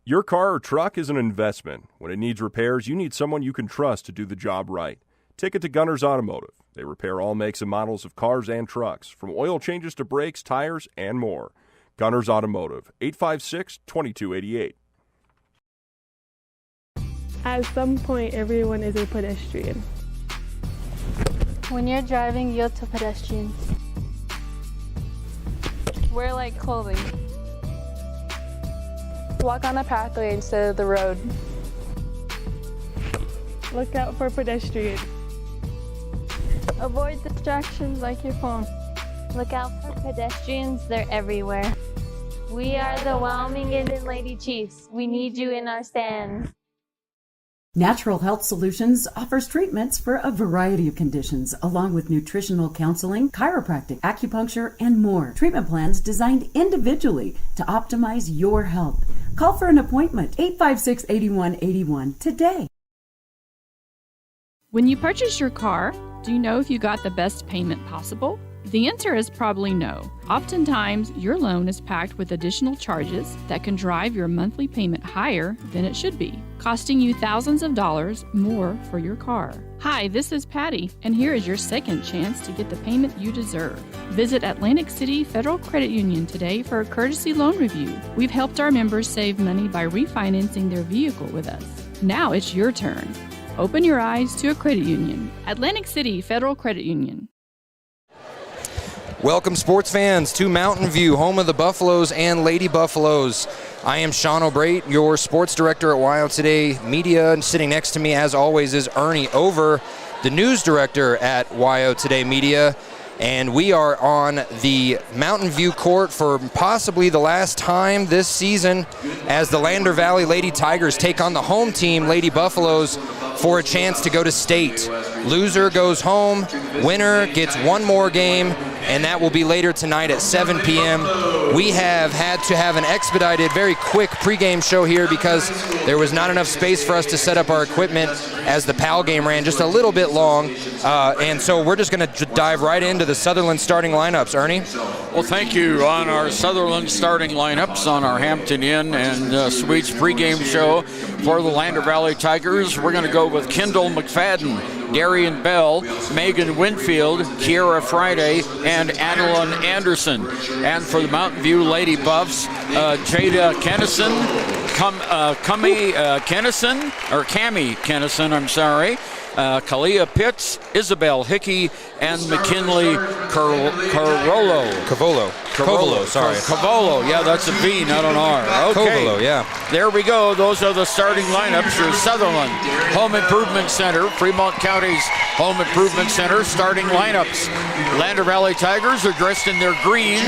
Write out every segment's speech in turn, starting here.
Your car or truck is an investment. When it needs repairs, you need someone you can trust to do the job right. Take it to Gunner's Automotive. They repair all makes and models of cars and trucks, from oil changes to brakes, tires, and more. Gunner's Automotive, 856-2288. At some point, everyone is a pedestrian. When you're driving, yield to pedestrians. Wear light clothing. Walk on a pathway instead of the road. Look out for pedestrians. Avoid distractions like your phone. Look out for pedestrians, they're everywhere. We are the Wyoming Indian Lady Chiefs. We need you in our stands. Natural Health Solutions offers treatments for a variety of conditions, along with nutritional counseling, chiropractic, acupuncture, and more. Treatment plans designed individually to optimize your health. Call for an appointment, 856-8181 today. When you purchase your car, do you know if you got the best payment possible? The answer is probably no. Oftentimes, your loan is packed with additional charges that can drive your monthly payment higher than it should be, costing you thousands of dollars more for your car. Hi, this is Patty, and here is your second chance to get the payment you deserve. Visit Atlantic City Federal Credit Union today for a courtesy loan review. We've helped our members save money by refinancing their vehicle with us. Now it's your turn. Open your eyes to a credit union. Atlantic City Federal Credit Union. Welcome, sports fans, to Mountain View, home of the Buffaloes and Lady Buffaloes. I am Sean O'Brate, your sports director at WYO Today Media, and sitting next to me, as always, is Ernie Over, the news director at WYO Today Media. And we are on the Mountain View court for possibly the last time this season as the Lander Valley Lady Tigers take on the home team, Lady Buffaloes, for a chance to go to state. Loser goes home, winner gets one more game, and that will be later tonight at 7 p.m. We have had to have an expedited, very quick pregame show here because there was not enough space for us to set up our equipment as the Powell game ran just a little bit long. And so we're just going to dive right into the Sutherland starting lineups. Ernie? Well, thank you. On our Sutherland starting lineups on our Hampton Inn and Suites pregame show for the Lander Valley Tigers, we're going to go with Kendall McFadden, Darian Bell, Megan Winfield, Kiera Friday, and Adeline Anderson. And for the Mountain View Lady Buffs, Jada Kennison, Cami Kennison, Kalia Pitts, Isabel Hickey, and McKinley Cavolo, yeah, that's a V, not an R. Okay. Cavolo, yeah. There we go. Those are the starting lineups for Sutherland Home Improvement Center, Fremont County's Home Improvement Center starting lineups. Lander Valley Tigers are dressed in their green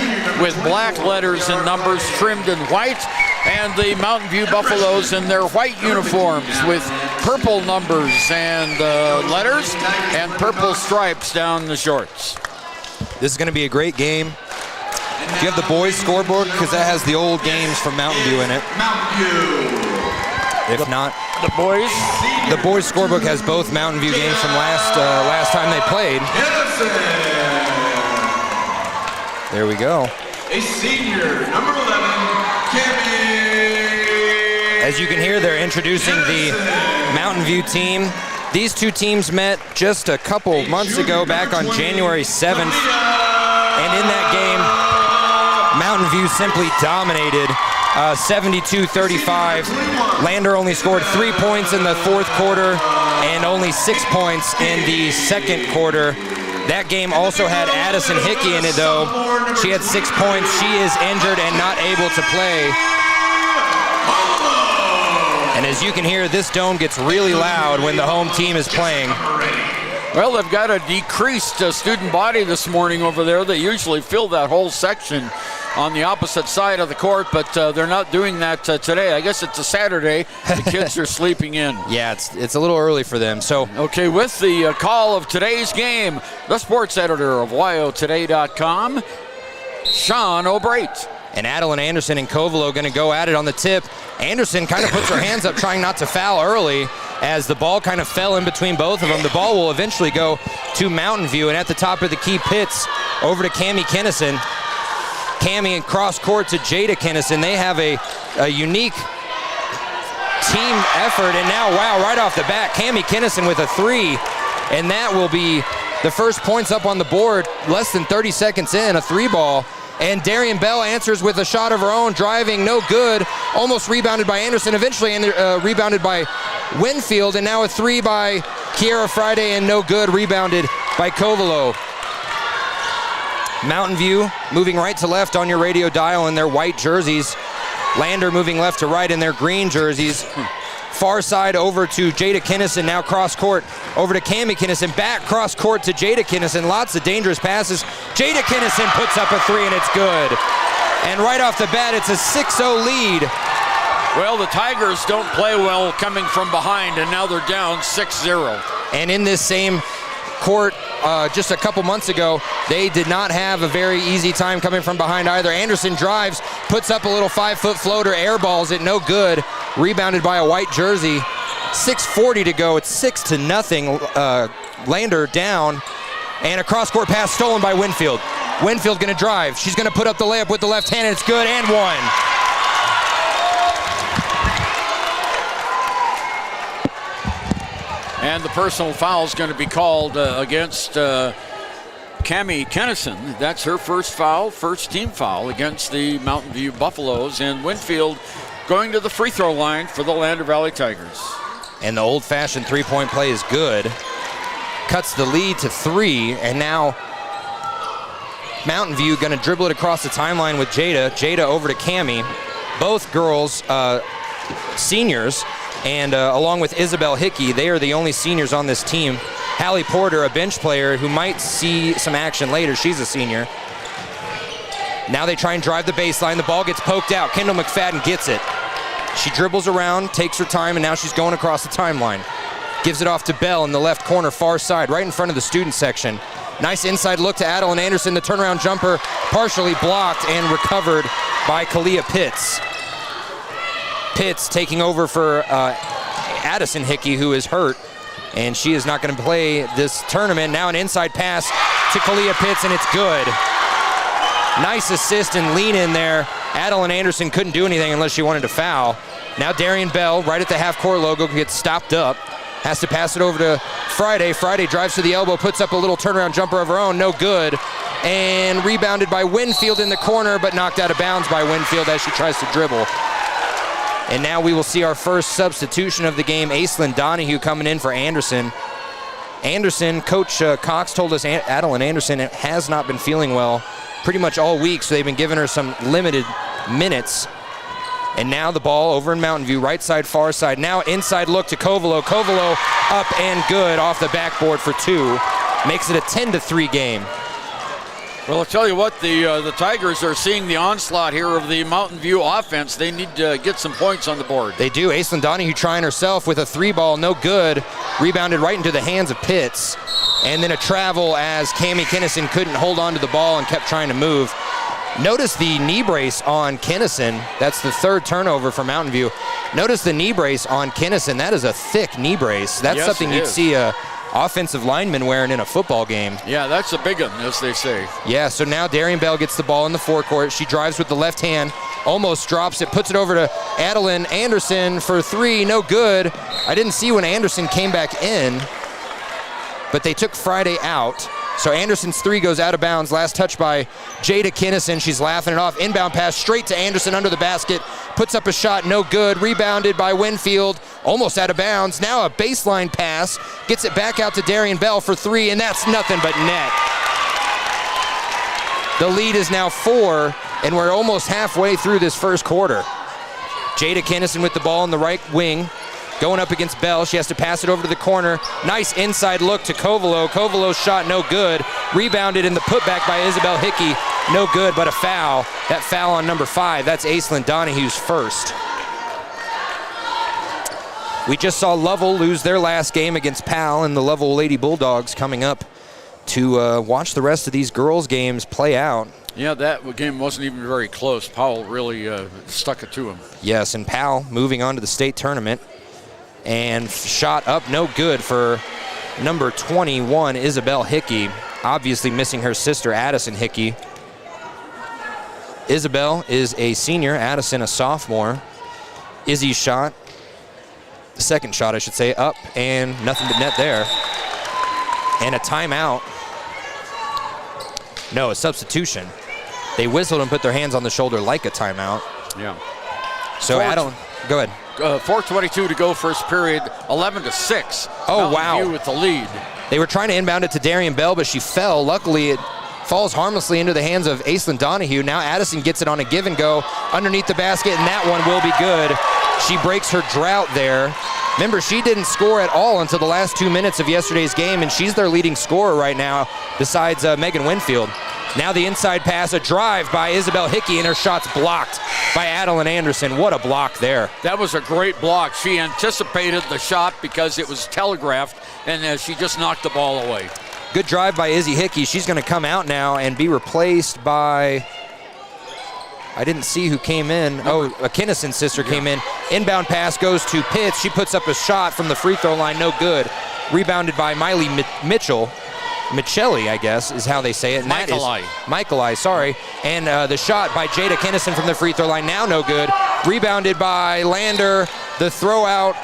with black letters and numbers trimmed in white, and the Mountain View Buffaloes in their white uniforms with purple numbers and letters and purple stripes down the shorts. This is going to be a great game. Do you have the boys' scoreboard? Because that has the old games from Mountain View in it. If not, the boys' scorebook has both Mountain View games from last time they played. There we go. A senior, number 11, Cami. As you can hear, they're introducing the Mountain View team. These two teams met just a couple months ago, back on January 7th. And in that game, Mountain View simply dominated 72-35. Lander only scored 3 points in the fourth quarter and only 6 points in the second quarter. That game also had Addison Hickey in it, though. She had 6 points. She is injured and not able to play. And as you can hear, this dome gets really loud when the home team is playing. Well, they've got a decreased student body this morning over there. They usually fill that whole section on the opposite side of the court, but they're not doing that today. I guess it's a Saturday. The kids are sleeping in. Yeah, it's a little early for them. So okay, with the call of today's game, the sports editor of WyoToday.com, Sean O'Brate. And Adeline Anderson and Covelo going to go at it on the tip. Anderson kind of puts her hands up, trying not to foul early, as the ball kind of fell in between both of them. The ball will eventually go to Mountain View, and at the top of the key, Pitts over to Cami Kennison. Cami and cross court to Jada Kennison. They have a unique team effort, and now, wow, right off the bat, Cami Kinnison with a 3, and that will be the first points up on the board, less than 30 seconds in, a 3-ball. And Darian Bell answers with a shot of her own, driving, no good, almost rebounded by Anderson, eventually rebounded by Winfield, and now a 3 by Kiera Friday, and no good, rebounded by Covelo. Mountain View moving right to left on your radio dial in their white jerseys. Lander moving left to right in their green jerseys. Far side over to Jada Kinnison, now cross court over to Cami Kinnison, back cross court to Jada Kinnison. Lots of dangerous passes. Jada Kinnison puts up a 3, and it's good. And right off the bat, it's a 6-0 lead. Well, the Tigers don't play well coming from behind, and now they're down 6-0. And in this same court just a couple months ago, they did not have a very easy time coming from behind either. Anderson drives, puts up a little 5-foot floater, airballs it, no good. Rebounded by a white jersey. 6:40 to go. It's 6-0. Lander down, and a cross-court pass stolen by Winfield. Winfield going to drive. She's going to put up the layup with the left hand, and it's good, and one. And the personal foul is going to be called against Cami Kinnison. That's her first foul, first team foul against the Mountain View Buffaloes. And Winfield going to the free throw line for the Lander Valley Tigers. And the old-fashioned three-point play is good. Cuts the lead to 3, and now Mountain View going to dribble it across the timeline with Jada. Jada over to Cami. Both girls seniors. And along with Isabel Hickey, they are the only seniors on this team. Hallie Porter, a bench player who might see some action later. She's a senior. Now they try and drive the baseline. The ball gets poked out. Kendall McFadden gets it. She dribbles around, takes her time, and now she's going across the timeline. Gives it off to Bell in the left corner, far side, right in front of the student section. Nice inside look to Adeline Anderson. The turnaround jumper partially blocked and recovered by Kalia Pitts. Pitts taking over for Addison Hickey, who is hurt, and she is not going to play this tournament. Now an inside pass to Kalia Pitts, and it's good. Nice assist and lean in there. Adeline Anderson couldn't do anything unless she wanted to foul. Now Darian Bell, right at the half-court logo, gets stopped up. Has to pass it over to Friday. Friday drives to the elbow, puts up a little turnaround jumper of her own, no good. And rebounded by Winfield in the corner, but knocked out of bounds by Winfield as she tries to dribble. And now we will see our first substitution of the game. Aislinn Donahue coming in for Anderson. Anderson, Coach Cox told us Adeline Anderson has not been feeling well pretty much all week, so they've been giving her some limited minutes. And now the ball over in Mountain View, right side, far side. Now inside look to Covelo. Covelo up and good off the backboard for 2. Makes it a 10-3 game. Well, I'll tell you what, the Tigers are seeing the onslaught here of the Mountain View offense. They need to get some points on the board. They do. Aislinn Donahue trying herself with a 3-ball, no good. Rebounded right into the hands of Pitts. And then a travel as Cami Kinnison couldn't hold on to the ball and kept trying to move. Notice the knee brace on Kinnison. That's the 3rd turnover for Mountain View. Notice the knee brace on Kinnison. That is a thick knee brace. That's something you'd see a offensive lineman wearing in a football game. Yeah, that's a big one, as they say. Yeah, so now Darian Bell gets the ball in the forecourt. She drives with the left hand, almost drops it, puts it over to Adeline Anderson for 3, no good. I didn't see when Anderson came back in, but they took Friday out. So Anderson's 3 goes out of bounds. Last touch by Jada Kinnison. She's laughing it off. Inbound pass straight to Anderson under the basket. Puts up a shot, no good. Rebounded by Winfield. Almost out of bounds. Now a baseline pass. Gets it back out to Darian Bell for 3, and that's nothing but net. The lead is now 4, and we're almost halfway through this first quarter. Jada Kinnison with the ball in the right wing. Going up against Bell. She has to pass it over to the corner. Nice inside look to Covelo. Covelo's shot no good. Rebounded in the putback by Isabel Hickey. No good, but a foul. That foul on number 5. That's Aislinn Donahue's first. We just saw Lovell lose their last game against Powell, and the Lovell Lady Bulldogs coming up to watch the rest of these girls' games play out. Yeah, that game wasn't even very close. Powell really stuck it to him. Yes, and Powell moving on to the state tournament. And shot up, no good for number 21, Isabel Hickey. Obviously missing her sister, Addison Hickey. Isabel is a senior, Addison a sophomore. Izzy's shot The second shot, I should say, up, and nothing but net there. And a timeout. No, a substitution. They whistled and put their hands on the shoulder like a timeout. Yeah. So Adam, go ahead. 4:22 to go first period, 11-6. Oh, Mountain wow. View with the lead. They were trying to inbound it to Darian Bell, but she fell. Luckily, it falls harmlessly into the hands of Aislinn Donahue. Now Addison gets it on a give and go underneath the basket, and that one will be good. She breaks her drought there. Remember, she didn't score at all until the last 2 minutes of yesterday's game, and she's their leading scorer right now besides Megan Winfield. Now the inside pass, a drive by Isabel Hickey, and her shot's blocked by Adeline Anderson. What a block there. That was a great block. She anticipated the shot because it was telegraphed, and she just knocked the ball away. Good drive by Izzy Hickey. She's going to come out now and be replaced by, I didn't see who came in. Oh, a Kinnison sister came in. Inbound pass goes to Pitts. She puts up a shot from the free throw line, no good. Rebounded by Miley Mitchell. Michelli, I guess, is how they say it. Michaeli, sorry. And the shot by Jada Kinnison from the free throw line, now no good. Rebounded by Lander. The throw out.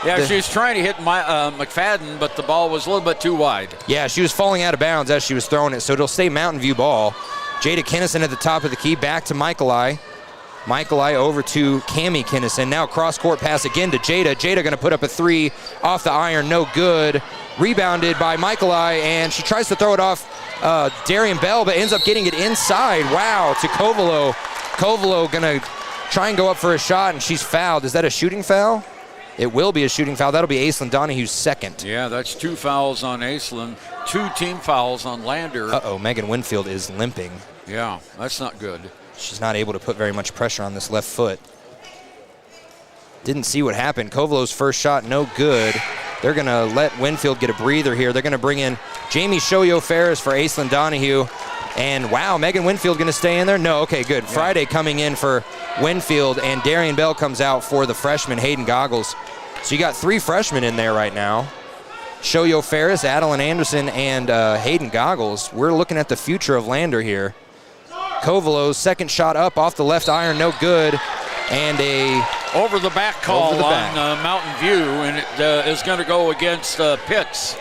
Yeah, she was trying to hit McFadden, but the ball was a little bit too wide. Yeah, she was falling out of bounds as she was throwing it, so it'll stay Mountain View ball. Jada Kinnison at the top of the key, back to Michaeli. Michaeli over to Cammie Kinnison. Now cross-court pass again to Jada. Jada going to put up a three off the iron, no good. Rebounded by Michaeli, and she tries to throw it off Darian Bell, but ends up getting it inside. Wow, to Kovalo. Kovalo going to try and go up for a shot, and she's fouled. Is that a shooting foul? It will be a shooting foul. That'll be Aislinn Donahue's second. Yeah, that's 2 fouls on Aislinn, 2 team fouls on Lander. Uh-oh, Megan Winfield is limping. Yeah, that's not good. She's not able to put very much pressure on this left foot. Didn't see what happened. Kovalo's first shot, no good. They're going to let Winfield get a breather here. They're going to bring in Jamie Shoyo-Ferris for Aislinn Donahue. And wow, Megan Winfield going to stay in there? No, okay, good. Yeah. Friday coming in for Winfield, and Darian Bell comes out for the freshman, Hayden Goggles. So you got 3 freshmen in there right now. Shoyo-Ferris, Adeline Anderson, and Hayden Goggles. We're looking at the future of Lander here. Kovalo's second shot up off the left iron, no good. And a over-the-back call on Mountain View, and it is going to go against Pitts.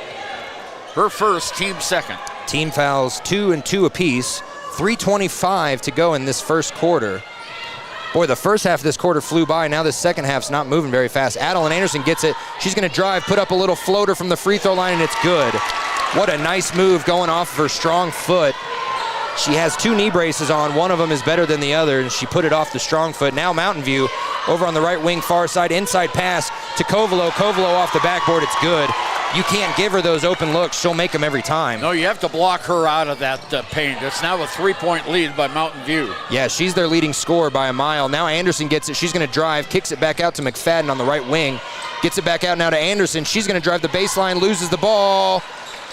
Her first, team second. Team fouls 2 and 2 apiece. 3:25 to go in this first quarter. Boy, the first half of this quarter flew by. Now the second half's not moving very fast. Adeline Anderson gets it. She's going to drive, put up a little floater from the free throw line, and it's good. What a nice move going off of her strong foot. She has 2 knee braces on. One of them is better than the other, and she put it off the strong foot. Now Mountain View over on the right wing, far side, inside pass to Kovalo. Kovalo off the backboard. It's good. You can't give her those open looks. She'll make them every time. No, you have to block her out of that paint. It's now a 3-point lead by Mountain View. Yeah, she's their leading scorer by a mile. Now Anderson gets it. She's going to drive, kicks it back out to McFadden on the right wing. Gets it back out now to Anderson. She's going to drive the baseline, loses the ball.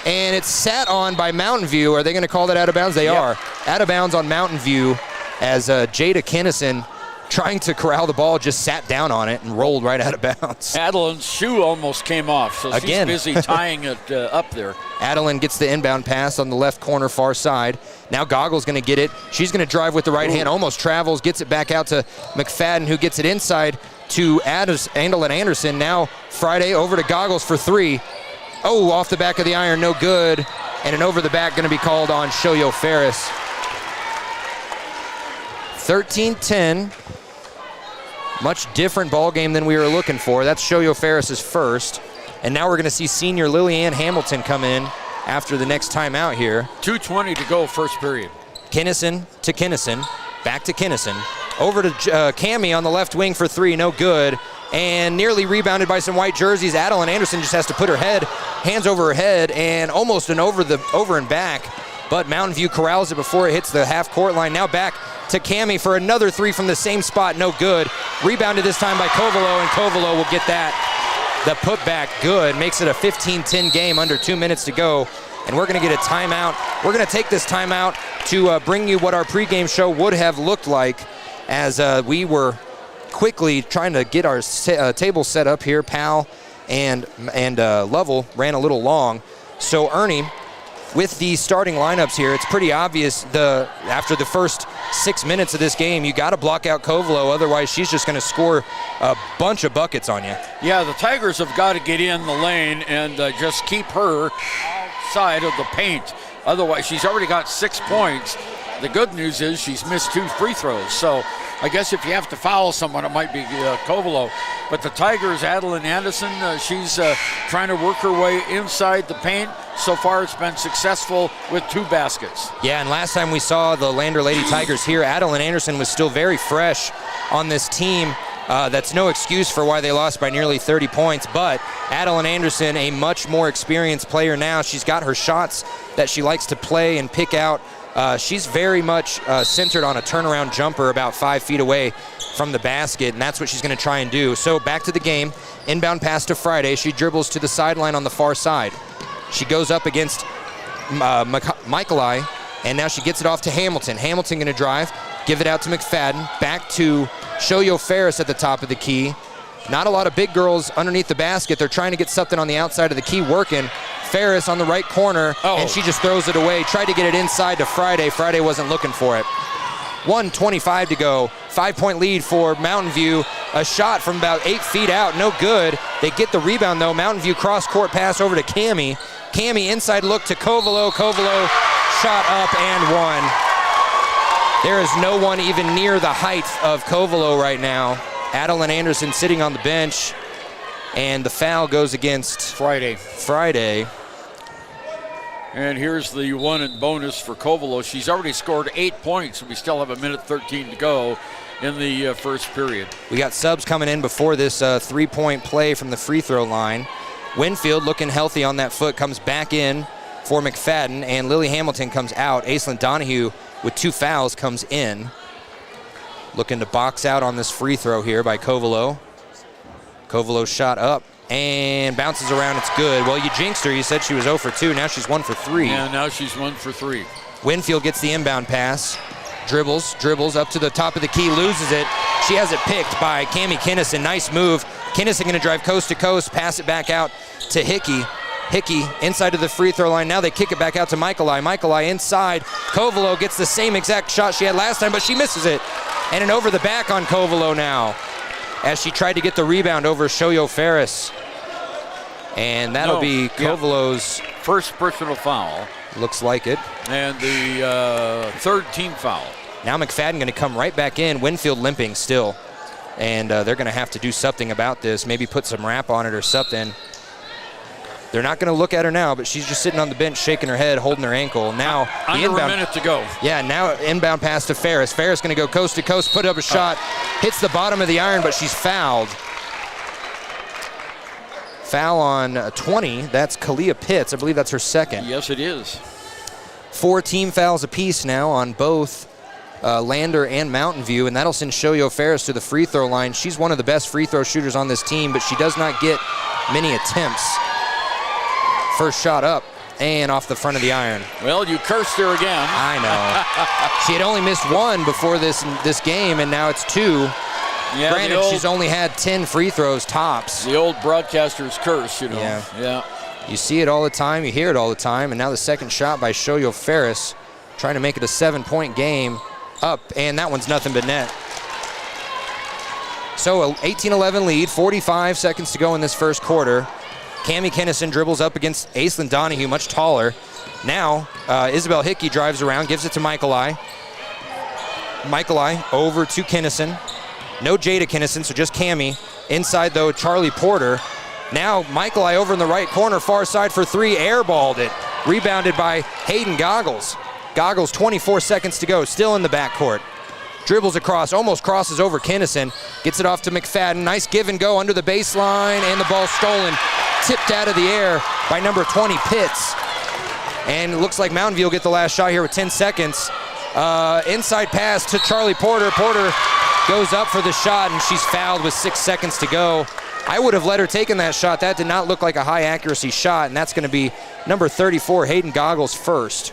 And it's sat on by Mountain View. Are they going to call that out of bounds? They are. Out of bounds on Mountain View as Jada Kinnison, trying to corral the ball, just sat down on it and rolled right out of bounds. Adeline's shoe almost came off, so again, she's busy tying it up there. Adeline gets the inbound pass on the left corner, far side. Now Goggles going to get it. She's going to drive with the right hand, almost travels, gets it back out to McFadden, who gets it inside to Adeline Anderson. Now Friday over to Goggles for 3. Oh, off the back of the iron, no good. And an over the back going to be called on Shoyo-Ferris. 13-10. Much different ball game than we were looking for. That's Shoyo-Ferris' first. And now we're going to see senior Lillianne Hamilton come in after the next timeout here. 2:20 to go, first period. Kinnison to Kinnison. Back to Kinnison. Over to Cammie on the left wing for 3, no good. And nearly rebounded by some white jerseys. Adeline Anderson just has to put her hands over her head, and almost an over and back. But Mountain View corrals it before it hits the half-court line. Now back to Cammie for another 3 from the same spot, no good. Rebounded this time by Kovalo, and Kovalo will get that. The putback, good. Makes it a 15-10 game, under 2 minutes to go. And we're going to get a timeout. We're going to take this timeout to bring you what our pregame show would have looked like as we were quickly trying to get our table set up here. Powell and Lovell ran a little long. So Ernie, with the starting lineups here, it's pretty obvious after the first 6 minutes of this game, you got to block out Kovalo, otherwise she's just going to score a bunch of buckets on you. Yeah, the Tigers have got to get in the lane and just keep her outside of the paint. Otherwise, she's already got 6 points. The good news is she's missed 2 free throws. So I guess if you have to foul someone, it might be Kovalo. But the Tigers, Adeline Anderson, she's trying to work her way inside the paint. So far, it's been successful with 2 baskets. Yeah, and last time we saw the Lander Lady Tigers here, Adeline Anderson was still very fresh on this team. That's no excuse for why they lost by nearly 30 points, but Adeline Anderson, a much more experienced player now. She's got her shots that she likes to play and pick out. She's very much centered on a turnaround jumper about 5 feet away from the basket, and that's what she's going to try and do. So back to the game. Inbound pass to Friday. She dribbles to the sideline on the far side. She goes up against Michaeli, and now she gets it off to Hamilton. Hamilton going to drive, give it out to McFadden. Back to Shoyo Ferris at the top of the key. Not a lot of big girls underneath the basket. They're trying to get something on the outside of the key working. Ferris on the right corner, and she just throws it away. Tried to get it inside to Friday. Friday wasn't looking for it. 1:25 to go. 5-point lead for Mountain View. A shot from about 8 feet out, no good. They get the rebound though. Mountain View cross-court pass over to Cammie. Cammie inside look to Kovalo. Kovalo shot up and one. There is no one even near the height of Kovalo right now. Adeline Anderson sitting on the bench, and the foul goes against Friday. And here's the one in bonus for Kovalo. She's already scored 8 points, and we still have 1:13 to go in the first period. We got subs coming in before this 3-point play from the free throw line. Winfield looking healthy on that foot, comes back in for McFadden, and Lily Hamilton comes out. Aislinn Donahue with 2 fouls comes in. Looking to box out on this free throw here by Kovalo. Kovalo shot up and bounces around. It's good. Well, you jinxed her. You said she was 0 for 2. Now she's 1 for 3. Yeah, now she's 1 for 3. Winfield gets the inbound pass. Dribbles up to the top of the key, loses it. She has it picked by Cammie Kinnison. Nice move. Kinnison going to drive coast to coast, pass it back out to Hickey. Hickey inside of the free throw line. Now they kick it back out to Michaeli. Michaeli inside. Kovalo gets the same exact shot she had last time, but she misses it. And an over the back on Kovalo now, as she tried to get the rebound over Shoyo Ferris. And that'll be Kovalo's first personal foul. Looks like it. And the third team foul. Now McFadden going to come right back in. Winfield limping still. And they're going to have to do something about this. Maybe put some wrap on it or something. They're not going to look at her now, but she's just sitting on the bench shaking her head, holding her ankle. Now under a minute to go. Yeah, now inbound pass to Ferris. Ferris going to go coast to coast, put up a shot, hits the bottom of the iron, but she's fouled. Foul on 20. That's Kalia Pitts. I believe that's her second. Yes, it is. 4 team fouls apiece now on both Lander and Mountain View, and that'll send Shoyo Ferris to the free throw line. She's one of the best free throw shooters on this team, but she does not get many attempts. First shot up and off the front of the iron. Well, you cursed her again. I know. She had only missed 1 before this game, and now it's 2. Yeah, granted, she's only had 10 free throws tops. The old broadcaster's curse, you know. Yeah. You see it all the time, you hear it all the time, and now the second shot by Shoyo Ferris, trying to make it a 7-point game. Up, and that one's nothing but net. So an 18-11 lead, 45 seconds to go in this first quarter. Cammie Kinnison dribbles up against Aislinn Donahue, much taller. Now, Isabel Hickey drives around, gives it to Michaeli. Michaeli over to Kinnison. No Jada Kinnison, so just Cammie. Inside, though, Charlie Porter. Now, Michaeli over in the right corner, far side for 3, airballed it. Rebounded by Hayden Goggles. Goggles, 24 seconds to go, still in the backcourt. Dribbles across, almost crosses over Kinnison. Gets it off to McFadden. Nice give and go under the baseline, and the ball stolen. Tipped out of the air by number 20, Pitts. And it looks like Mountain View will get the last shot here with 10 seconds. Inside pass to Charlie Porter. Porter goes up for the shot, and she's fouled with 6 seconds to go. I would have let her taken that shot. That did not look like a high accuracy shot, and that's going to be number 34, Hayden Goggles, first.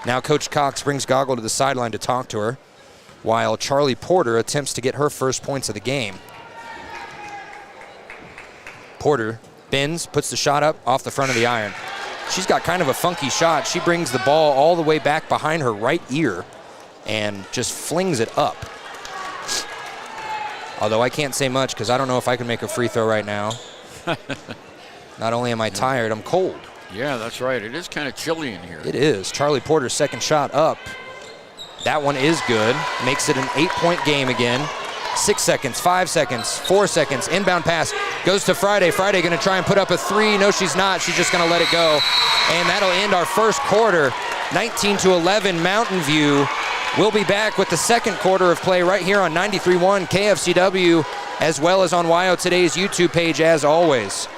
Now Coach Cox brings Goggle to the sideline to talk to her, while Charlie Porter attempts to get her first points of the game. Porter bends, puts the shot up off the front of the iron. she's got kind of a funky shot. She brings the ball all the way back behind her right ear and just flings it up. Although I can't say much because I don't know if I can make a free throw right now. Not only am I tired, I'm cold. Yeah, that's right. It is kind of chilly in here. It is. Charlie Porter's second shot up. That one is good. Makes it an 8-point game again. 6 seconds, 5 seconds, 4 seconds. Inbound pass goes to Friday. Friday going to try and put up a three. No, she's not. She's just going to let it go. And that'll end our first quarter. 19-11 Mountain View. We'll be back with the second quarter of play right here on 93.1 KFCW, as well as on WYO Today's YouTube page, as always.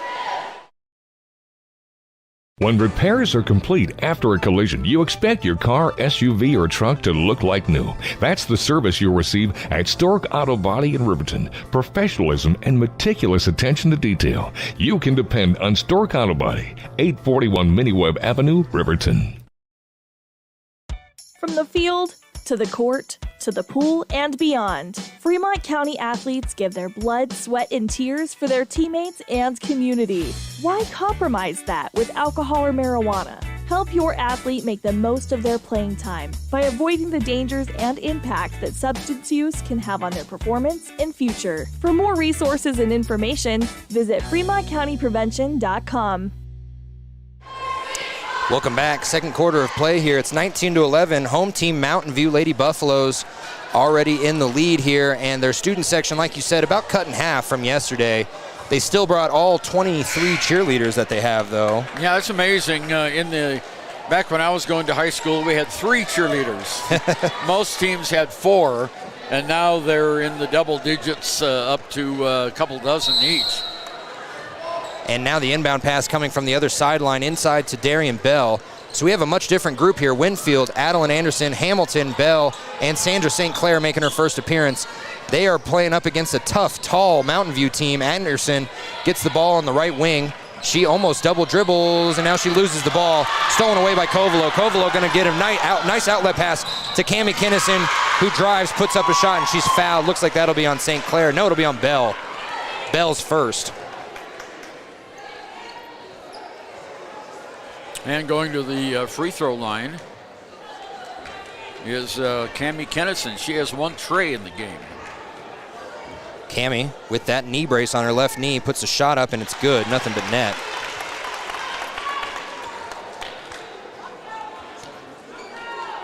When repairs are complete after a collision, you expect your car, SUV, or truck to look like new. That's the service you'll receive at Stork Auto Body in Riverton. Professionalism and meticulous attention to detail. You can depend on Stork Auto Body, 841 Miniweb Avenue, Riverton. From the field to the court to the pool and beyond, Fremont County athletes give their blood, sweat, and tears for their teammates and community. Why compromise that with alcohol or marijuana? Help your athlete make the most of their playing time by avoiding the dangers and impact that substance use can have on their performance and future. For more resources and information, visit FremontCountyPrevention.com. Welcome back. Second quarter of play here. It's 19-11. Home team Mountain View Lady Buffaloes already in the lead here, and their student section, like you said, about cut in half from yesterday. They still brought all 23 cheerleaders that they have, though. Yeah, it's amazing. Back when I was going to high school, we had 3 cheerleaders. Most teams had 4, and now they're in the double digits, up to a couple dozen each. And now the inbound pass coming from the other sideline inside to Darian Bell. So we have a much different group here. Winfield, Adeline Anderson, Hamilton, Bell, and Sandra St. Clair making her first appearance. They are playing up against a tough, tall Mountain View team. Anderson gets the ball on the right wing. She almost double dribbles, and now she loses the ball. Stolen away by Kovalo. Kovalo going to get a nice outlet pass to Cammie Kinnison, who drives, puts up a shot, and she's fouled. Looks like that'll be on St. Clair. No, it'll be on Bell. Bell's first. And going to the free throw line is Cammie Kinnison. She has 1 tray in the game. Cammie, with that knee brace on her left knee, puts a shot up, and it's good. Nothing but net.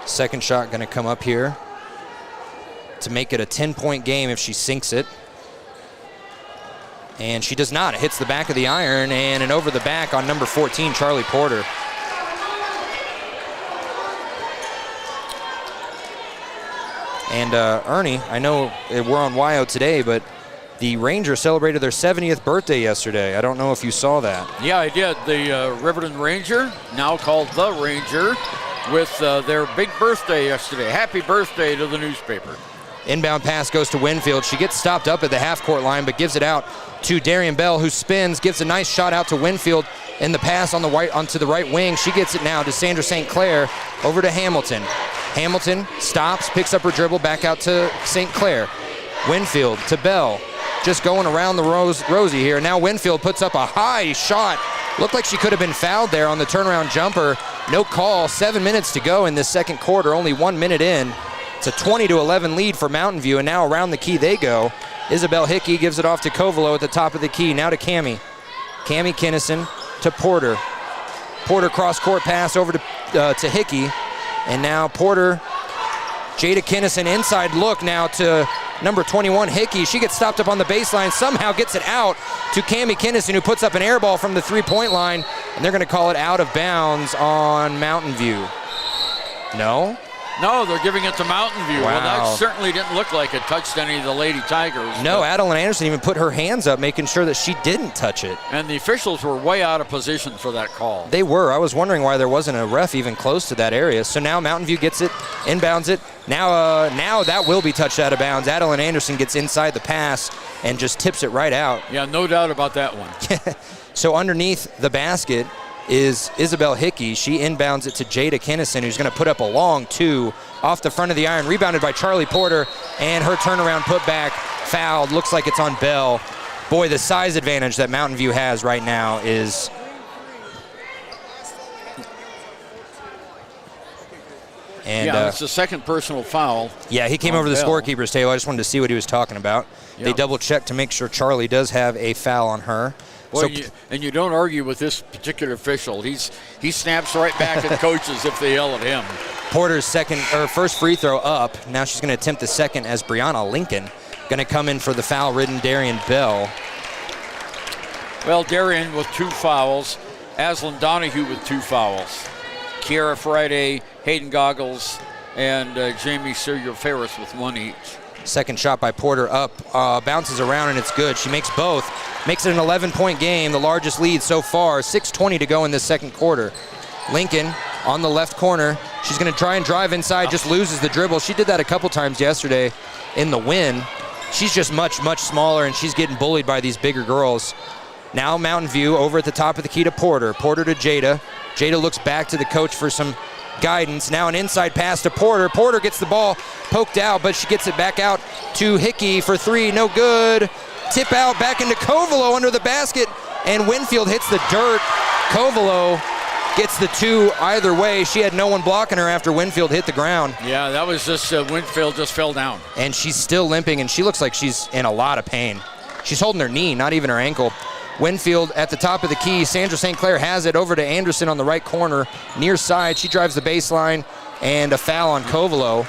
Second shot going to come up here to make it a 10-point game if she sinks it. And she does not. It hits the back of the iron, and an over the back on number 14, Charlie Porter. And Ernie, I know we're on WYO today, but the Rangers celebrated their 70th birthday yesterday. I don't know if you saw that. Yeah, I did. The Riverton Ranger, now called the Ranger, with their big birthday yesterday. Happy birthday to the newspaper. Inbound pass goes to Winfield. She gets stopped up at the half-court line, but gives it out to Darian Bell, who spins, gives a nice shot out to Winfield in the pass on the onto the right wing. She gets it now to Sandra St. Clair, over to Hamilton. Hamilton stops, picks up her dribble, back out to St. Clair. Winfield to Bell, just going around the Rosie here. Now Winfield puts up a high shot. Looked like she could have been fouled there on the turnaround jumper. No call. 7 minutes to go in this second quarter, only 1 minute in. It's a 20-11 lead for Mountain View, and now around the key they go. Isabel Hickey gives it off to Kovalo at the top of the key. Now to Cammie. Cammie Kinnison to Porter. Porter cross-court pass over to Hickey. And now Porter, Jada Kinnison inside look now to number 21, Hickey. She gets stopped up on the baseline, somehow gets it out to Cammie Kinnison, who puts up an air ball from the three-point line, and they're going to call it out of bounds on Mountain View. No? No, they're giving it to Mountain View. Wow. Well, that certainly didn't look like it touched any of the Lady Tigers. No, Adeline Anderson even put her hands up, making sure that she didn't touch it. And the officials were way out of position for that call. They were. I was wondering why there wasn't a ref even close to that area. So now Mountain View gets it, inbounds it. Now that will be touched out of bounds. Adeline Anderson gets inside the pass and just tips it right out. Yeah, no doubt about that one. So underneath the basket is Isabel Hickey. She inbounds it to Jada Kinnison, who's going to put up a long two off the front of the iron, rebounded by Charlie Porter, and her turnaround putback fouled. Looks like it's on Bell. Boy, the size advantage that Mountain View has right now is And it's the second personal foul. Yeah, he came over the scorekeeper's table. I just wanted to see what he was talking about. Yep. They double-checked to make sure Charlie does have a foul on her. Well, and you don't argue with this particular official. He snaps right back at coaches if they yell at him. Porter's first free throw up. Now she's going to attempt the second as Brianna Lincoln going to come in for the foul-ridden Darian Bell. Well, Darian with 2 fouls. Aslan Donahue with 2 fouls. Kiara Friday, Hayden Goggles, and Jamie Sergio-Ferris with 1 each. Second shot by Porter up, bounces around, and it's good. She makes both. Makes it an 11-point game, the largest lead so far. 6:20 to go in this second quarter. Lincoln on the left corner. She's going to try and drive inside, just loses the dribble. She did that a couple times yesterday in the win. She's just much, much smaller, and she's getting bullied by these bigger girls. Now Mountain View over at the top of the key to Porter. Porter to Jada. Jada looks back to the coach for some guidance. Now an inside pass to Porter. Porter gets the ball poked out, but she gets it back out to Hickey for 3. No good. Tip out back into Covelo under the basket, and Winfield hits the dirt. Covelo gets the 2 either way. She had no one blocking her after Winfield hit the ground. Yeah, that was just Winfield just fell down. And she's still limping, and she looks like she's in a lot of pain. She's holding her knee, not even her ankle. Winfield at the top of the key. Sandra St. Clair has it over to Anderson on the right corner, near side. She drives the baseline, and a foul on Covelo.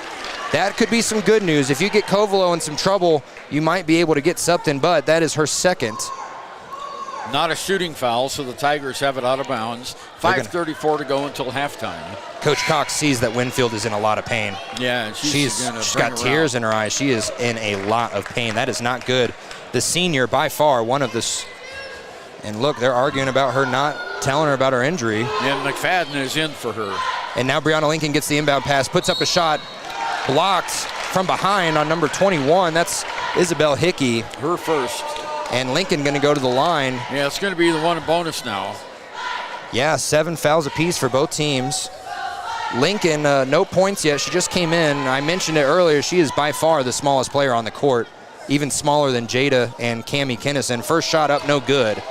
That could be some good news. If you get Covelo in some trouble, you might be able to get something, but that is her second. Not a shooting foul, so the Tigers have it out of bounds. 5:34 to go until halftime. Coach Cox sees that Winfield is in a lot of pain. Yeah, she's got tears in her eyes. She is in a lot of pain. That is not good. The senior, by far, one of the... And look, they're arguing about her not telling her about her injury. Yeah, McFadden is in for her. And now Brianna Lincoln gets the inbound pass, puts up a shot, blocked from behind on number 21. That's Isabel Hickey. Her first. And Lincoln going to go to the line. Yeah, it's going to be the one bonus now. Yeah, 7 fouls apiece for both teams. Lincoln, no points yet. She just came in. I mentioned it earlier. She is by far the smallest player on the court, even smaller than Jada and Cammie Kinnison. First shot up, no good.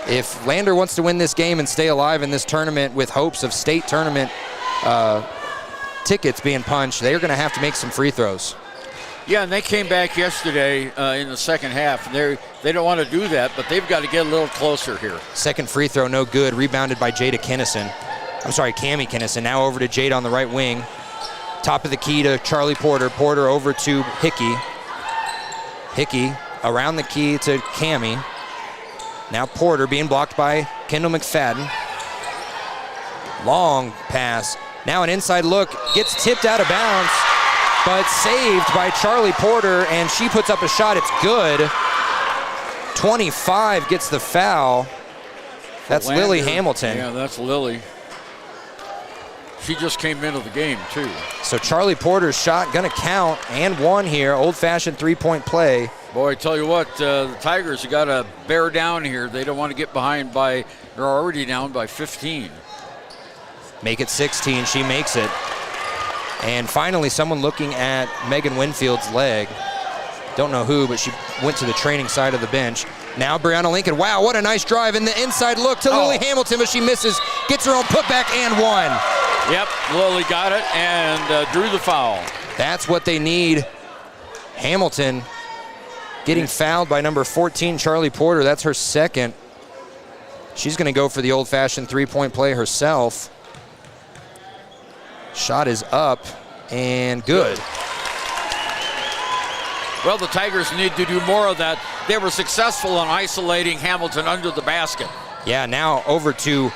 If Lander wants to win this game and stay alive in this tournament with hopes of state tournament tickets being punched, they're going to have to make some free throws. Yeah, and they came back yesterday in the second half. They don't want to do that, but they've got to get a little closer here. Second free throw, no good. Rebounded by Jada Kinnison. I'm sorry, Cammie Kinnison. Now over to Jada on the right wing. Top of the key to Charlie Porter. Porter over to Hickey. Hickey around the key to Cammie. Now Porter being blocked by Kendall McFadden. Long pass. Now an inside look. Gets tipped out of bounds, but saved by Charlie Porter, and she puts up a shot. It's good. 25 gets the foul. That's Lander. Lily Hamilton. Yeah, that's Lily. She just came into the game, too. So Charlie Porter's shot going to count, and one here. Old-fashioned three-point play. Boy, I tell you what, the Tigers have got to bear down here. They don't want to get behind by, they're already down by 15. Make it 16. She makes it. And finally, someone looking at Megan Winfield's leg. Don't know who, but she went to the training side of the bench. Now Brianna Lincoln. Wow, what a nice drive in the inside look to Lily Hamilton, but she misses. Gets her own putback and one. Yep, Lily got it and drew the foul. That's what they need. Hamilton getting fouled by number 14, Charlie Porter. That's her second. She's going to go for the old-fashioned three-point play herself. Shot is up and good. Well, the Tigers need to do more of that. They were successful in isolating Hamilton under the basket. Yeah, now over to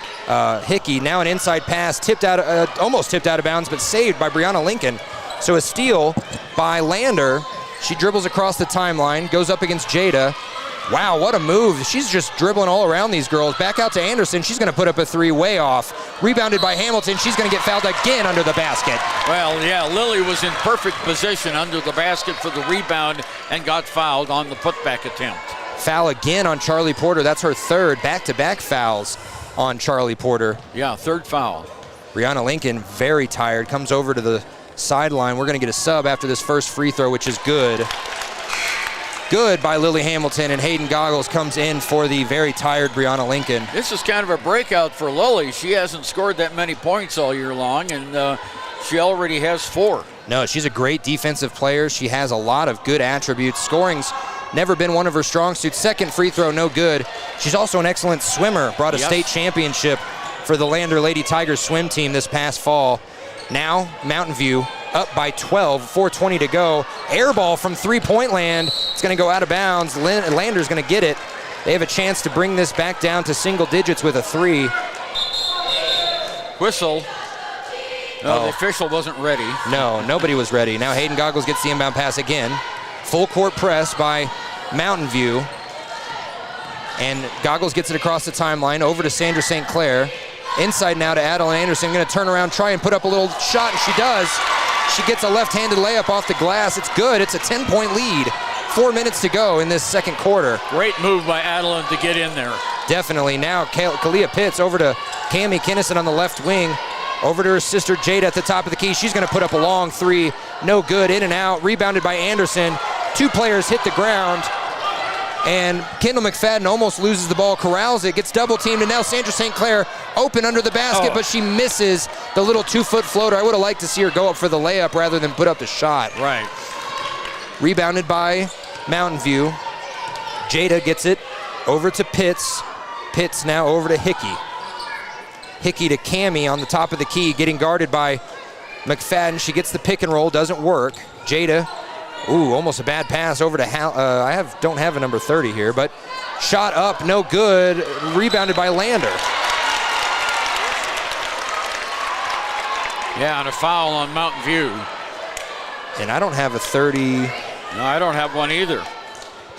Hickey. Now an inside pass, almost tipped out of bounds, but saved by Brianna Lincoln. So a steal by Lander. She dribbles across the timeline, goes up against Jada. Wow, what a move. She's just dribbling all around these girls. Back out to Anderson. She's going to put up a three way off. Rebounded by Hamilton. She's going to get fouled again under the basket. Well, yeah, Lily was in perfect position under the basket for the rebound and got fouled on the putback attempt. Foul again on Charlie Porter. That's her third. Back-to-back fouls on Charlie Porter. Yeah, third foul. Brianna Lincoln, very tired, comes over to the sideline. We're going to get a sub after this first free throw, which is good. Good by Lily Hamilton, and Hayden Goggles comes in for the very tired Brianna Lincoln. This is kind of a breakout for Lily. She hasn't scored that many points all year long, and She already has 4. No, she's a great defensive player. She has a lot of good attributes. Scoring's never been one of her strong suits. Second free throw, no good. She's also an excellent swimmer. Brought a state championship for the Lander Lady Tigers swim team this past fall. Now, Mountain View up by 12, 4:20 to go. Air ball from three-point land. It's going to go out of bounds. Lander's going to get it. They have a chance to bring this back down to single digits with a 3. Whistle. No, the official wasn't ready. No, nobody was ready. Now Hayden Goggles gets the inbound pass again. Full court press by Mountain View. And Goggles gets it across the timeline over to Sandra St. Clair. Inside now to Adeline Anderson. Going to turn around, try and put up a little shot, and she does. She gets a left-handed layup off the glass. It's good. It's a 10-point lead. 4 minutes to go in this second quarter. Great move by Adeline to get in there. Definitely. Now Kalia Pitts over to Cammie Kinnison on the left wing. Over to her sister Jada at the top of the key. She's going to put up a long 3. No good. In and out. Rebounded by Anderson. 2 players hit the ground. And Kendall McFadden almost loses the ball, corrals it, gets double teamed, and now Sandra St. Clair open under the basket, but she misses the little 2-foot floater. I would have liked to see her go up for the layup rather than put up the shot. Right. Rebounded by Mountain View. Jada gets it over to Pitts. Pitts now over to Hickey. Hickey to Cammie on the top of the key, getting guarded by McFadden. She gets the pick and roll, doesn't work. Jada, almost a bad pass over to don't have a number 30 here, but shot up, no good. Rebounded by Lander. Yeah, and a foul on Mountain View. And I don't have a 30. No, I don't have one either.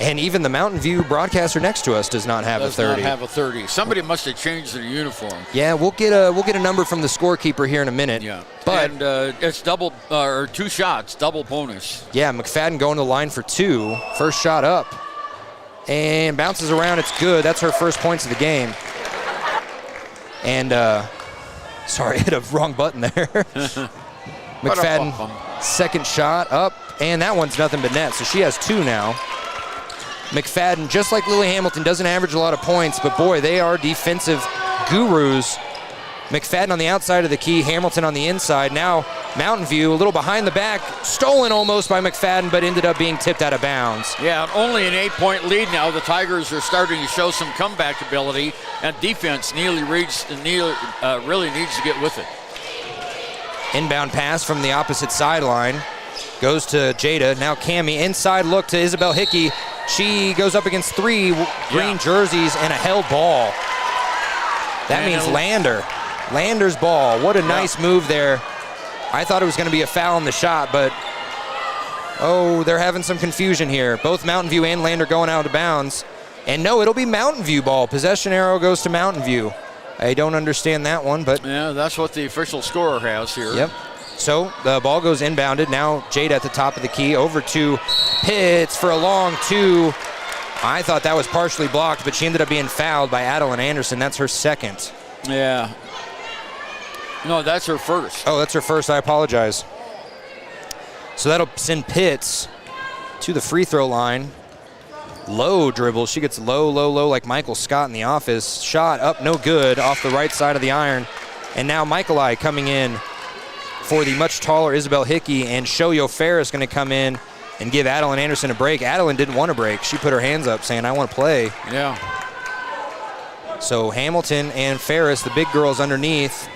And even the Mountain View broadcaster next to us does not have a 30. Does not have a 30. Somebody must have changed their uniform. Yeah, we'll get a number from the scorekeeper here in a minute. Yeah, but and it's double or 2 shots, double bonus. Yeah, McFadden going to the line for 2. First shot up, and bounces around. It's good. That's her first points of the game. And sorry, I hit a wrong button there. McFadden, second shot up, and that one's nothing but net. So she has 2 now. McFadden, just like Lily Hamilton, doesn't average a lot of points, but boy, they are defensive gurus. McFadden on the outside of the key, Hamilton on the inside. Now Mountain View a little behind the back, stolen almost by McFadden, but ended up being tipped out of bounds. Yeah, only an 8-point lead now. The Tigers are starting to show some comeback ability, and defense really needs to get with it. Inbound pass from the opposite sideline. Goes to Jada. Now Cammie. Inside look to Isabel Hickey. She goes up against 3 green jerseys and a held ball. That means Lander. Lander's ball. What a nice move there. I thought it was going to be a foul in the shot, but they're having some confusion here. Both Mountain View and Lander going out of bounds. And no, it'll be Mountain View ball. Possession arrow goes to Mountain View. I don't understand that one, but yeah, that's what the official scorer has here. Yep. So the ball goes inbounded. Now Jada at the top of the key over to Pitts for a long 2. I thought that was partially blocked, but she ended up being fouled by Adeline Anderson. That's her second. Yeah. No, that's her first. Oh, that's her first. I apologize. So that'll send Pitts to the free throw line. Low dribble. She gets low like Michael Scott in The Office. Shot up, no good, off the right side of the iron. And now Michaelai coming in for the much taller Isabel Hickey, and Shoyo Ferris going to come in and give Adeline Anderson a break. Adeline didn't want a break. She put her hands up saying, I want to play. Yeah. So Hamilton and Ferris, the big girls underneath.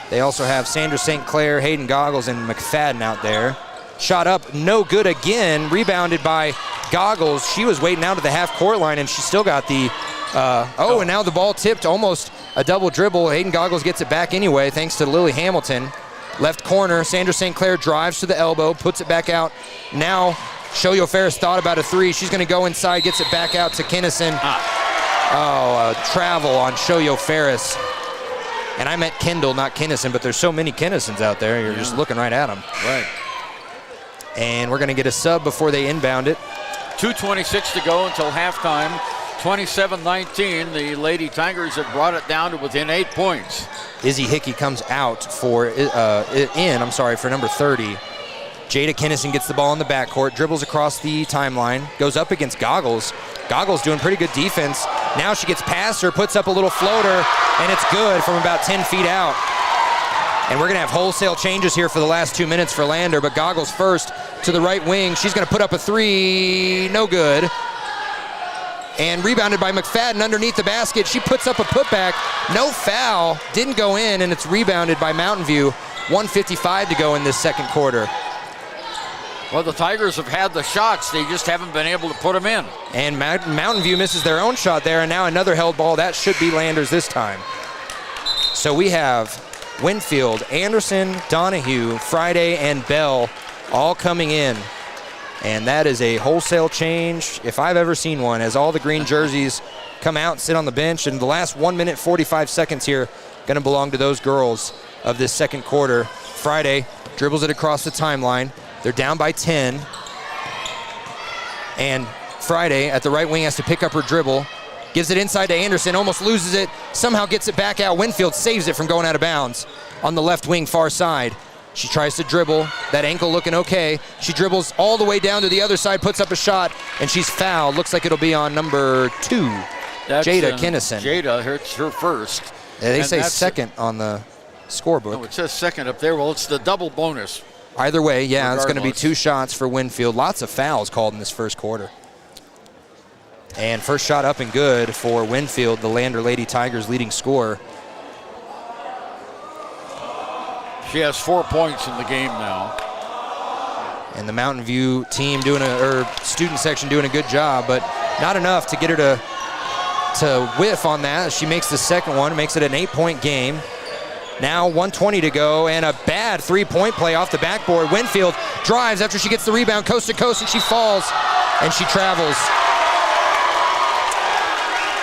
They also have Sandra St. Clair, Hayden Goggles, and McFadden out there. Shot up, no good again. Rebounded by Goggles. She was waiting out at the half-court line, and she still got the and now the ball tipped, almost a double dribble. Hayden Goggles gets it back anyway, thanks to Lily Hamilton. Left corner, Sandra St. Clair drives to the elbow, puts it back out. Now, Shoyo Ferris thought about a 3. She's going to go inside, gets it back out to Kinnison. Travel on Shoyo Ferris. And I meant Kendall, not Kinnison, but there's so many Kinnisons out there, you're just looking right at them. Right. And we're going to get a sub before they inbound it. 2:26 to go until halftime. 27-19. The Lady Tigers have brought it down to within 8 points. Izzy Hickey comes out for number 30. Jada Kinnison gets the ball in the backcourt, dribbles across the timeline, goes up against Goggles. Goggles doing pretty good defense. Now she gets past her, puts up a little floater, and it's good from about 10 feet out. And we're going to have wholesale changes here for the last 2 minutes for Lander, but Goggles first to the right wing. She's going to put up a three, no good. And rebounded by McFadden underneath the basket. She puts up a putback, no foul, didn't go in, and it's rebounded by Mountain View. 1:55 to go in this second quarter. Well, the Tigers have had the shots. They just haven't been able to put them in. And Mountain View misses their own shot there, and now another held ball. That should be Landers this time. So we have Winfield, Anderson, Donahue, Friday, and Bell all coming in. And that is a wholesale change, if I've ever seen one, as all the green jerseys come out and sit on the bench. And the last 1 minute, 45 seconds here going to belong to those girls of this second quarter. Friday dribbles it across the timeline. They're down by 10. And Friday at the right wing has to pick up her dribble. Gives it inside to Anderson, almost loses it, somehow gets it back out. Winfield saves it from going out of bounds on the left wing far side. She tries to dribble, that ankle looking okay. She dribbles all the way down to the other side, puts up a shot, and she's fouled. Looks like it'll be on number 2, Jada Kinnison. Jada, it's her first. Yeah, they say second on the scorebook. No, it says second up there. Well, it's the double bonus. Either way, yeah, regardless. It's going to be 2 shots for Winfield. Lots of fouls called in this first quarter. And first shot up and good for Winfield, the Lander Lady Tigers leading scorer. She has 4 points in the game now. And the Mountain View team student section doing a good job, but not enough to get her to whiff on that. She makes the second one, makes it an 8-point game. Now 1:20 to go, and a bad 3-point play off the backboard. Winfield drives after she gets the rebound coast to coast, and she falls, and she travels.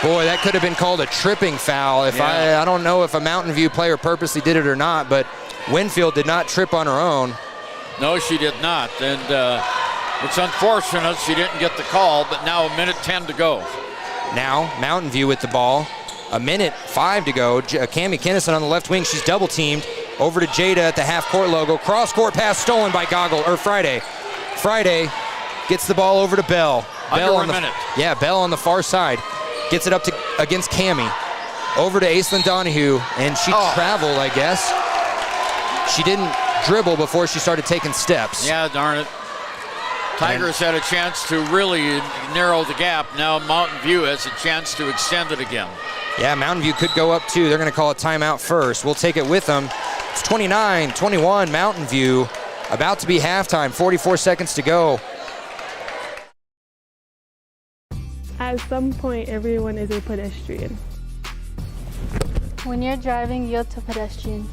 Boy, that could have been called a tripping foul. I don't know if a Mountain View player purposely did it or not, but Winfield did not trip on her own. No, she did not, and it's unfortunate she didn't get the call, but now 1:10 to go. Now Mountain View with the ball. 1:05 to go. Cami Kinnison on the left wing. She's double teamed. Over to Jada at the half-court logo. Cross-court pass stolen by Friday. Friday gets the ball over to Bell. Under a minute. Yeah, Bell on the far side. Gets it up against Cami. Over to Aislinn Donahue, and she traveled, I guess. She didn't dribble before she started taking steps. Yeah, darn it. Tigers had a chance to really narrow the gap. Now Mountain View has a chance to extend it again. Yeah, Mountain View could go up 2. They're going to call a timeout first. We'll take it with them. It's 29-21 Mountain View. About to be halftime, 44 seconds to go. At some point, everyone is a pedestrian. When you're driving, yield to pedestrians.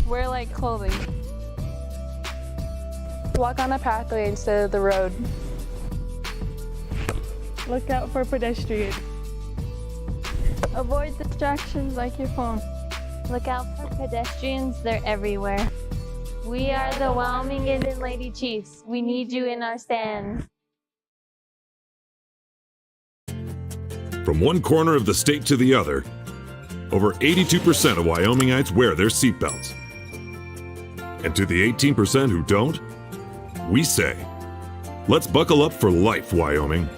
Wear light clothing. Walk on a pathway instead of the road. Look out for pedestrians. Avoid distractions like your phone. Look out for pedestrians, they're everywhere. We are the Wyoming Indian Lady Chiefs. We need you in our stand. From one corner of the state to the other, over 82% of Wyomingites wear their seatbelts. And to the 18% who don't, we say, let's buckle up for life, Wyoming.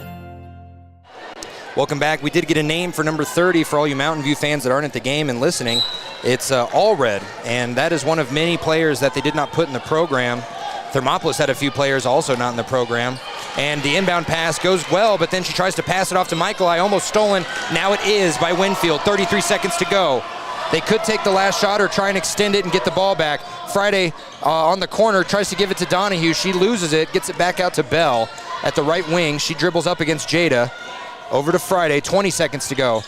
Welcome back. We did get a name for number 30 for all you Mountain View fans that aren't at the game and listening. It's Allred, and that is one of many players that they did not put in the program. Thermopolis had a few players also not in the program. And the inbound pass goes well, but then she tries to pass it off to Michaelai, almost stolen. Now it is by Winfield, 33 seconds to go. They could take the last shot or try and extend it and get the ball back. Friday on the corner tries to give it to Donahue. She loses it, gets it back out to Bell at the right wing. She dribbles up against Jada. Over to Friday, 20 seconds to go.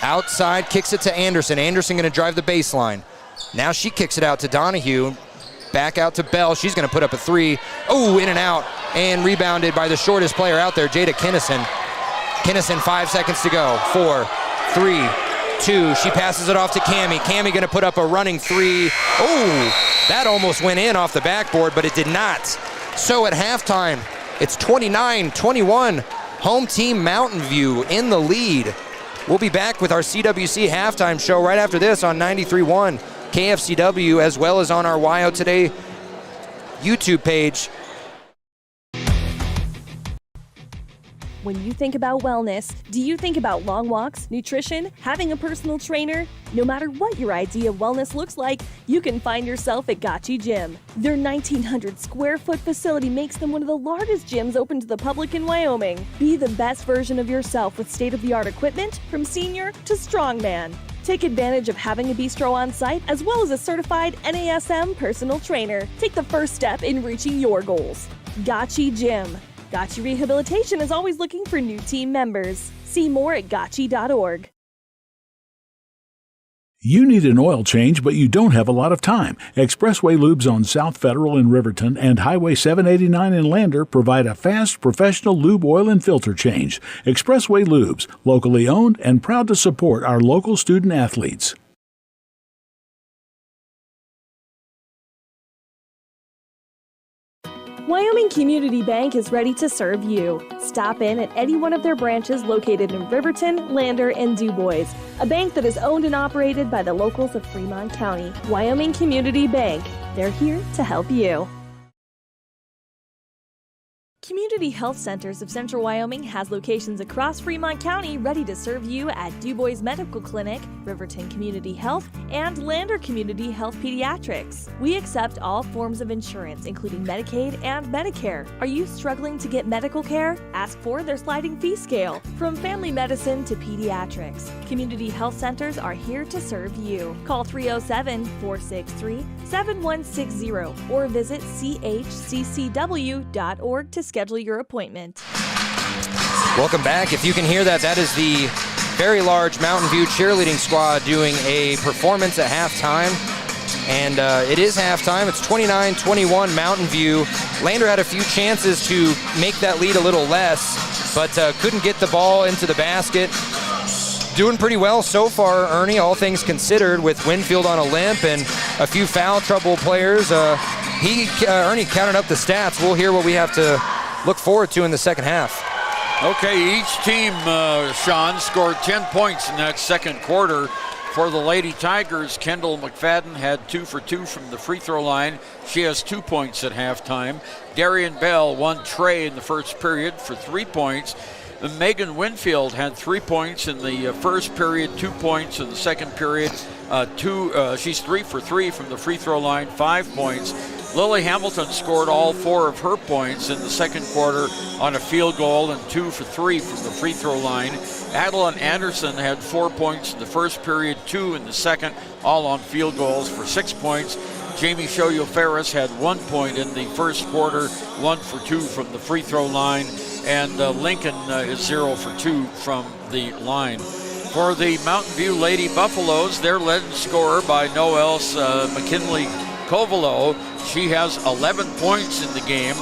Outside, kicks it to Anderson. Anderson going to drive the baseline. Now she kicks it out to Donahue. Back out to Bell. She's going to put up a 3. Oh, in and out. And rebounded by the shortest player out there, Jada Kinnison. Kinnison, 5 seconds to go. 4, 3, 2. She passes it off to Cami. Cami going to put up a running 3. Oh, that almost went in off the backboard, but it did not. So at halftime, it's 29-21. Home team Mountain View in the lead. We'll be back with our CWC halftime show right after this on 93.1 KFCW, as well as on our WYO Today YouTube page. When you think about wellness, do you think about long walks, nutrition, having a personal trainer? No matter what your idea of wellness looks like, you can find yourself at Gotchi Gym. Their 1,900 square foot facility makes them one of the largest gyms open to the public in Wyoming. Be the best version of yourself with state-of-the-art equipment from senior to strongman. Take advantage of having a bistro on site as well as a certified NASM personal trainer. Take the first step in reaching your goals. Gotchi Gym. Gotchi Rehabilitation is always looking for new team members. See more at gotchi.org. You need an oil change, but you don't have a lot of time. Expressway Lubes on South Federal in Riverton and Highway 789 in Lander provide a fast, professional lube oil and filter change. Expressway Lubes, locally owned and proud to support our local student athletes. Wyoming Community Bank is ready to serve you. Stop in at any one of their branches located in Riverton, Lander, and DuBois. A bank that is owned and operated by the locals of Fremont County. Wyoming Community Bank. They're here to help you. Community Health Centers of Central Wyoming has locations across Fremont County ready to serve you at DuBois Medical Clinic, Riverton Community Health, and Lander Community Health Pediatrics. We accept all forms of insurance, including Medicaid and Medicare. Are you struggling to get medical care? Ask for their sliding fee scale. From family medicine to pediatrics, Community Health Centers are here to serve you. Call 307-463-7160 or visit chccw.org to schedule your appointment. Welcome back. If you can hear that, that is the very large Mountain View cheerleading squad doing a performance at halftime. And it is halftime. It's 29-21 Mountain View. Lander had a few chances to make that lead a little less, but couldn't get the ball into the basket. Doing pretty well so far, Ernie, all things considered, with Winfield on a limp and a few foul trouble players. Ernie counted up the stats. We'll hear what we have to look forward to in the second half. Okay, each team, Sean, scored 10 points in that second quarter. For the Lady Tigers, Kendall McFadden had 2 for 2 from the free throw line. She has 2 points at halftime. Darian Bell won Trey in the first period for 3 points. Megan Winfield had 3 points in the first period, 2 points in the second period. She's 3 for 3 from the free throw line, 5 points. Lily Hamilton scored all 4 of her points in the second quarter on a field goal and 2 for 3 from the free throw line. Adeline Anderson had 4 points in the first period, 2 in the second, all on field goals for 6 points. Jamie Shoyo-Ferris had 1 point in the first quarter, 1 for 2 from the free throw line, and Lincoln is 0 for 2 from the line. For the Mountain View Lady Buffaloes, their lead scorer by no else McKinley Covelo. She has 11 points in the game.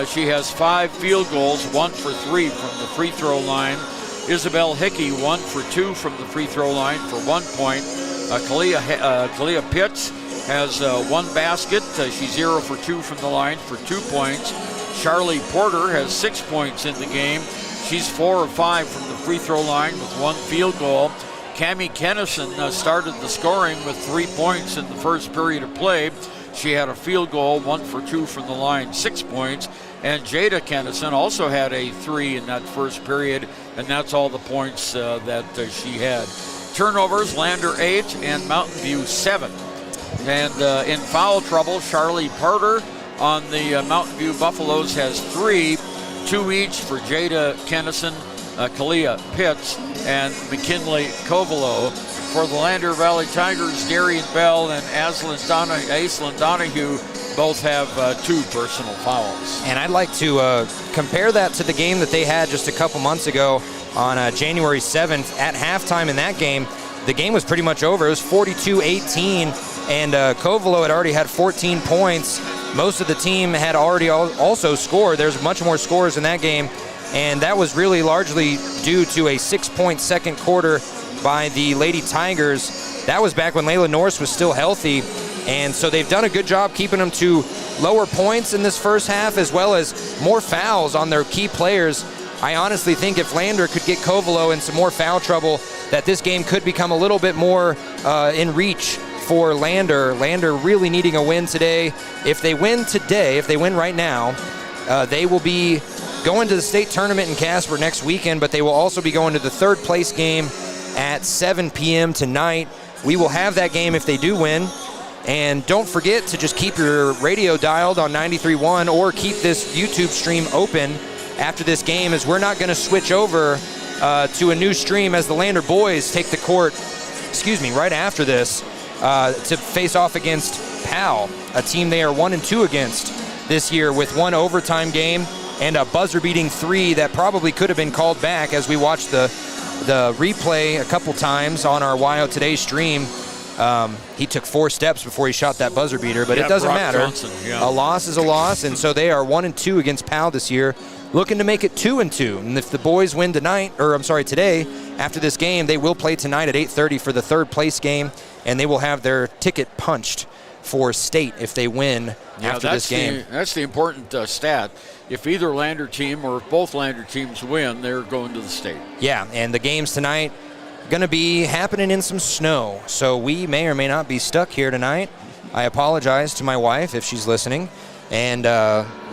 She has 5 field goals, 1 for 3 from the free throw line. Isabel Hickey, 1 for 2 from the free throw line for 1 point. Kalia Pitts has 1 basket. She's 0 for 2 from the line for 2 points. Charlie Porter has 6 points in the game. She's 4 of 5 from the free throw line with 1 field goal. Cammie Kennison started the scoring with 3 points in the first period of play. She had a field goal, 1 for 2 from the line, 6 points. And Jada Kennison also had a 3 in that first period, and that's all the points that she had. Turnovers, Lander 8 and Mountain View 7. And in foul trouble, Charlie Porter on the Mountain View Buffaloes has 3, 2 each for Jada Kennison, Kalia Pitts, and McKinley Covelo. For the Lander Valley Tigers, Darian Bell and Aislinn Donahue both have 2 personal fouls. And I'd like to compare that to the game that they had just a couple months ago on January 7th. At halftime in that game, the game was pretty much over. It was 42-18, and Covelo had already had 14 points. Most of the team had already also scored. There's much more scores in that game, and that was really largely due to a 6-point second quarter by the Lady Tigers. That was back when Layla Norris was still healthy, and so they've done a good job keeping them to lower points in this first half, as well as more fouls on their key players. I honestly think if Lander could get Covelo in some more foul trouble, that this game could become a little bit more in reach for Lander. Lander really needing a win today. If they win today, if they win right now, they will be going to the state tournament in Casper next weekend, but they will also be going to the third place game at 7 p.m. tonight. We will have that game if they do win. And don't forget to just keep your radio dialed on 93.1 or keep this YouTube stream open after this game, as we're not going to switch over to a new stream as the Lander boys take the court, right after this, to face off against Powell, a team they are 1-2 against this year, with one overtime game and a buzzer-beating 3 that probably could have been called back, as we watched the replay a couple times on our WYO Today stream. He took 4 steps before he shot that buzzer beater, but it doesn't matter. A loss is a loss, and so they are 1-2 against Powell this year, looking to make it 2-2. And if the boys win today, after this game, they will play tonight at 8:30 for the third place game, and they will have their ticket punched for state if they win after this game. That's the important stat. If either Lander team or if both Lander teams win, they're going to the state. Yeah, and the games tonight going to be happening in some snow, so we may or may not be stuck here tonight. I apologize to my wife if she's listening, and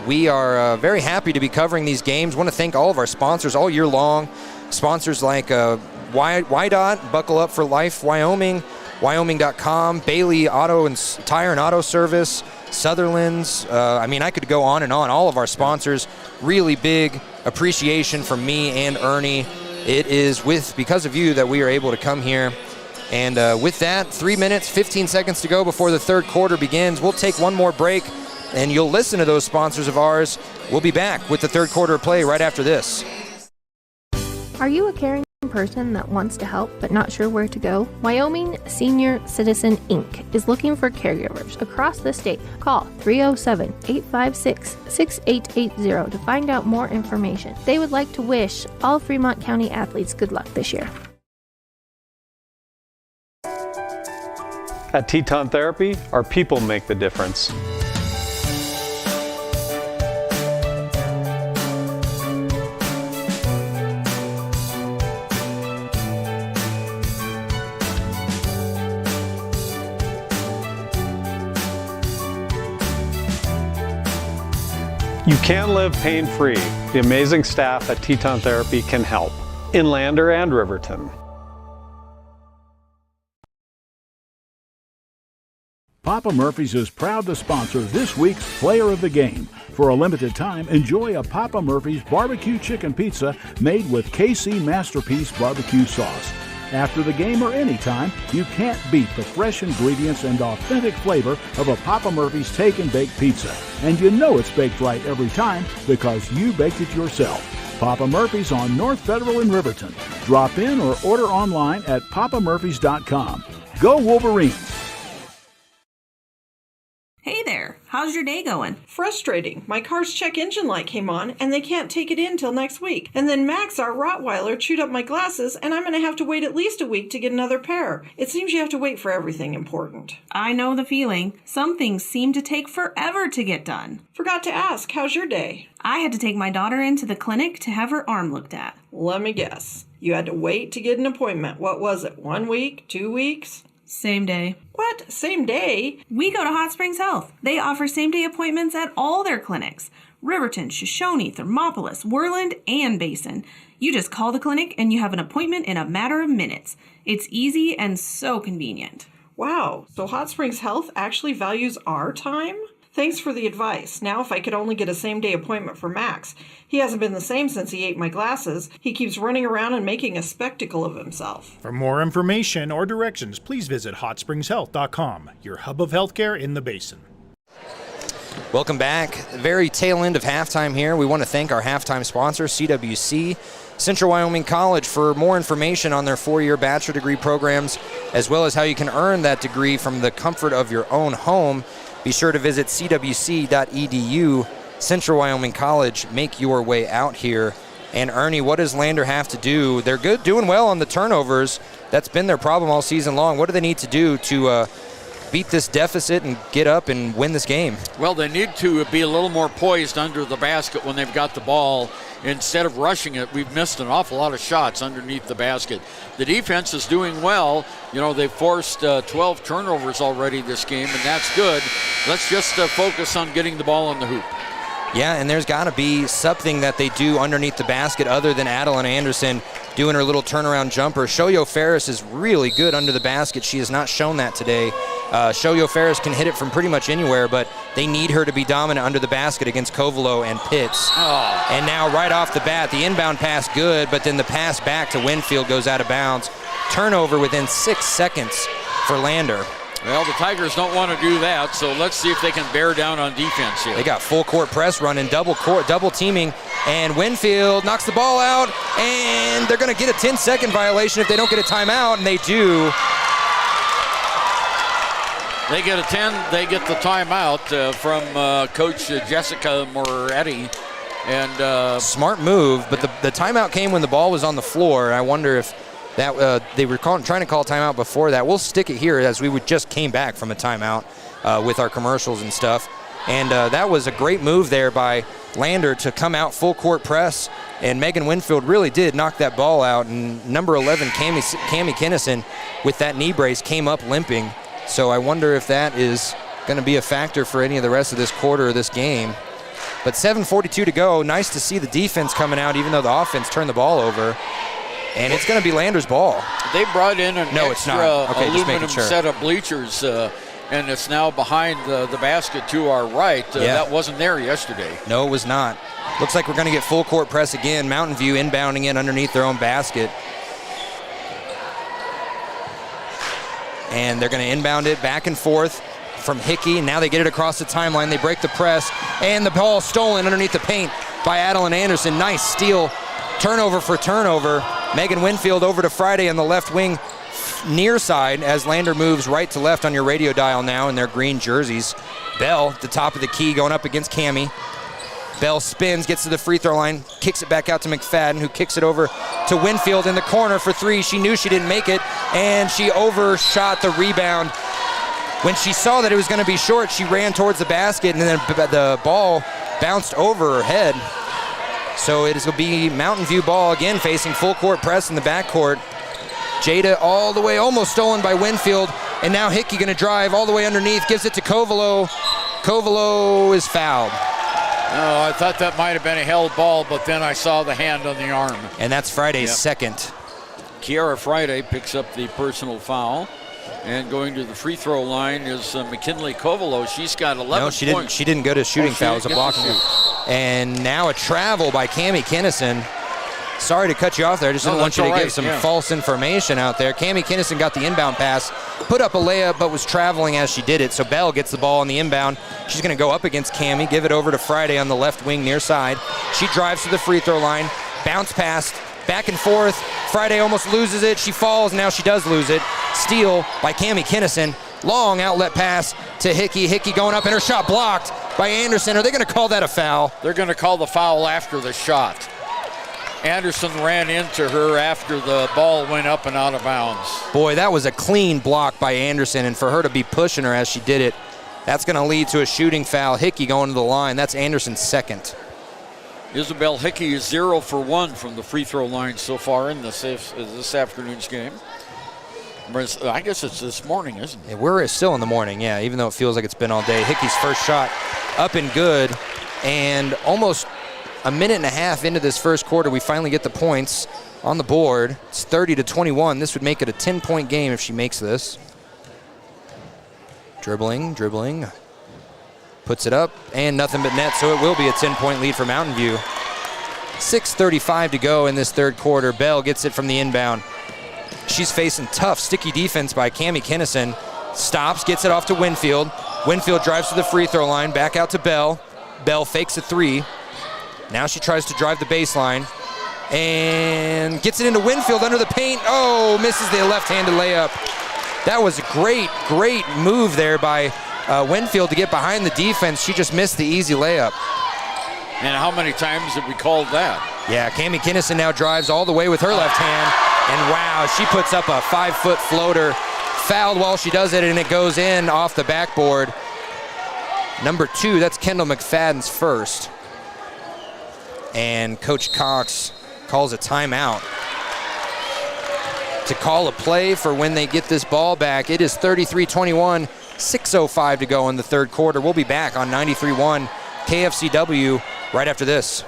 we are very happy to be covering these games. Want to thank all of our sponsors all year long, sponsors like YDOT, Buckle Up for Life Wyoming, Wyoming.com, Bailey Auto and Tire and Auto Service, Sutherland's. I could go on and on. All of our sponsors, really big appreciation from me and Ernie. It is because of you that we are able to come here. And with that, 3 minutes, 15 seconds to go before the third quarter begins. We'll take one more break, and you'll listen to those sponsors of ours. We'll be back with the third quarter play right after this. Are you a caring person that wants to help but not sure where to go? Wyoming Senior Citizen Inc. is looking for caregivers across the state. Call 307-856-6880 to find out more information. They would like to wish all Fremont County athletes good luck this year. At Teton Therapy, our people make the difference. You can live pain-free. The amazing staff at Teton Therapy can help in Lander and Riverton. Papa Murphy's is proud to sponsor this week's Player of the Game. For a limited time, enjoy a Papa Murphy's barbecue chicken pizza made with KC Masterpiece barbecue sauce. After the game or anytime, you can't beat the fresh ingredients and authentic flavor of a Papa Murphy's Take and Bake Pizza. And you know it's baked right every time because you baked it yourself. Papa Murphy's on North Federal in Riverton. Drop in or order online at papamurphys.com. Go Wolverines! Hey there, how's your day going? Frustrating. My car's check engine light came on and they can't take it in till next week. And then Max, our Rottweiler, chewed up my glasses and I'm going to have to wait at least a week to get another pair. It seems you have to wait for everything important. I know the feeling. Some things seem to take forever to get done. Forgot to ask, how's your day? I had to take my daughter into the clinic to have her arm looked at. Let me guess. You had to wait to get an appointment. What was it, 1 week, 2 weeks? Same day. What? Same day? We go to Hot Springs Health. They offer same-day appointments at all their clinics. Riverton, Shoshone, Thermopolis, Worland, and Basin. You just call the clinic and you have an appointment in a matter of minutes. It's easy and so convenient. Wow, so Hot Springs Health actually values our time? Thanks for the advice. Now if I could only get a same-day appointment for Max. He hasn't been the same since he ate my glasses. He keeps running around and making a spectacle of himself. For more information or directions, please visit hotspringshealth.com, your hub of healthcare in the Basin. Welcome back. Very tail end of halftime here. We want to thank our halftime sponsor, CWC, Central Wyoming College. For more information on their 4-year bachelor degree programs, as well as how you can earn that degree from the comfort of your own home, be sure to visit cwc.edu. Central Wyoming College, make your way out here. And Ernie, what does Lander have to do? They're good, doing well on the turnovers. That's been their problem all season long. What do they need to do to beat this deficit and get up and win this game? Well, they need to be a little more poised under the basket when they've got the ball. Instead of rushing it, we've missed an awful lot of shots underneath the basket. The defense is doing well. You know, they've forced 12 turnovers already this game, and that's good. Let's just focus on getting the ball in the hoop. Yeah, and there's got to be something that they do underneath the basket other than Adeline Anderson doing her little turnaround jumper. Shoyo Ferris is really good under the basket. She has not shown that today. Shoyo Ferris can hit it from pretty much anywhere, but they need her to be dominant under the basket against Covelo and Pitts. Oh. And now right off the bat, the inbound pass good, but then the pass back to Winfield goes out of bounds. Turnover within 6 seconds for Lander. Well, the Tigers don't want to do that, so let's see if they can bear down on defense here. They got full court press running, double teaming, and Winfield knocks the ball out, and they're going to get a 10-second violation if they don't get a timeout, and they do. They get they get the timeout from Coach Jessica Moretti. And smart move, but the timeout came when the ball was on the floor. I wonder if that they were trying to call timeout before that. We'll stick it here as we just came back from a timeout with our commercials and stuff. And that was a great move there by Lander to come out full court press. And Megan Winfield really did knock that ball out. And number 11, Cammie Kinnison, with that knee brace, came up limping. So I wonder if that is going to be a factor for any of the rest of this quarter of this game. But 7:42 to go. Nice to see the defense coming out, even though the offense turned the ball over. And it's going to be Lander's ball. They brought in an it's not. Okay, aluminum set of bleachers, and it's now behind the basket to our right. That wasn't there yesterday. No, it was not. Looks like we're going to get full court press again. Mountain View inbounding in underneath their own basket. And they're going to inbound it back and forth from Hickey. Now they get it across the timeline. They break the press, and the ball stolen underneath the paint by Adeline Anderson. Nice steal. Turnover for turnover. Megan Winfield over to Friday on the left wing near side as Lander moves right to left on your radio dial now in their green jerseys. Bell at the top of the key going up against Cammie. Bell spins, gets to the free throw line, kicks it back out to McFadden, who kicks it over to Winfield in the corner for three. She knew she didn't make it, and she overshot the rebound. When she saw that it was going to be short, she ran towards the basket, and then the ball bounced over her head. So it will be Mountain View ball again, facing full court press in the backcourt. Jada all the way, almost stolen by Winfield, and now Hickey going to drive all the way underneath, gives it to Covelo. Covelo is fouled. Oh, I thought that might have been a held ball, but then I saw the hand on the arm. And that's Friday's second. Kiara Friday picks up the personal foul. And going to the free throw line is McKinley Covelo. She's got 11 points. No, she didn't go to shooting foul. It was a blocking. And now a travel by Cammie Kinnison. Sorry to cut you off there. I just didn't want you to give some false information out there. Cammie Kinnison got the inbound pass, put up a layup, but was traveling as she did it. So Bell gets the ball on the inbound. She's going to go up against Cammie, give it over to Friday on the left wing near side. She drives to the free throw line, bounce pass, back and forth. Friday almost loses it. She falls. Now she does lose it. Steal by Cammie Kinnison. Long outlet pass to Hickey. Hickey going up, and her shot blocked by Anderson. Are they going to call that a foul? They're going to call the foul after the shot. Anderson ran into her after the ball went up and out of bounds. Boy, that was a clean block by Anderson, and for her to be pushing her as she did it, that's going to lead to a shooting foul. Hickey going to the line. That's Anderson's second. Isabel Hickey is 0 for 1 from the free throw line so far in this afternoon's game. I guess it's this morning, isn't it? We're still in the morning, yeah, even though it feels like it's been all day. Hickey's first shot up and good, and almost a minute and a half into this first quarter, we finally get the points on the board. It's 30-21. This would make it a 10-point game if she makes this. Dribbling, puts it up, and nothing but net, so it will be a 10-point lead for Mountain View. 6:35 to go in this third quarter. Bell gets it from the inbound. She's facing tough, sticky defense by Cammie Kinnison. Stops, gets it off to Winfield. Winfield drives to the free throw line, back out to Bell. Bell fakes a three. Now she tries to drive the baseline and gets it into Winfield under the paint. Oh, misses the left-handed layup. That was a great move there by Winfield to get behind the defense. She just missed the easy layup. And how many times have we called that? Yeah, Cammie Kinnison now drives all the way with her left hand. And wow, she puts up a 5-foot floater. Fouled while she does it, and it goes in off the backboard. Number 2, that's Kendall McFadden's first. And Coach Cox calls a timeout to call a play for when they get this ball back. It is 33-21, 6:05 to go in the third quarter. We'll be back on 93.1 KFCW right after this.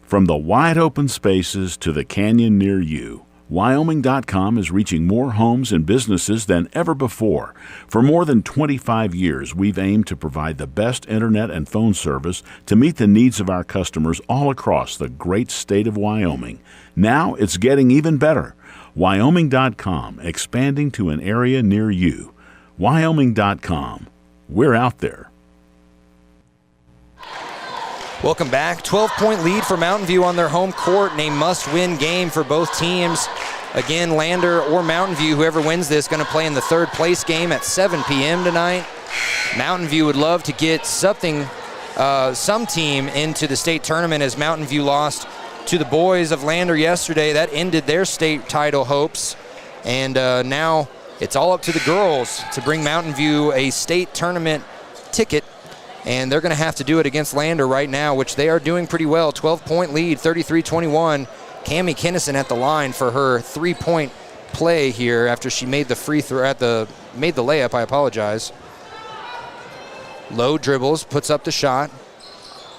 From the wide open spaces to the canyon near you, Wyoming.com is reaching more homes and businesses than ever before. For more than 25 years, we've aimed to provide the best internet and phone service to meet the needs of our customers all across the great state of Wyoming. Now it's getting even better. Wyoming.com, expanding to an area near you. Wyoming.com. We're out there. Welcome back. 12-point lead for Mountain View on their home court and a must-win game for both teams. Again, Lander or Mountain View, whoever wins this, going to play in the third place game at 7 p.m. tonight. Mountain View would love to get some team into the state tournament, as Mountain View lost to the boys of Lander yesterday. That ended their state title hopes. And now it's all up to the girls to bring Mountain View a state tournament ticket. And they're going to have to do it against Lander right now, which they are doing pretty well. 12-point lead, 33-21. Cammie Kinnison at the line for her 3-point play here after she made the free throw made the layup. I apologize. Low dribbles, puts up the shot.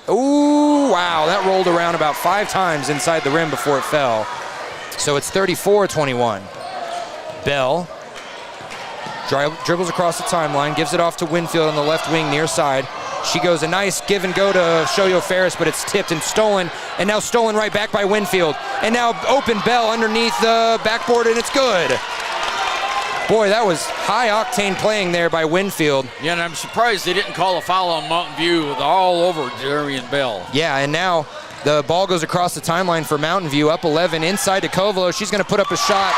Ooh, wow, that rolled around about 5 times inside the rim before it fell. So it's 34-21. Bell dribbles across the timeline, gives it off to Winfield on the left wing near side. She goes a nice give and go to Shoyo Ferris, but it's tipped and stolen. And now stolen right back by Winfield. And now open Bell underneath the backboard, and it's good. Boy, that was high-octane playing there by Winfield. Yeah, and I'm surprised they didn't call a foul on Mountain View all over Darian Bell. Yeah, and now the ball goes across the timeline for Mountain View, up 11, inside to Kovalo. She's going to put up a shot,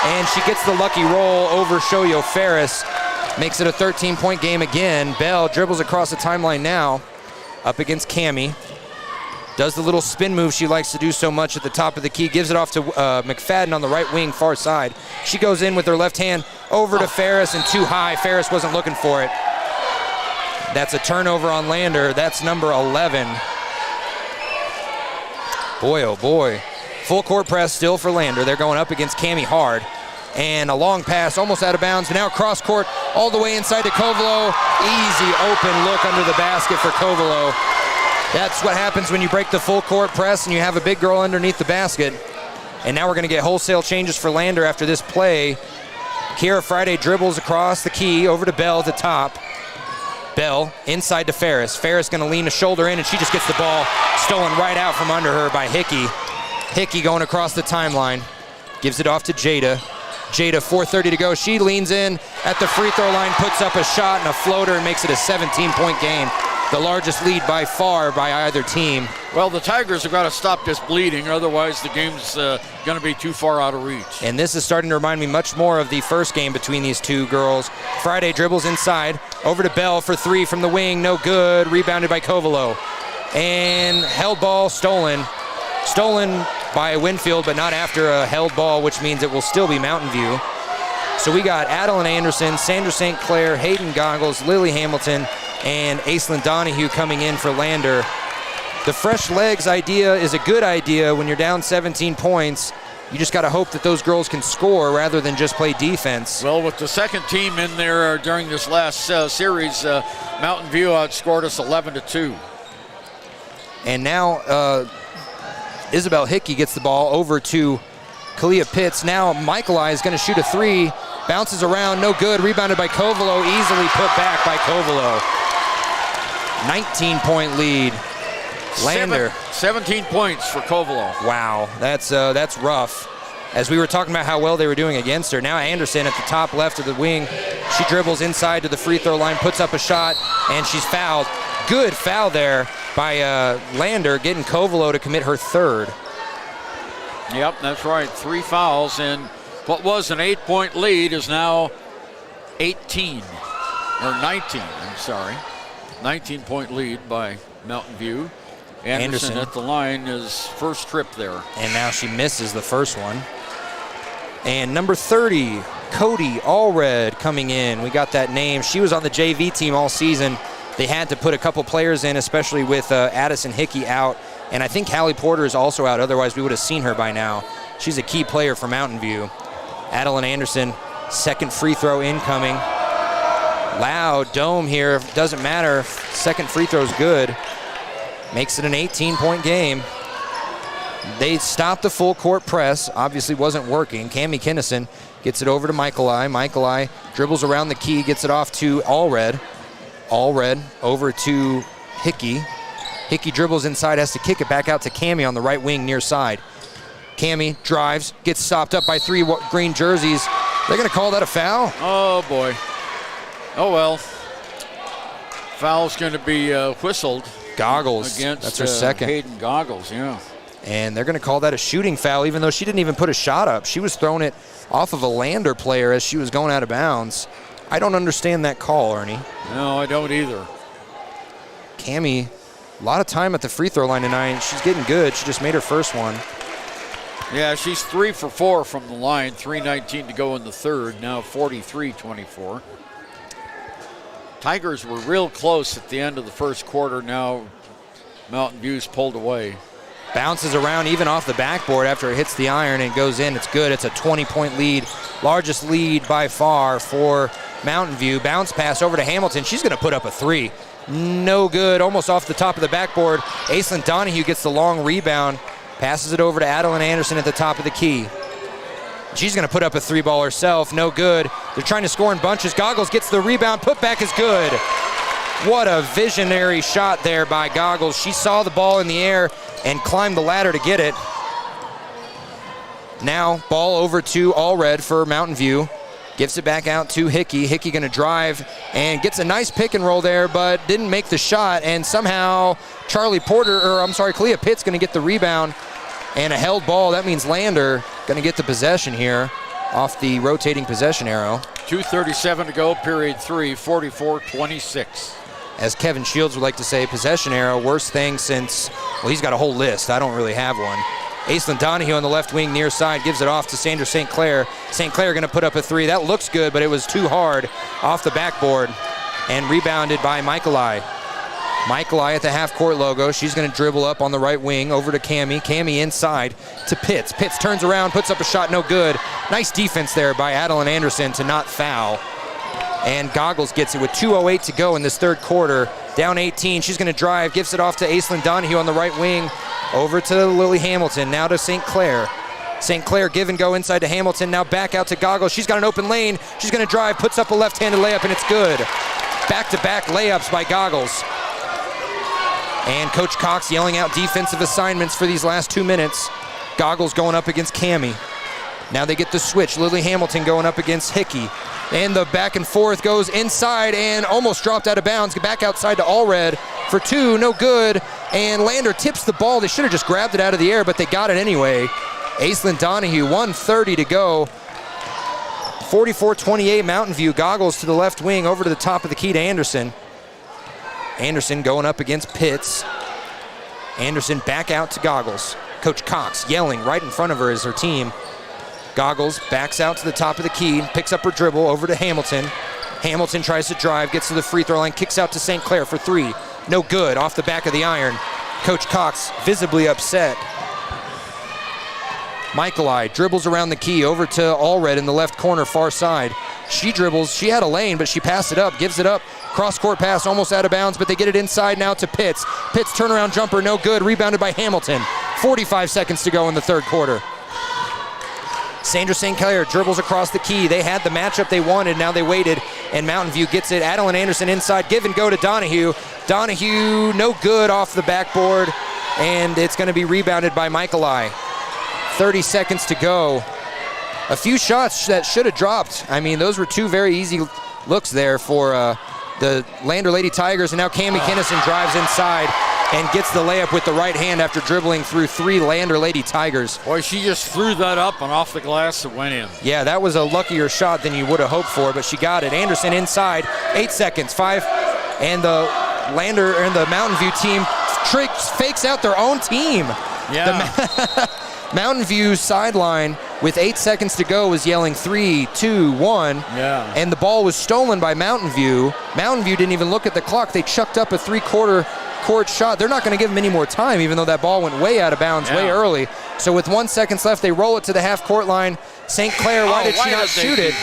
and she gets the lucky roll over Shoyo Ferris. Makes it a 13-point game again. Bell dribbles across the timeline now, up against Cammie. Does the little spin move she likes to do so much at the top of the key. Gives it off to McFadden on the right wing, far side. She goes in with her left hand over to Ferris, and too high. Ferris wasn't looking for it. That's a turnover on Lander. That's number 11. Boy, oh boy. Full court press still for Lander. They're going up against Cammie hard. And a long pass, almost out of bounds. Now cross court all the way inside to Kovalo. Easy open look under the basket for Kovalo. That's what happens when you break the full court press and you have a big girl underneath the basket. And now we're going to get wholesale changes for Lander after this play. Kiera Friday dribbles across the key over to Bell at the top. Bell inside to Ferris. Ferris going to lean a shoulder in, and she just gets the ball stolen right out from under her by Hickey. Hickey going across the timeline. Gives it off to Jada. Jada, 4:30 to go. She leans in at the free throw line, puts up a shot and a floater, and makes it a 17-point game. The largest lead by far by either team. Well, the Tigers have got to stop this bleeding, otherwise the game's going to be too far out of reach. And this is starting to remind me much more of the first game between these two girls. Friday dribbles inside, over to Bell for 3 from the wing, no good. Rebounded by Kovalo. And held ball stolen. Stolen by Winfield, but not after a held ball, which means it will still be Mountain View. So we got Adeline Anderson, Sandra St. Clair, Hayden Goggles, Lily Hamilton, and Aislinn Donahue coming in for Lander. The fresh legs idea is a good idea when you're down 17 points. You just got to hope that those girls can score rather than just play defense. Well, with the second team in there during this last series, Mountain View outscored us 11-2. And now Isabel Hickey gets the ball over to Kalia Pitts. Now Michaeli is going to shoot a 3. Bounces around, no good. Rebounded by Kovalo, easily put back by Kovalo. 19-point lead. Lander. 17 points for Kovalo. Wow, that's rough. As we were talking about how well they were doing against her, now Anderson at the top left of the wing. She dribbles inside to the free throw line, puts up a shot, and she's fouled. Good foul there by Lander, getting Kovalo to commit her 3rd. Yep, that's right. 3 fouls, and what was an 8-point lead is now 19, I'm sorry. 19-point lead by Mountain View. Anderson at the line, is first trip there. And now she misses the first one. And number 30, Cody Allred coming in. We got that name. She was on the JV team all season. They had to put a couple players in, especially with Addison Hickey out. And I think Hallie Porter is also out. Otherwise, we would have seen her by now. She's a key player for Mountain View. Adeline Anderson, second free throw incoming. Loud dome here. Doesn't matter. Second free throw's good. Makes it an 18-point game. They stopped the full court press. Obviously wasn't working. Cami Kinnison gets it over to Michaelai. Michaelai dribbles around the key, gets it off to Allred. Allred over to Hickey. Hickey dribbles inside, has to kick it back out to Cami on the right wing near side. Cami drives, gets stopped up by 3 green jerseys. They're going to call that a foul? Oh, boy. Oh, well. Foul's going to be whistled. Goggles. Against that's her second. Hayden Goggles, yeah. And they're going to call that a shooting foul, even though she didn't even put a shot up. She was throwing it off of a Lander player as she was going out of bounds. I don't understand that call, Ernie. No, I don't either. Cami, a lot of time at the free throw line tonight. She's getting good. She just made her first one. Yeah, she's 3 for 4 from the line. 3:19 to go in the third. Now 43-24. Tigers were real close at the end of the first quarter. Now Mountain View's pulled away. Bounces around even off the backboard after it hits the iron and goes in. It's good. It's a 20-point lead. Largest lead by far for Mountain View. Bounce pass over to Hamilton. She's going to put up a 3. No good. Almost off the top of the backboard. Aislinn Donahue gets the long rebound. Passes it over to Adeline Anderson at the top of the key. She's going to put up a 3-ball herself. No good. They're trying to score in bunches. Goggles gets the rebound. Putback is good. What a visionary shot there by Goggles. She saw the ball in the air and climbed the ladder to get it. Now, ball over to Allred for Mountain View. Gives it back out to Hickey. Hickey going to drive and gets a nice pick and roll there, but didn't make the shot. And somehow Kalia Pitt's going to get the rebound and a held ball. That means Lander going to get the possession here off the rotating possession arrow. 2:37 to go, period 3, 44-26. As Kevin Shields would like to say, possession arrow, worst thing since, well, he's got a whole list. I don't really have one. Aislinn Donahue on the left wing near side gives it off to Sandra St. Clair. St. Clair going to put up a 3. That looks good, but it was too hard off the backboard and rebounded by Michaelai. Michaelai at the half-court logo. She's going to dribble up on the right wing over to Cami. Cami inside to Pitts. Pitts turns around, puts up a shot, no good. Nice defense there by Adeline Anderson to not foul. And Goggles gets it with 2:08 to go in this third quarter. Down 18. She's going to drive, gives it off to Aislinn Donahue on the right wing. Over to Lily Hamilton, now to St. Clair. St. Clair give and go inside to Hamilton, now back out to Goggles. She's got an open lane. She's going to drive, puts up a left-handed layup, and it's good. Back-to-back layups by Goggles. And Coach Cox yelling out defensive assignments for these last 2 minutes. Goggles going up against Cami. Now they get the switch. Lily Hamilton going up against Hickey. And the back and forth goes inside and almost dropped out of bounds. Back outside to Allred for 2, no good. And Lander tips the ball. They should have just grabbed it out of the air, but they got it anyway. Aislinn Donahue, 1:30 to go. 44-28 Mountain View. Goggles to the left wing over to the top of the key to Anderson. Anderson going up against Pitts. Anderson back out to Goggles. Coach Cox yelling right in front of her as her team. Goggles backs out to the top of the key, picks up her dribble over to Hamilton. Hamilton tries to drive, gets to the free throw line, kicks out to St. Clair for 3. No good, off the back of the iron. Coach Cox visibly upset. Michaelai dribbles around the key over to Allred in the left corner, far side. She dribbles, she had a lane, but she passed it up, gives it up. Cross-court pass, almost out of bounds, but they get it inside now to Pitts. Pitts turnaround jumper, no good, rebounded by Hamilton. 45 seconds to go in the third quarter. Sandra St. Clair dribbles across the key. They had the matchup they wanted, now they waited, and Mountain View gets it. Adeline Anderson inside, give and go to Donahue. Donahue, no good off the backboard, and it's going to be rebounded by Michaelai. 30 seconds to go. A few shots that should have dropped. I mean, those were 2 very easy looks there for the Lander Lady Tigers, and now Cami Kinnison drives inside and gets the layup with the right hand after dribbling through 3 Lander Lady Tigers. Boy, she just threw that up and off the glass and went in. Yeah, that was a luckier shot than you would have hoped for, but she got it. Anderson inside, 8 seconds, 5, and the Lander and the Mountain View team fakes out their own team. Yeah. Mountain View sideline with 8 seconds to go was yelling 3, 2, 1. Yeah. And the ball was stolen by Mountain View. Mountain View didn't even look at the clock. They chucked up a 3-quarter court shot. They're not going to give them any more time, even though that ball went way out of bounds way early. So with 1 second left, they roll it to the half-court line. St. Clair, why did she not shoot it?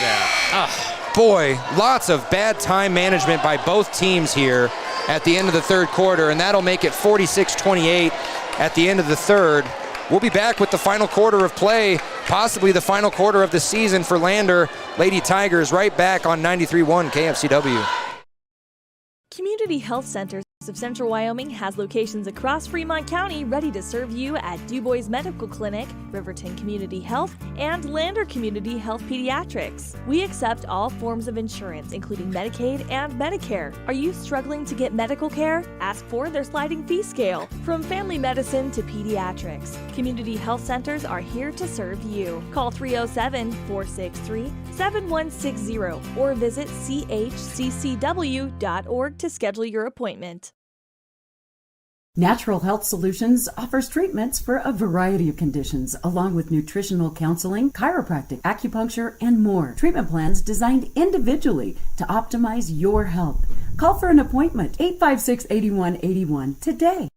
boy, lots of bad time management by both teams here at the end of the third quarter, and that'll make it 46-28 at the end of the third. We'll be back with the final quarter of play, possibly the final quarter of the season for Lander Lady Tigers, right back on 93.1 KFCW. Community Health Centers of Central Wyoming has locations across Fremont County ready to serve you at DuBois Medical Clinic, Riverton Community Health, and Lander Community Health Pediatrics. We accept all forms of insurance, including Medicaid and Medicare. Are you struggling to get medical care? Ask for their sliding fee scale. From family medicine to pediatrics, Community Health Centers are here to serve you. Call 307-463-7160 or visit chccw.org to schedule your appointment. Natural Health Solutions offers treatments for a variety of conditions, along with nutritional counseling, chiropractic, acupuncture, and more. Treatment plans designed individually to optimize your health. Call for an appointment, 856-8181 today.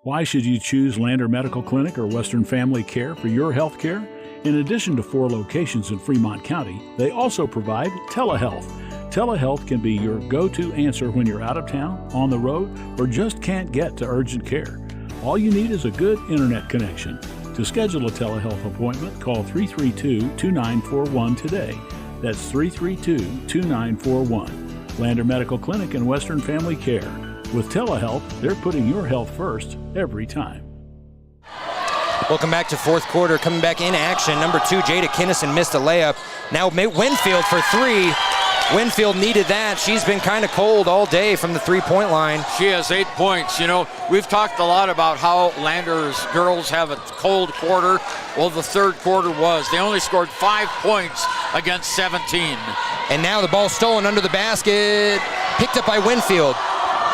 Why should you choose Lander Medical Clinic or Western Family Care for your health care? In addition to 4 locations in Fremont County, they also provide telehealth. Telehealth can be your go-to answer when you're out of town, on the road, or just can't get to urgent care. All you need is a good internet connection. To schedule a telehealth appointment, call 332-2941 today. That's 332-2941. Lander Medical Clinic and Western Family Care. With telehealth, they're putting your health first every time. Welcome back to fourth quarter. Coming back in action, number 2, Jada Kinnison missed a layup. Now Winfield for 3. Winfield needed that. She's been kind of cold all day from the three-point line. She has 8 points. You know, we've talked a lot about how Lander's girls have a cold quarter. Well, the third quarter was. They only scored 5 points against 17. And now the ball stolen under the basket. Picked up by Winfield.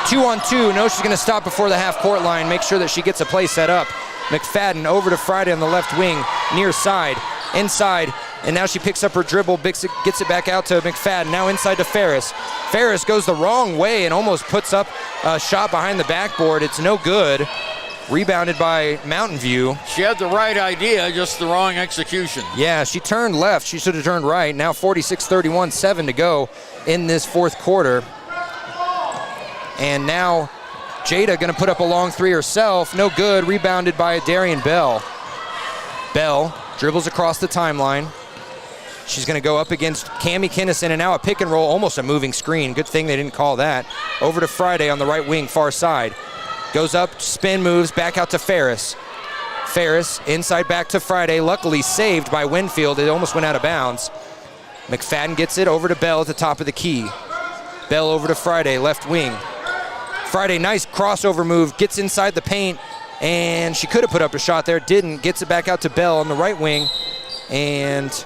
2-on-2. No, she's going to stop before the half-court line. Make sure that she gets a play set up. McFadden over to Friday on the left wing, near side, inside. And now she picks up her dribble, gets it back out to McFadden. Now inside to Ferris. Ferris goes the wrong way and almost puts up a shot behind the backboard. It's no good. Rebounded by Mountain View. She had the right idea, just the wrong execution. Yeah, she turned left. She should have turned right. Now 46-31, 7 to go in this fourth quarter. And now Jada going to put up a long three herself. No good. Rebounded by Darian Bell. Bell dribbles across the timeline. She's going to go up against Cami Kinnison, and now a pick and roll, almost a moving screen. Good thing they didn't call that. Over to Friday on the right wing, far side. Goes up, spin moves, back out to Ferris. Ferris inside back to Friday, luckily saved by Winfield. It almost went out of bounds. McFadden gets it over to Bell at the top of the key. Bell over to Friday, left wing. Friday, nice crossover move, gets inside the paint, and she could have put up a shot there, didn't. Gets it back out to Bell on the right wing, and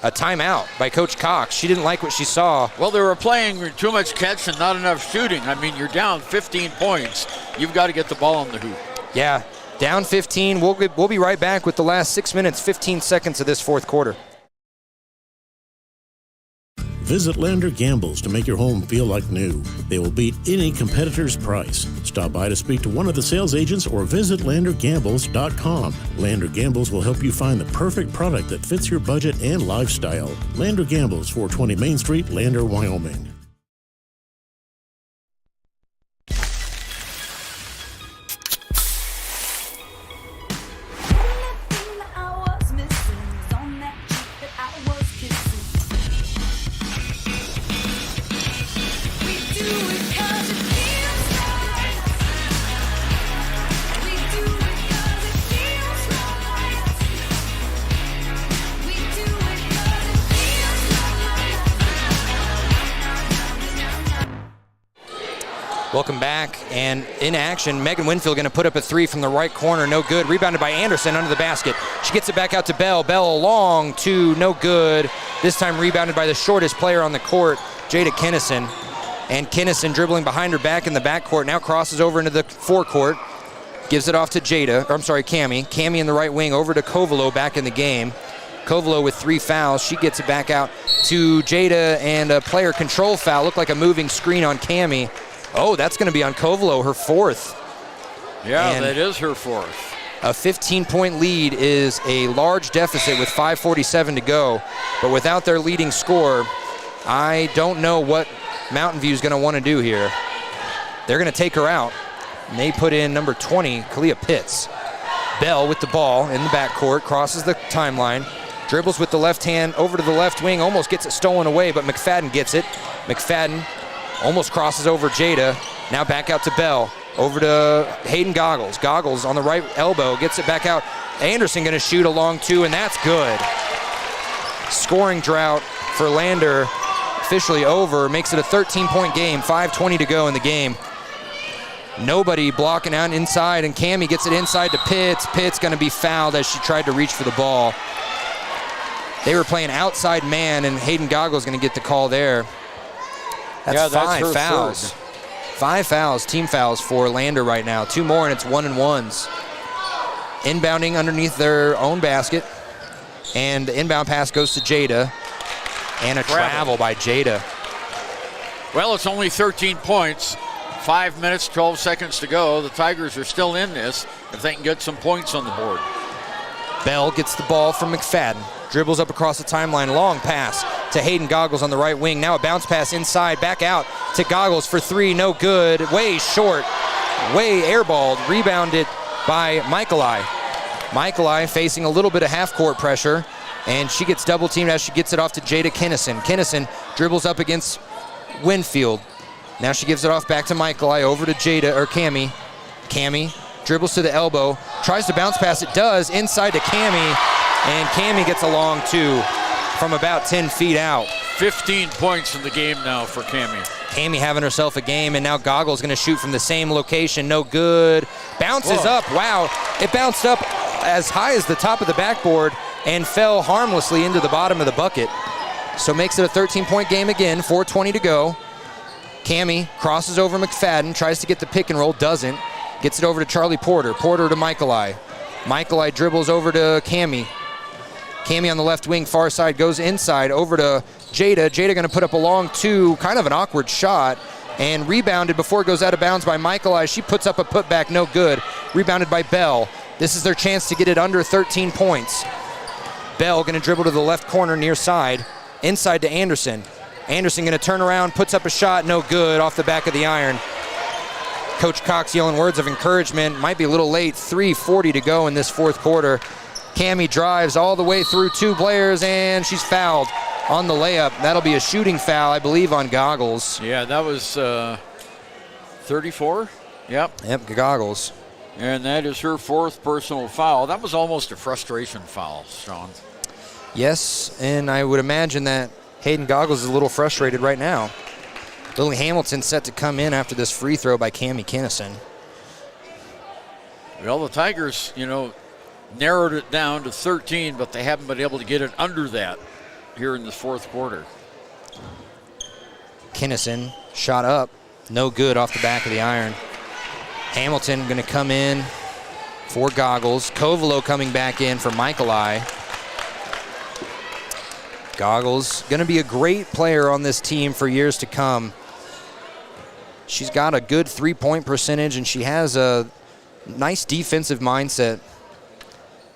a timeout by Coach Cox. She didn't like what she saw. Well, they were playing too much catch and not enough shooting. I mean, you're down 15 points. You've got to get the ball on the hoop. Yeah, down 15. We'll be right back with the last 6 minutes, 15 seconds of this fourth quarter. Visit Lander Gambles to make your home feel like new. They will beat any competitor's price. Stop by to speak to one of the sales agents or visit LanderGambles.com. Lander Gambles will help you find the perfect product that fits your budget and lifestyle. Lander Gambles, 420 Main Street, Lander, Wyoming. Welcome back, and in action, Megan Winfield going to put up a three from the right corner, no good. Rebounded by Anderson under the basket. She gets it back out to Bell. Bell long two, no good. This time rebounded by the shortest player on the court, Jada Kinnison. And Kinnison dribbling behind her back in the backcourt, now crosses over into the forecourt. Gives it off to Cami. Cami in the right wing over to Kovalo back in the game. Kovalo with 3 fouls. She gets it back out to Jada, and a player control foul. Looked like a moving screen on Cami. Oh, that's going to be on Kovalo, her fourth. Yeah, and that is her fourth. A 15-point lead is a large deficit with 5:47 to go, but without their leading scorer, I don't know what Mountain View is going to want to do here. They're going to take her out, and they put in number 20, Kalia Pitts. Bell with the ball in the backcourt, crosses the timeline, dribbles with the left hand over to the left wing, almost gets it stolen away, but McFadden gets it. McFadden almost crosses over Jada, now back out to Bell. Over to Hayden Goggles. Goggles on the right elbow, gets it back out. Anderson going to shoot a long two, and that's good. Scoring drought for Lander officially over. Makes it a 13-point game, 5:20 to go in the game. Nobody blocking out inside, and Cammie gets it inside to Pitts. Pitts going to be fouled as she tried to reach for the ball. They were playing outside man, and Hayden Goggles going to get the call there. That's 5 fouls. Third. 5 fouls, team fouls for Lander right now. 2 more, and it's 1-and-1s. Inbounding underneath their own basket. And the inbound pass goes to Jada. And a travel by Jada. Well, it's only 13 points. 5 minutes, 12 seconds to go. The Tigers are still in this if they can get some points on the board. Bell gets the ball from McFadden. Dribbles up across the timeline. Long pass to Hayden Goggles on the right wing. Now a bounce pass inside. Back out to Goggles for 3. No good. Way short. Way airballed. Rebounded by Michaeli. Michaeli facing a little bit of half-court pressure. And she gets double-teamed as she gets it off to Jada Kinnison. Kinnison dribbles up against Winfield. Now she gives it off back to Michaeli. Over to Jada, or Cammie. Cammie dribbles to the elbow. Tries to bounce pass. It does. Inside to Cammie. And Cammie gets a long two from about 10 feet out. 15 points in the game now for Cammie. Cammie having herself a game, and now Goggles going to shoot from the same location. No good. Bounces up. Wow. It bounced up as high as the top of the backboard and fell harmlessly into the bottom of the bucket. So makes it a 13-point game again. 4:20 to go. Cammie crosses over McFadden, tries to get the pick and roll, doesn't. Gets it over to Charlie Porter. Porter to Michaeli. Michaeli dribbles over to Cammie. Cammie on the left wing, far side, goes inside over to Jada. Jada going to put up a long two, kind of an awkward shot, and rebounded before it goes out of bounds by Michaeli. She puts up a putback, no good. Rebounded by Bell. This is their chance to get it under 13 points. Bell going to dribble to the left corner near side, inside to Anderson. Anderson going to turn around, puts up a shot, no good, off the back of the iron. Coach Cox yelling words of encouragement. Might be a little late. 3:40 to go in this fourth quarter. Cammie drives all the way through 2 players, and she's fouled on the layup. That'll be a shooting foul, I believe, on Goggles. Yeah, that was 34. Yep, Goggles. And that is her 4th personal foul. That was almost a frustration foul, Sean. Yes, and I would imagine that Hayden Goggles is a little frustrated right now. Lily Hamilton set to come in after this free throw by Cammie Kinnison. Well, the Tigers, narrowed it down to 13, but they haven't been able to get it under that here in the fourth quarter. Kinnison shot up, no good off the back of the iron. Hamilton going to come in for Goggles. Kovalo coming back in for Michaeli. Goggles going to be a great player on this team for years to come. She's got a good 3-point percentage, and she has a nice defensive mindset.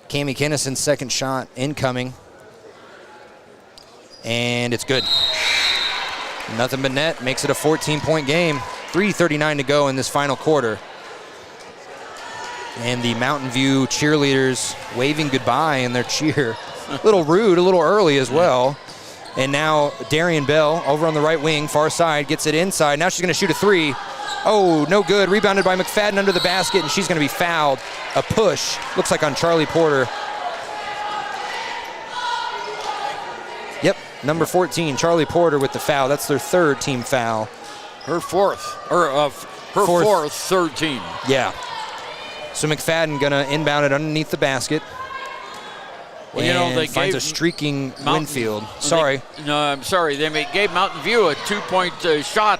Cammie Kinnison's second shot incoming. And it's good. Nothing but net. Makes it a 14-point game. 3:39 to go in this final quarter. And the Mountain View cheerleaders waving goodbye in their cheer. A little rude, a little early as well. And now Darian Bell over on the right wing, far side, gets it inside. Now she's going to shoot a 3. Oh, no good. Rebounded by McFadden under the basket, and she's going to be fouled. A push. Looks like on Charlie Porter. Yep, number 14, Charlie Porter with the foul. That's their 3rd team foul. Her fourth, third team. Yeah. So McFadden going to inbound it underneath the basket. Well, they finds a streaking Winfield. Sorry. I'm sorry. They gave Mountain View a 2-point shot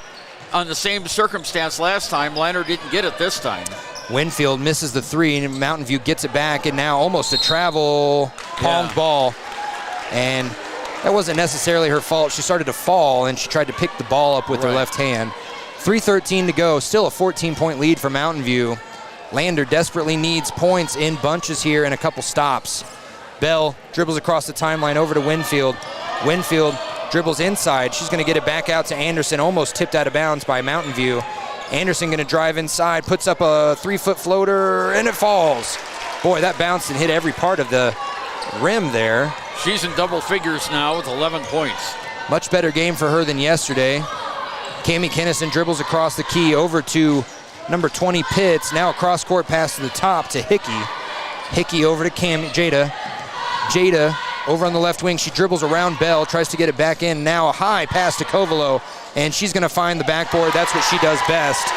on the same circumstance last time. Lander didn't get it this time. Winfield misses the 3, and Mountain View gets it back, and now almost a travel palmed ball. And that wasn't necessarily her fault. She started to fall, and she tried to pick the ball up with her left hand. 3:13 to go. Still a 14-point lead for Mountain View. Lander desperately needs points in bunches here and a couple stops. Bell dribbles across the timeline over to Winfield. Winfield dribbles inside. She's going to get it back out to Anderson, almost tipped out of bounds by Mountain View. Anderson going to drive inside, puts up a 3-foot floater, and it falls. Boy, that bounced and hit every part of the rim there. She's in double figures now with 11 points. Much better game for her than yesterday. Cami Kennison dribbles across the key over to number 20 Pitts. Now a cross-court pass to the top to Hickey. Hickey over to Jada. Jada over on the left wing. She dribbles around Bell, tries to get it back in. Now a high pass to Kovalo, and she's going to find the backboard. That's what she does best.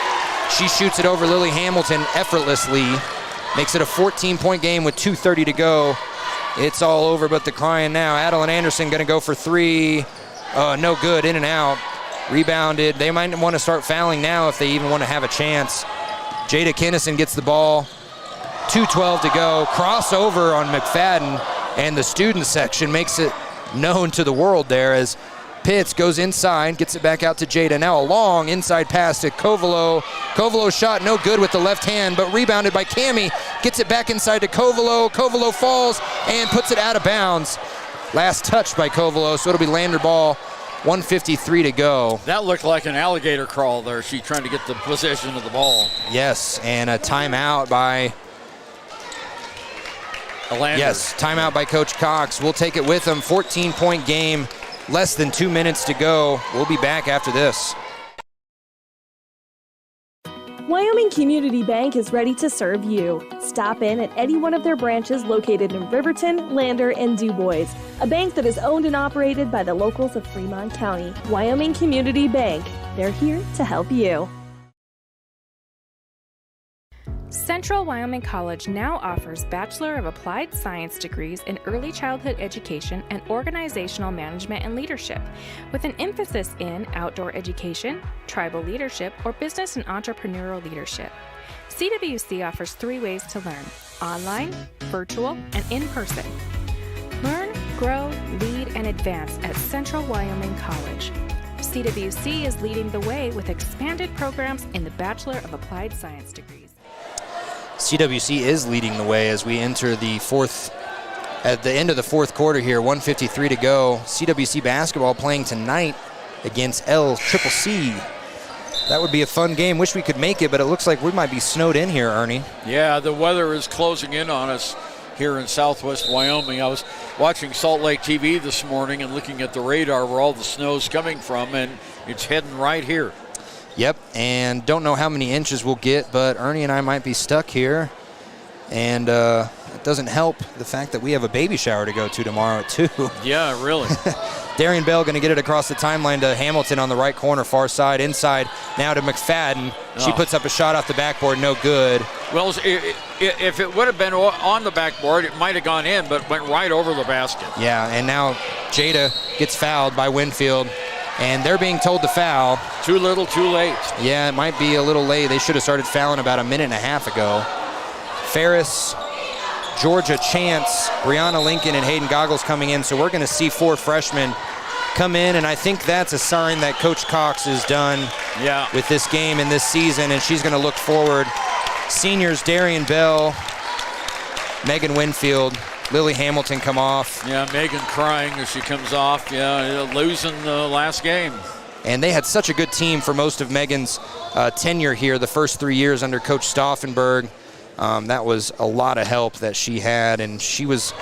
She shoots it over Lily Hamilton effortlessly. Makes it a 14-point game with 2:30 to go. It's all over but the crying now. Adeline Anderson going to go for three. No good, in and out. Rebounded. They might want to start fouling now if they even want to have a chance. Jada Kennison gets the ball. 2:12 to go. Crossover on McFadden, and the student section makes it known to the world there as Pitts goes inside, gets it back out to Jada. Now a long inside pass to Kovalo. Kovalo shot no good with the left hand, but rebounded by Cami. Gets it back inside to Kovalo. Kovalo falls and puts it out of bounds. Last touch by Kovalo, so it'll be Lander ball. 1:53 to go. That looked like an alligator crawl there. She's trying to get the possession of the ball. Yes, and a timeout by Lander. Yes, timeout by Coach Cox. We'll take it with him. 14-point game, less than 2 minutes to go. We'll be back after this. Wyoming Community Bank is ready to serve you. Stop in at any one of their branches located in Riverton, Lander, and DuBois. A bank that is owned and operated by the locals of Fremont County. Wyoming Community Bank. They're here to help you. Central Wyoming College now offers Bachelor of Applied Science degrees in Early Childhood Education and Organizational Management and Leadership, with an emphasis in outdoor education, tribal leadership, or business and entrepreneurial leadership. CWC offers 3 ways to learn: online, virtual, and in person. Learn, grow, lead, and advance at Central Wyoming College. CWC is leading the way with expanded programs in the Bachelor of Applied Science degrees. CWC is leading the way as we enter the at the end of the fourth quarter here. 1:53 to go. CWC basketball playing tonight against LCCC. That would be a fun game. Wish we could make it, but it looks like we might be snowed in here, Ernie. Yeah, the weather is closing in on us here in southwest Wyoming. I was watching Salt Lake TV this morning and looking at the radar where all the snow's coming from, and it's heading right here. Yep, and don't know how many inches we'll get, but Ernie and I might be stuck here. And it doesn't help the fact that we have a baby shower to go to tomorrow at 2. Yeah, really. Darian Bell going to get it across the timeline to Hamilton on the right corner, far side, inside, now to McFadden. She puts up a shot off the backboard, no good. Well, if it would have been on the backboard, it might have gone in, but went right over the basket. Yeah, and now Jada gets fouled by Winfield. And they're being told to foul. Too little, too late. Yeah, it might be a little late. They should have started fouling about a minute and a half ago. Ferris, Georgia Chance, Brianna Lincoln, and Hayden Goggles coming in. So we're going to see 4 freshmen come in, and I think that's a sign that Coach Cox is done with this game and this season, and she's going to look forward. Seniors Darian Bell, Megan Winfield, Lily Hamilton come off. Yeah, Megan crying as she comes off. Yeah, losing the last game. And they had such a good team for most of Megan's tenure here, the first 3 years under Coach Stauffenberg. That was a lot of help that she had, and she was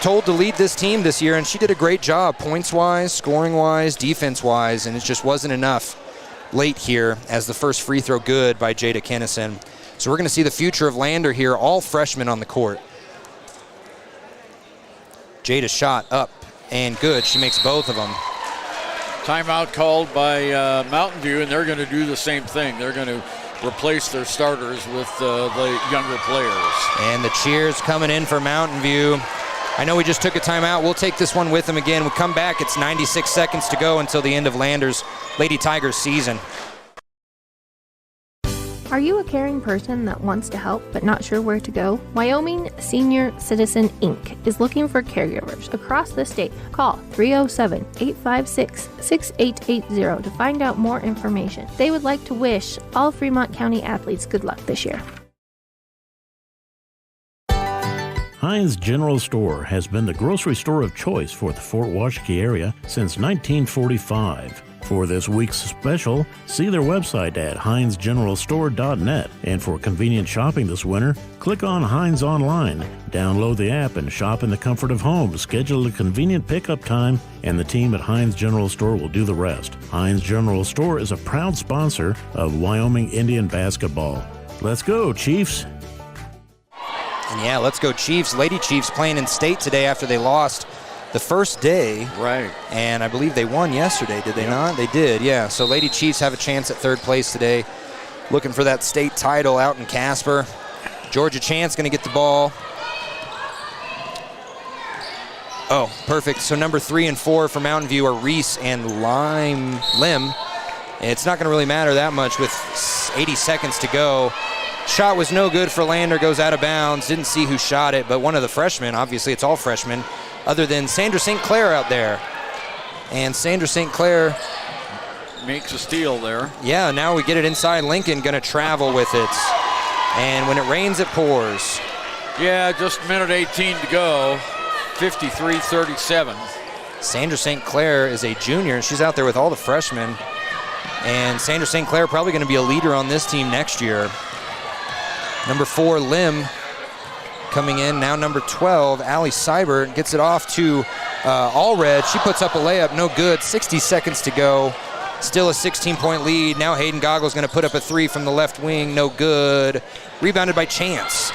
told to lead this team this year, and she did a great job, points-wise, scoring-wise, defense-wise, and it just wasn't enough late here as the first free throw good by Jada Kennison. So we're going to see the future of Lander here, all freshmen on the court. Jada shot up and good. She makes both of them. Timeout called by Mountain View, and they're going to do the same thing. They're going to replace their starters with the younger players. And the cheers coming in for Mountain View. I know we just took a timeout. We'll take this one with them again. We come back. It's 96 seconds to go until the end of Lander's Lady Tigers season. Are you a caring person that wants to help but not sure where to go? Wyoming Senior Citizen Inc. is looking for caregivers across the state. Call 307-856-6880 to find out more information. They would like to wish all Fremont County athletes good luck this year. Heinz General Store has been the grocery store of choice for the Fort Washakie area since 1945. For this week's special, see their website at heinzgeneralstore.net. And for convenient shopping this winter, click on Heinz Online, download the app, and shop in the comfort of home. Schedule a convenient pickup time, and the team at Heinz General Store will do the rest. Heinz General Store is a proud sponsor of Wyoming Indian basketball. Let's go, Chiefs! And yeah, let's go Chiefs. Lady Chiefs playing in state today after they lost the first day. Right. And I believe they won yesterday, did they not? They did, yeah. So Lady Chiefs have a chance at third place today, looking for that state title out in Casper. Georgia Chance going to get the ball. Oh, perfect. So number 3 and 4 for Mountain View are Reese and Lim. It's not going to really matter that much with 80 seconds to go. Shot was no good for Lander, goes out of bounds. Didn't see who shot it, but one of the freshmen, obviously it's all freshmen, other than Sandra St. Clair out there. And Sandra St. Clair makes a steal there. Yeah, now we get it inside. Lincoln going to travel with it. And when it rains, it pours. Yeah, just a minute 18 to go. 53-37. Sandra St. Clair is a junior. She's out there with all the freshmen. And Sandra St. Clair probably going to be a leader on this team next year. Number 4, Lim, coming in. Now number 12, Allie Seibert, gets it off to Allred. She puts up a layup, no good. 60 seconds to go. Still a 16-point lead. Now Hayden Goggles going to put up a 3 from the left wing, no good. Rebounded by Chance.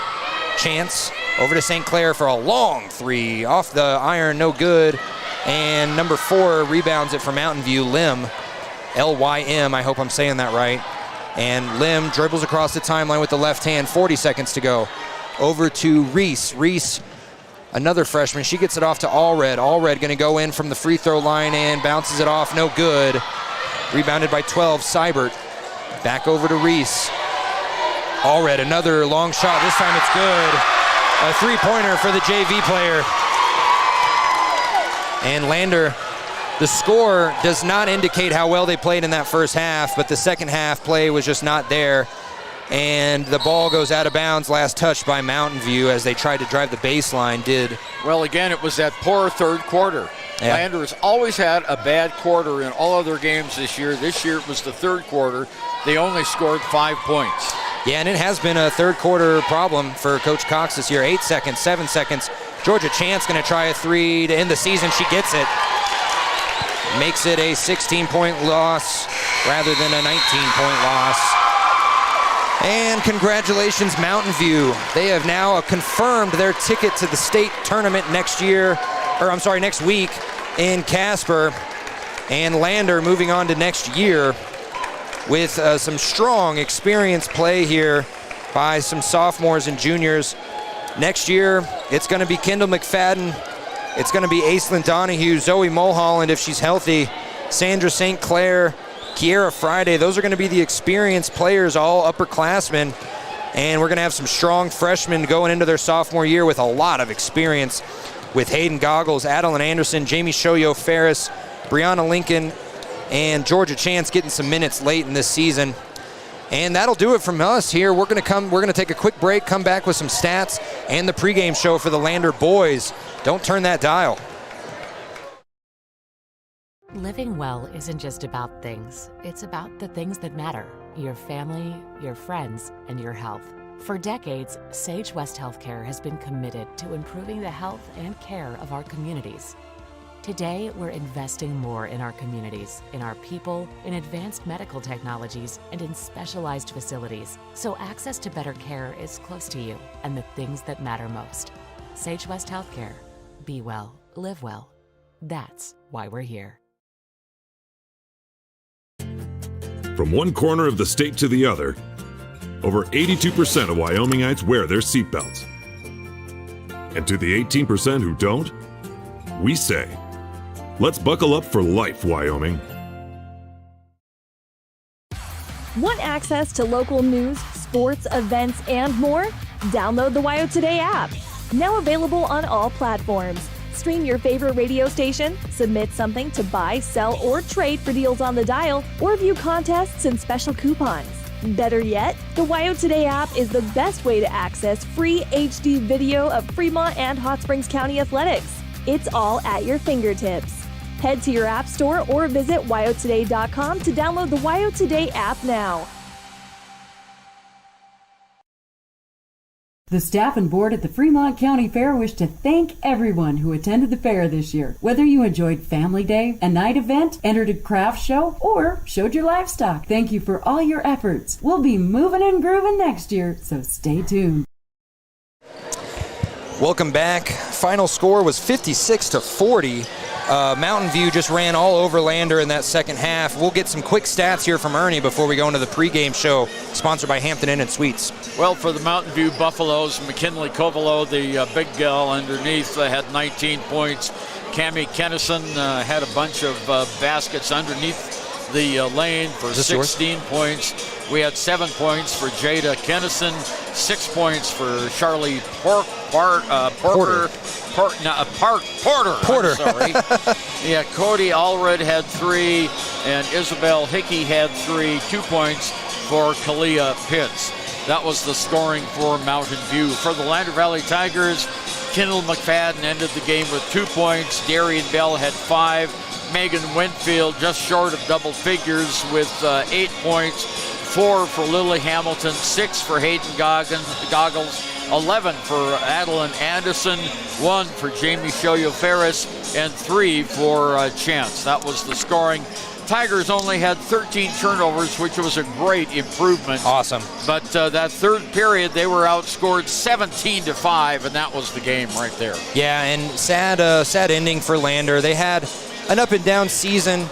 Chance over to St. Clair for a long 3. Off the iron, no good. And number 4 rebounds it for Mountain View, Lim. L-Y-M, I hope I'm saying that right. And Lim dribbles across the timeline with the left hand, 40 seconds to go. Over to Reese. Reese, another freshman, she gets it off to Allred. Allred going to go in from the free throw line and bounces it off, no good. Rebounded by 12, Seibert. Back over to Reese. Allred, another long shot, this time it's good. A three-pointer for the JV player. And Lander, the score does not indicate how well they played in that first half, but the second half play was just not there. And the ball goes out of bounds, last touch by Mountain View as they tried to drive the baseline, did. Well, again, it was that poor third quarter. Yeah. Lander has always had a bad quarter in all other games this year. This year it was the third quarter. They only scored 5 points. Yeah, and it has been a third quarter problem for Coach Cox this year. 8 seconds, 7 seconds. Georgia Chance going to try a 3 to end the season. She gets it. Makes it a 16-point loss rather than a 19-point loss. And congratulations, Mountain View. They have now confirmed their ticket to the state tournament next week in Casper. And Lander moving on to next year with some strong experience play here by some sophomores and juniors. Next year, it's going to be Kendall McFadden. It's going to be Aislinn Donahue, Zoe Mulholland if she's healthy, Sandra St. Clair, Kiera Friday. Those are going to be the experienced players, all upperclassmen. And we're going to have some strong freshmen going into their sophomore year with a lot of experience with Hayden Goggles, Adeline Anderson, Jamie Shoyo Ferris, Brianna Lincoln, and Georgia Chance getting some minutes late in this season. And that'll do it from us here. We're going to take a quick break, come back with some stats and the pregame show for the Lander boys. Don't turn that dial. Living well isn't just about things. It's about the things that matter. Your family, your friends, and your health. For decades, Sage West Healthcare has been committed to improving the health and care of our communities. Today, we're investing more in our communities, in our people, in advanced medical technologies, and in specialized facilities, so access to better care is close to you and the things that matter most. Sage West Healthcare. Be well, live well. That's why we're here. From one corner of the state to the other, over 82% of Wyomingites wear their seatbelts. And to the 18% who don't, we say, let's buckle up for life, Wyoming. Want access to local news, sports, events, and more? Download the WYO Today app. Now available on all platforms. Stream your favorite radio station, submit something to buy, sell, or trade for deals on the dial, or view contests and special coupons. Better yet, the WYO Today app is the best way to access free HD video of Fremont and Hot Springs County athletics. It's all at your fingertips. Head to your app store or visit wyotoday.com to download the WYO Today app now. The staff and board at the Fremont County Fair wish to thank everyone who attended the fair this year. Whether you enjoyed Family Day, a night event, entered a craft show, or showed your livestock, thank you for all your efforts. We'll be moving and grooving next year, so stay tuned. Welcome back. Final score was 56-40. Mountain View just ran all over Lander in that second half. We'll get some quick stats here from Ernie before we go into the pregame show, sponsored by Hampton Inn and Suites. Well, for the Mountain View Buffaloes, McKinley Covelo, the big gal underneath, had 19 points. Cammie Kennison had a bunch of baskets underneath the lane for 16 points. We had 7 points for Jada Kennison, 6 points for Charlie Porter. Sorry. Yeah, Cody Allred had 3, and Isabel Hickey had 3. 2 points for Kalia Pitts. That was the scoring for Mountain View. For the Lander Valley Tigers, Kendall McFadden ended the game with 2 points. Darian Bell had 5. Megan Winfield just short of double figures with 8 points. 4 for Lily Hamilton, 6 for Hayden Goggles, 11 for Adeline Anderson, 1 for Jamie Shoyo Ferris, and 3 for Chance. That was the scoring. Tigers only had 13 turnovers, which was a great improvement. Awesome. But that third period, they were outscored 17-5, and that was the game right there. Yeah, and sad ending for Lander. They had an up and down season.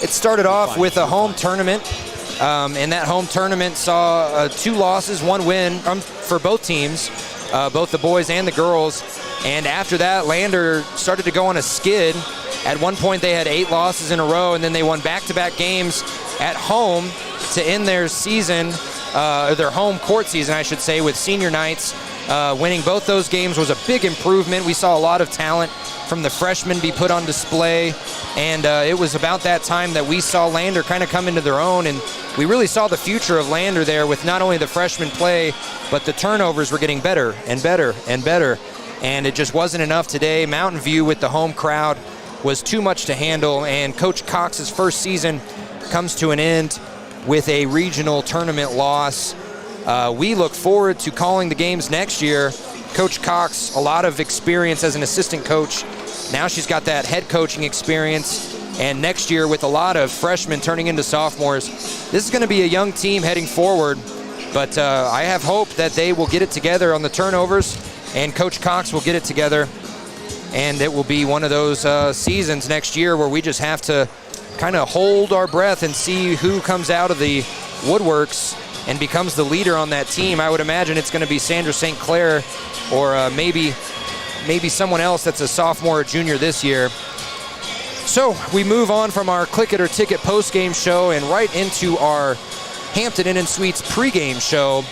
It started off with a home tournament. And that home tournament saw 2 losses, 1 win for both teams, both the boys and the girls. And after that, Lander started to go on a skid. At one point, they had 8 losses in a row, and then they won back-to-back games at home to end their season, their home court season, I should say, with senior nights. Winning both those games was a big improvement. We saw a lot of talent from the freshmen be put on display, and it was about that time that we saw Lander kind of come into their own, and we really saw the future of Lander there with not only the freshman play, but the turnovers were getting better and better and better, and it just wasn't enough today. Mountain View with the home crowd was too much to handle, and Coach Cox's first season comes to an end with a regional tournament loss. We look forward to calling the games next year. Coach Cox, a lot of experience as an assistant coach. Now she's got that head coaching experience. And next year, with a lot of freshmen turning into sophomores, this is going to be a young team heading forward. But I have hope that they will get it together on the turnovers, and Coach Cox will get it together. And it will be one of those seasons next year where we just have to kind of hold our breath and see who comes out of the woodworks and becomes the leader on that team. I would imagine it's going to be Sandra St. Clair, or maybe someone else that's a sophomore or junior this year. So we move on from our Click It or Ticket post-game show and right into our Hampton Inn and Suites pregame show.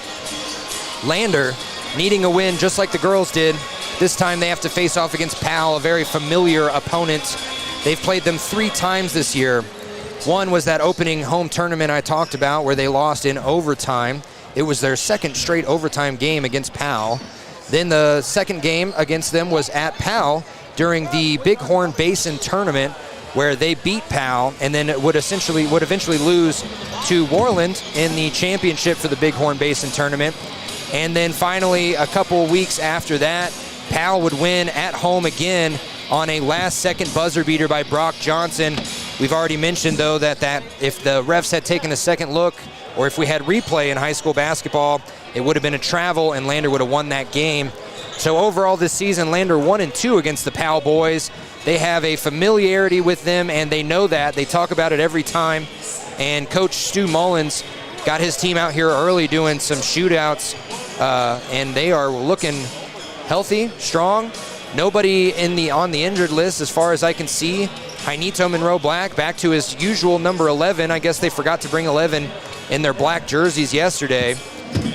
Lander needing a win just like the girls did. This time they have to face off against Powell, a very familiar opponent. They've played them 3 times this year. One was that opening home tournament I talked about where they lost in overtime. It was their second straight overtime game against Powell. Then the second game against them was at Powell during the Bighorn Basin tournament, where they beat Powell and then would eventually lose to Worland in the championship for the Bighorn Basin tournament. And then finally, a couple weeks after that, Powell would win at home again on a last-second buzzer beater by Brock Johnson. We've already mentioned, though, that if the refs had taken a second look, or if we had replay in high school basketball, it would have been a travel, and Lander would have won that game. So overall this season, Lander 1-2 against the Powell boys. They have a familiarity with them, and they know that. They talk about it every time. And Coach Stu Mullins got his team out here early doing some shootouts, and they are looking healthy, strong. Nobody on the injured list as far as I can see. Jainito Monroe Black back to his usual number 11. I guess they forgot to bring 11 in their black jerseys yesterday.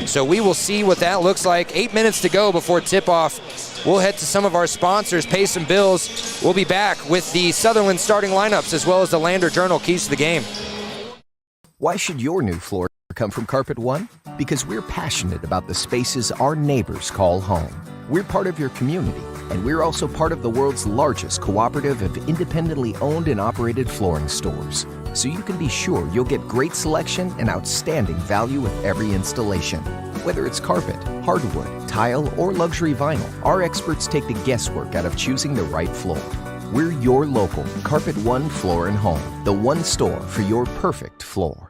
So we will see what that looks like. 8 minutes to go before tip-off. We'll head to some of our sponsors, pay some bills. We'll be back with the Sutherland starting lineups as well as the Lander Journal keys to the game. Why should your new floor come from Carpet One? Because we're passionate about the spaces our neighbors call home. We're part of your community, and we're also part of the world's largest cooperative of independently owned and operated flooring stores. So you can be sure you'll get great selection and outstanding value with every installation. Whether it's carpet, hardwood, tile, or luxury vinyl, our experts take the guesswork out of choosing the right floor. We're your local Carpet One Floor and Home, the one store for your perfect floor.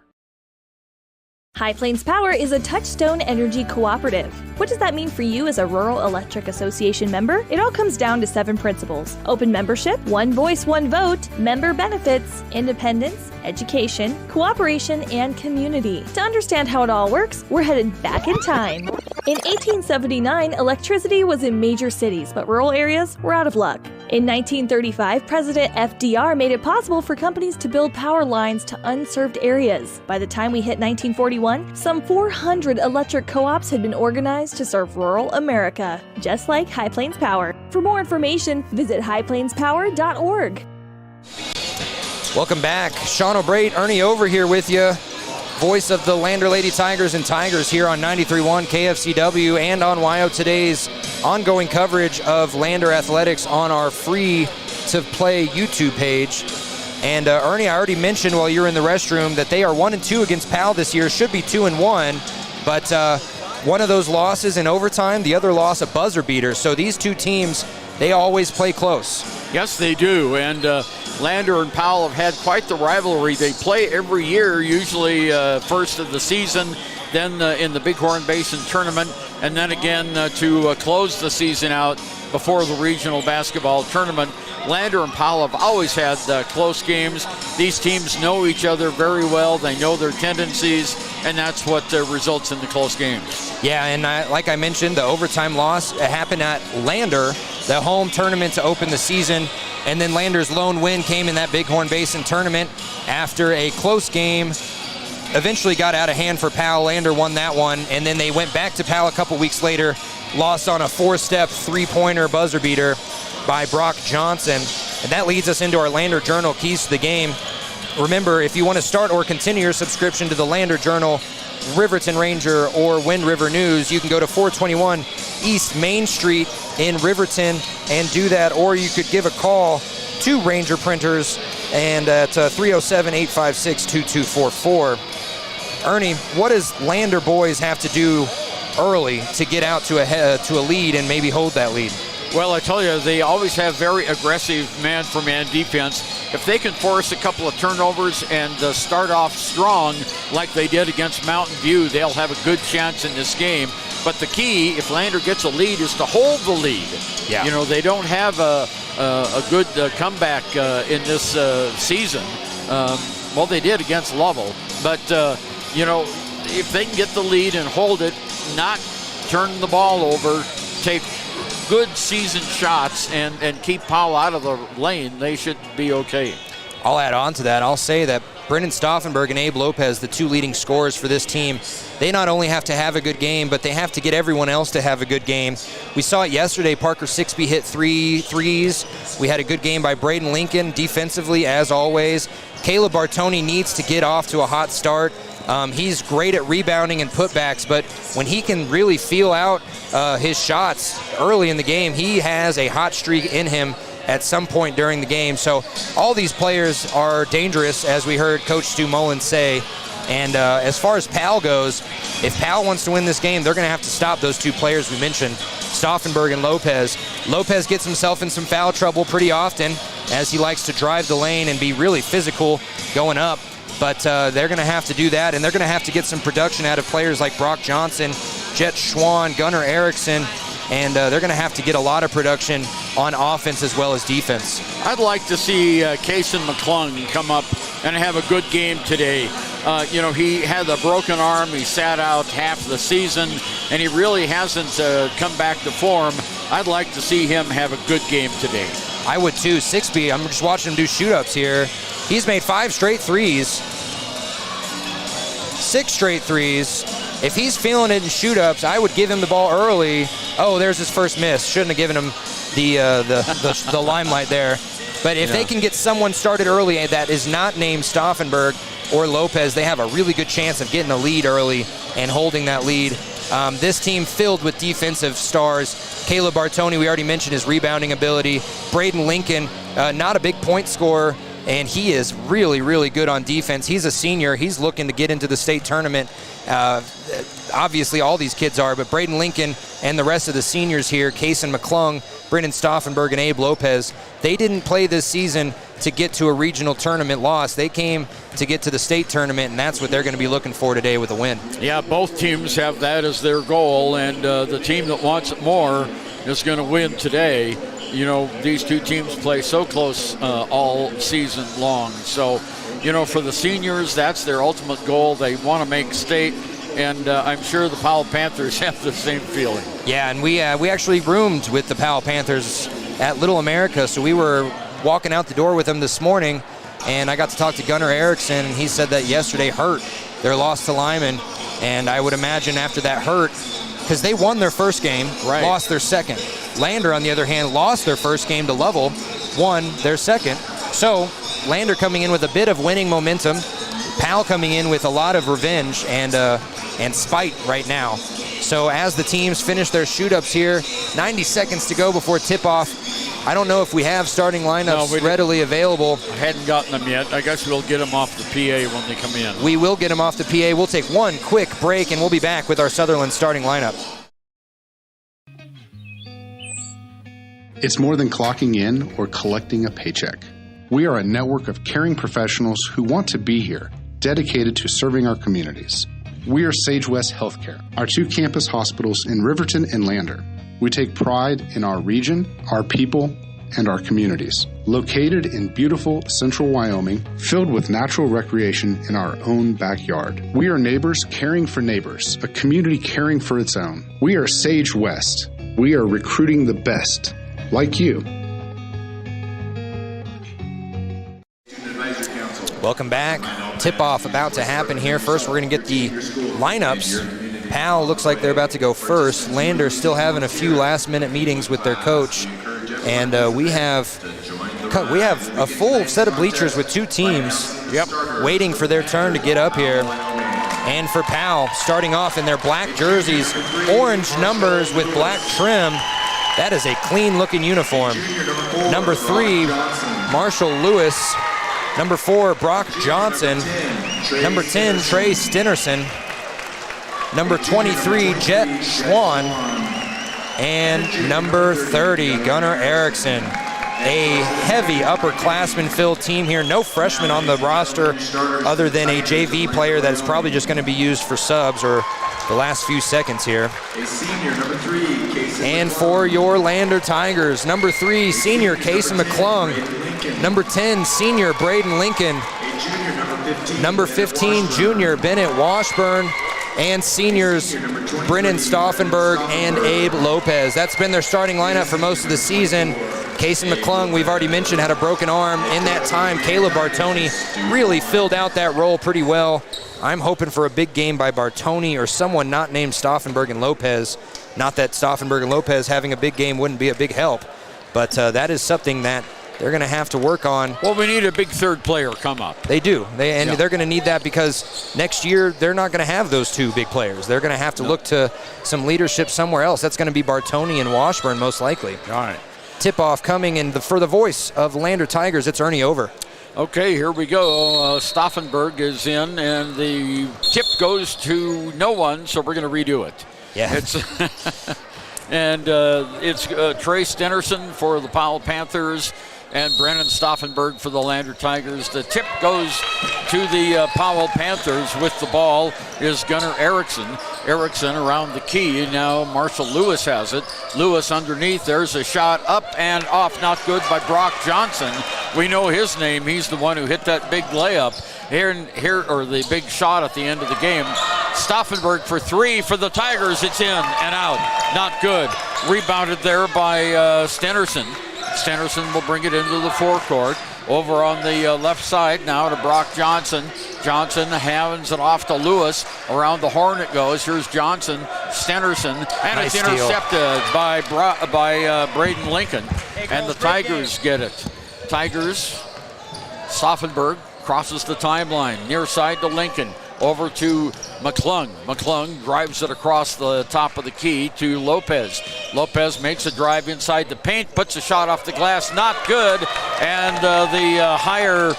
High Plains Power is a Touchstone Energy cooperative. What does that mean for you as a Rural Electric Association member? It all comes down to 7 principles: open membership, one voice, one vote, member benefits, independence, education, cooperation, and community. To understand how it all works, we're headed back in time. In 1879, electricity was in major cities, but rural areas were out of luck. In 1935, President FDR made it possible for companies to build power lines to unserved areas. By the time we hit 1941, some 400 electric co-ops had been organized to serve rural America, just like High Plains Power. For more information, visit highplainspower.org. Welcome back. Sean O'Brate, Ernie Over here with you. Voice of the Lander Lady Tigers and Tigers here on 93.1 KFCW and on WYO Today's ongoing coverage of Lander Athletics on our free-to-play YouTube page. And Ernie, I already mentioned while you were in the restroom that they are 1-2 against Powell this year. Should be 2-1, but one of those losses in overtime, the other loss a buzzer beater. So these two teams, they always play close. Yes, they do. And Lander and Powell have had quite the rivalry. They play every year, usually first of the season, then in the Bighorn Basin tournament, and then again to close the season out before the regional basketball tournament. Lander and Powell have always had close games. These teams know each other very well. They know their tendencies, and that's what results in the close games. Yeah, and like I mentioned, the overtime loss happened at Lander, the home tournament to open the season, and then Lander's lone win came in that Bighorn Basin tournament after a close game. Eventually got out of hand for Powell. Lander won that one, and then they went back to Powell a couple weeks later, lost on a 4-step three-pointer buzzer beater by Brock Johnson. And that leads us into our Lander Journal keys to the game. Remember, if you want to start or continue your subscription to the Lander Journal, Riverton Ranger, or Wind River News, you can go to 421 East Main Street in Riverton and do that, or you could give a call to Ranger Printers and at 307-856-2244. Ernie, what does Lander boys have to do early to get out to a lead and maybe hold that lead? Well, I tell you, they always have very aggressive man-for-man defense. If they can force a couple of turnovers and start off strong like they did against Mountain View, they'll have a good chance in this game. But the key, if Lander gets a lead, is to hold the lead. Yeah. You know, they don't have a good comeback in this season. Well, they did against Lovell. But, you know, if they can get the lead and hold it, not turn the ball over, take good season shots and keep Powell out of the lane, they should be okay. I'll add on to that. I'll say that Brendan Stauffenberg and Abe Lopez, the two leading scorers for this team, they not only have to have a good game, but they have to get everyone else to have a good game. We saw it yesterday. Parker Sixby hit 3 threes. We had a good game by Braden Lincoln defensively, as always. Caleb Bartoni needs to get off to a hot start. He's great at rebounding and putbacks, but when he can really feel out his shots early in the game, he has a hot streak in him at some point during the game. So all these players are dangerous, as we heard Coach Stu Mullins say. And as far as Powell goes, if Powell wants to win this game, they're going to have to stop those two players we mentioned, Stauffenberg and Lopez. Lopez gets himself in some foul trouble pretty often, as he likes to drive the lane and be really physical going up. But they're going to have to do that, and they're going to have to get some production out of players like Brock Johnson, Jet Schwann, Gunnar Erickson, and they're going to have to get a lot of production on offense as well as defense. I'd like to see Kaysen McClung come up and have a good game today. You know, he had a broken arm. He sat out half the season, and he really hasn't come back to form. I'd like to see him have a good game today. I would too. Sixby, I'm just watching him do shoot-ups here. He's made 5 straight threes. 6 straight threes. If he's feeling it in shoot-ups, I would give him the ball early. Oh, there's his first miss. Shouldn't have given him the limelight there. But if they can get someone started early that is not named Stauffenberg or Lopez, they have a really good chance of getting a lead early and holding that lead. This team filled with defensive stars. Caleb Bartoni, we already mentioned his rebounding ability. Braden Lincoln, not a big point scorer, and he is really, really good on defense. He's a senior. He's looking to get into the state tournament. Obviously, all these kids are, but Braden Lincoln and the rest of the seniors here, Kason McClung, Brennan Stauffenberg, and Abe Lopez, they didn't play this season to get to a regional tournament loss. They came to get to the state tournament, and that's what they're going to be looking for today with a win. Yeah, both teams have that as their goal, and the team that wants it more is going to win today. You know, these two teams play so close all season long. So, for the seniors, that's their ultimate goal. They want to make state, and I'm sure the Powell Panthers have the same feeling. Yeah, and we actually roomed with the Powell Panthers at Little America, so we were walking out the door with them this morning, and I got to talk to Gunnar Erickson, and he said that yesterday hurt their loss to Lyman, and I would imagine after that hurt, because they won their first game, lost their second. Lander, on the other hand, lost their first game to Lovell, won their second. So Lander coming in with a bit of winning momentum, Powell coming in with a lot of revenge and spite right now. So as the teams finish their shoot-ups here, 90 seconds to go before tip-off. I don't know if we have starting lineups readily available. I hadn't gotten them yet. I guess we'll get them off the PA when they come in. We will get them off the PA. We'll take one quick break, and we'll be back with our Sutherland starting lineup. It's more than clocking in or collecting a paycheck. We are a network of caring professionals who want to be here, dedicated to serving our communities. We are Sage West Healthcare, our 2 campus hospitals in Riverton and Lander. We take pride in our region, our people, and our communities. Located in beautiful central Wyoming, filled with natural recreation in our own backyard. We are neighbors caring for neighbors, a community caring for its own. We are Sage West. We are recruiting the best, like you. Welcome back. Tip-off about to happen here. First, we're going to get the lineups. Powell looks like they're about to go first. Lander still having a few last-minute meetings with their coach. And we have a full set of bleachers with 2 teams waiting for their turn to get up here. And for Powell, starting off in their black jerseys, orange numbers with black trim. That is a clean-looking uniform. Number 3, Marshall Lewis. Number 4, Brock Johnson. Number 10, Trey Stenerson. Number 23, Jet Schwan. And number 30, Gunnar Erickson. A heavy upperclassman-filled team here. No freshmen on the roster other than a JV player that is probably just going to be used for subs or the last few seconds here. And for your Lander Tigers, number 3, senior Kason McClung. Number 10, senior Braden Lincoln. Number 15, junior Bennett Washburn. And seniors Brennan Stauffenberg and Abe Lopez. That's been their starting lineup for most of the season. Kason McClung, we've already mentioned, had a broken arm. In that time, Caleb Bartoni really filled out that role pretty well. I'm hoping for a big game by Bartoni or someone not named Stauffenberg and Lopez. Not that Stauffenberg and Lopez having a big game wouldn't be a big help, but that is something that they're going to have to work on. Well, we need a big third player come up. They do. They're going to need that because next year they're not going to have those 2 big players. They're going to have to look to some leadership somewhere else. That's going to be Bartoni and Washburn most likely. All right. Tip-off coming, and for the voice of Lander Tigers, it's Ernie Over. Okay, here we go. Stauffenberg is in, and the tip goes to no one, so we're going to redo it. Yeah. It's Trey Stenerson for the Powell Panthers and Brennan Stauffenberg for the Lander Tigers. The tip goes to the Powell Panthers. With the ball is Gunnar Erickson. Erickson around the key. Now Marshall Lewis has it. Lewis underneath. There's a shot up and off. Not good by Brock Johnson. We know his name. He's the one who hit that big layup here, or the big shot at the end of the game. Stauffenberg for 3 for the Tigers. It's in and out. Not good. Rebounded there by Stenerson. Stenerson will bring it into the forecourt. Over on the left side now to Brock Johnson. Johnson hands it off to Lewis. Around the horn it goes. Here's Johnson, Stenerson, and Nice it's intercepted by Braden Lincoln. And the Tigers get it. Tigers, Stauffenberg crosses the timeline. Near side to Lincoln. Over to McClung. McClung drives it across the top of the key to Lopez. Lopez makes a drive inside the paint, puts a shot off the glass, not good. And the higher,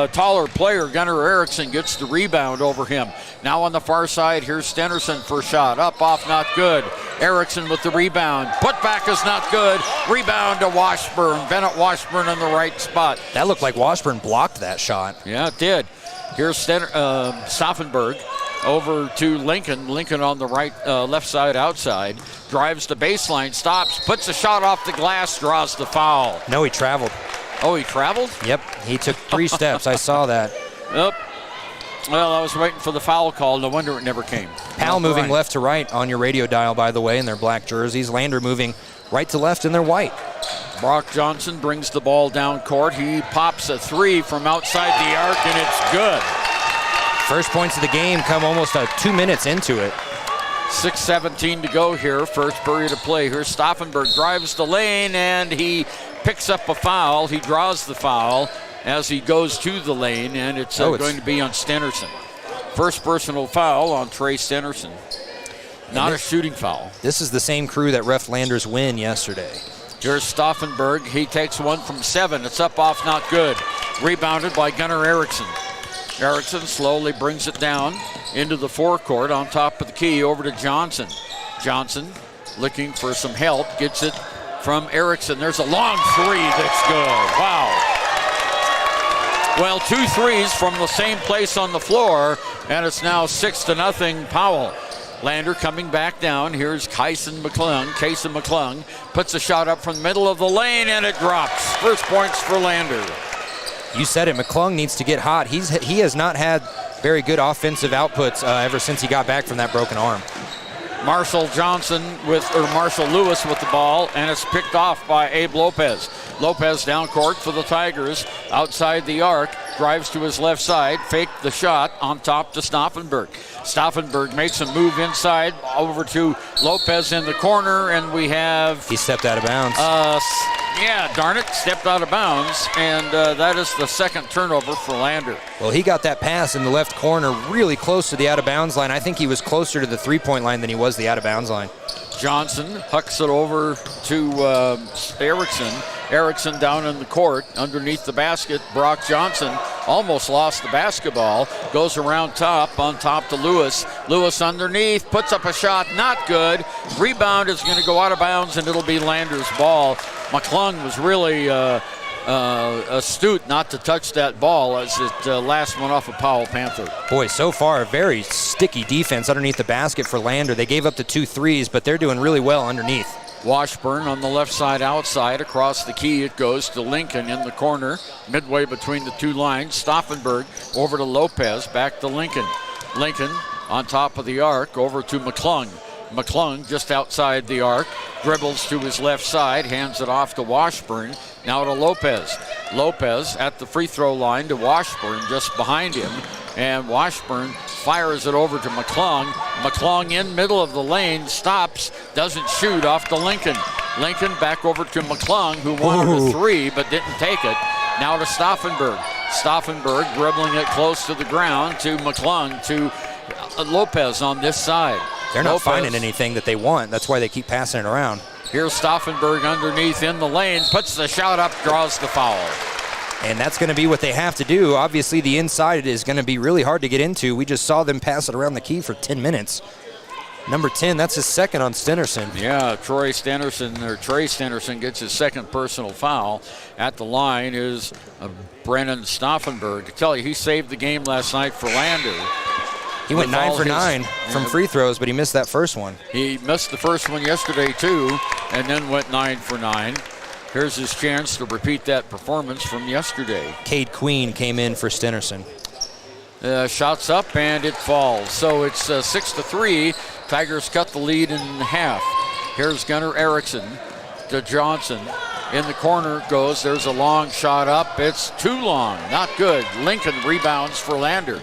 taller player, Gunnar Erickson, gets the rebound over him. Now on the far side, here's Stenerson for a shot. Up, off, not good. Erickson with the rebound. Put back is not good. Rebound to Washburn. Bennett Washburn in the right spot. That looked like Washburn blocked that shot. Yeah, it did. Here's Stauffenberg over to Lincoln. Lincoln on the right, left side outside. Drives the baseline, stops, puts a shot off the glass, draws the foul. No, he traveled. Oh, he traveled? Yep, he took 3 steps. I saw that. Yep. Well, I was waiting for the foul call. No wonder it never came. Powell moving left to right on your radio dial, by the way, in their black jerseys. Lander moving right to left in their white. Brock Johnson brings the ball down court. He pops a 3 from outside the arc, and it's good. First points of the game come almost 2 minutes into it. 6:17 to go here. First period of play. Here's Stauffenberg, drives the lane, and he picks up a foul. He draws the foul as he goes to the lane, and it's going to be on Stenerson. First personal foul on Trey Stenerson. Not a shooting foul. This is the same crew that ref Lander's win yesterday. Here's Stauffenberg. He takes one from 7. It's up, off, not good. Rebounded by Gunnar Erickson. Erickson slowly brings it down into the forecourt on top of the key over to Johnson. Johnson looking for some help. Gets it from Erickson. There's a long 3 that's good. Wow. Well, 2 threes from the same place on the floor, and it's now 6-0 Powell. Lander coming back down. Here's Kason McClung puts a shot up from the middle of the lane, and it drops. First points for Lander. You said it. McClung needs to get hot. He has not had very good offensive outputs ever since he got back from that broken arm. Marshall Lewis with the ball, and it's picked off by Abe Lopez. Lopez down court for the Tigers, outside the arc, drives to his left side, faked the shot on top to Stauffenberg. Stauffenberg makes a move inside over to Lopez in the corner, and we have... He stepped out of bounds. Yeah, darn it, stepped out of bounds, and that is the second turnover for Lander. Well, he got that pass in the left corner really close to the out-of-bounds line. I think he was closer to the three-point line than he was the out-of-bounds line. Johnson hucks it over to Erickson. Erickson down in the court underneath the basket. Brock Johnson almost lost the basketball. Goes around top, on top to Lewis. Lewis underneath, puts up a shot, not good. Rebound is going to go out of bounds, and it'll be Lander's ball. McClung was really astute not to touch that ball as it last went off a Powell Panther. Boy, so far, a very sticky defense underneath the basket for Lander. They gave up the 2 threes, but they're doing really well underneath. Washburn on the left side outside. Across the key it goes to Lincoln in the corner, midway between the 2 lines. Stauffenberg over to Lopez, back to Lincoln. Lincoln on top of the arc, over to McClung. McClung just outside the arc, dribbles to his left side, hands it off to Washburn. Now to Lopez. Lopez at the free throw line to Washburn just behind him. And Washburn fires it over to McClung. McClung in middle of the lane, stops, doesn't shoot, off to Lincoln. Lincoln back over to McClung, who wanted a 3 but didn't take it. Now to Stauffenberg. Stauffenberg dribbling it close to the ground to McClung, to Lopez on this side. They're not finding anything that they want. That's why they keep passing it around. Here's Stauffenberg underneath in the lane, puts the shot up, draws the foul. And that's going to be what they have to do. Obviously, the inside is going to be really hard to get into. We just saw them pass it around the key for 10 minutes. Number 10, that's his second on Stenerson. Yeah, Trey Stenerson gets his second personal foul. At the line is Brennan Stauffenberg. I tell you, he saved the game last night for Lander. He went 9 for 9 from free throws, but he missed that first one. He missed the first one yesterday, too, and then went 9 for 9. Here's his chance to repeat that performance from yesterday. Cade Queen came in for Stenerson. Shots up, and it falls. So it's 6-3. Tigers cut the lead in half. Here's Gunnar Erickson to Johnson. In the corner goes. There's a long shot up. It's too long. Not good. Lincoln rebounds for Lander.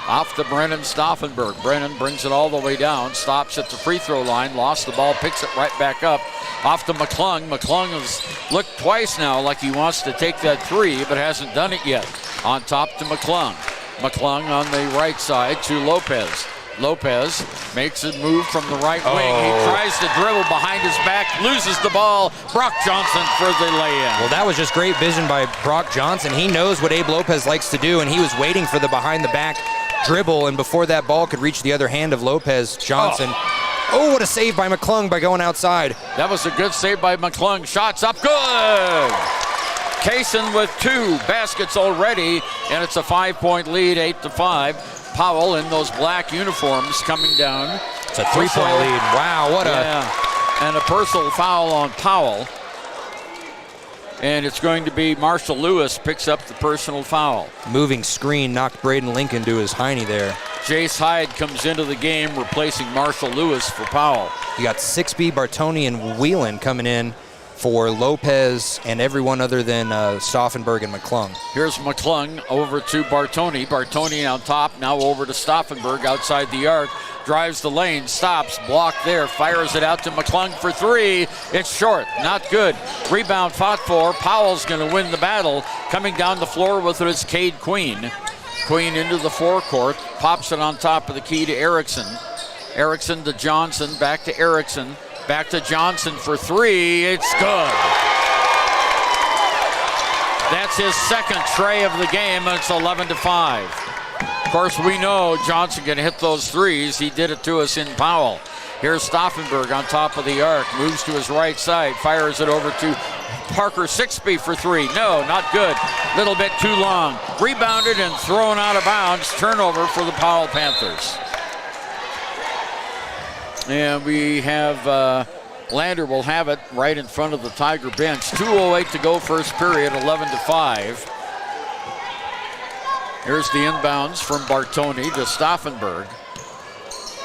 Off to Brennan Stauffenberg. Brennan brings it all the way down. Stops at the free throw line. Lost the ball. Picks it right back up. Off to McClung. McClung has looked twice now like he wants to take that three, but hasn't done it yet. On top to McClung. McClung on the right side to Lopez. Lopez makes a move from the right wing. He tries to dribble behind his back, loses the ball. Brock Johnson for the lay-in. Well, that was just great vision by Brock Johnson. He knows what Abe Lopez likes to do, and he was waiting for the behind-the-back dribble, and before that ball could reach the other hand of Lopez, Johnson. Oh, what a save by McClung by going outside. That was a good save by McClung. Shots up, good! Kaysen with 2 baskets already, and it's a 5-point lead, 8-5. Powell in those black uniforms coming down. It's a 3-point lead. Wow, what and a personal foul on Powell. And it's going to be Marshall Lewis picks up the personal foul. Moving screen knocked Braden Lincoln to his hiney there. Jace Hyde comes into the game replacing Marshall Lewis for Powell. You got 6B, Bartoni, and Whelan coming in for Lopez and everyone other than Stauffenberg and McClung. Here's McClung over to Bartoni. Bartoni on top, now over to Stauffenberg outside the arc. Drives the lane, stops, blocked there, fires it out to McClung for 3. It's short, not good. Rebound fought for. Powell's going to win the battle. Coming down the floor with it is Cade Queen. Queen into the forecourt, pops it on top of the key to Erickson. Erickson to Johnson, back to Erickson. Back to Johnson for 3. It's good. That's his second tray of the game, and it's 11-5. Of course, we know Johnson can hit those threes. He did it to us in Powell. Here's Stauffenberg on top of the arc. Moves to his right side. Fires it over to Parker 6B for 3. No, not good. Little bit too long. Rebounded and thrown out of bounds. Turnover for the Powell Panthers. And we have Lander will have it right in front of the Tiger bench. 2:08 to go, first period, 11-5. Here's the inbounds from Bartoni to Stauffenberg.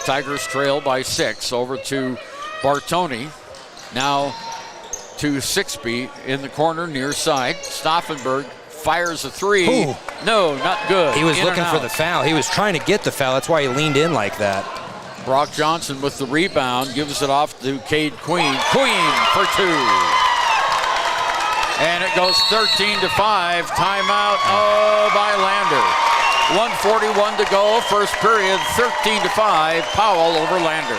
Tigers trail by 6. Over to Bartoni. Now to 6B in the corner near side. Stauffenberg fires a 3. Ooh. No, not good. He was in looking for out. the foul. He was trying to get the foul. That's why he leaned in like that. Brock Johnson with the rebound, gives it off to Cade Queen. Queen for 2. And it goes 13-5. Timeout by Lander. 1:41 to go, first period, 13-5. Powell over Lander.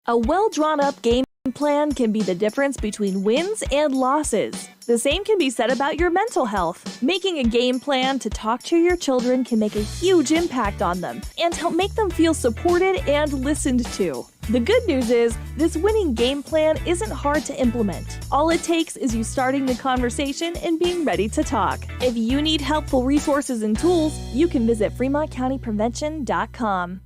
A well-drawn-up game plan can be the difference between wins and losses. The same can be said about your mental health. Making a game plan to talk to your children can make a huge impact on them and help make them feel supported and listened to. The good news is, this winning game plan isn't hard to implement. All it takes is you starting the conversation and being ready to talk. If you need helpful resources and tools, you can visit FremontCountyPrevention.com.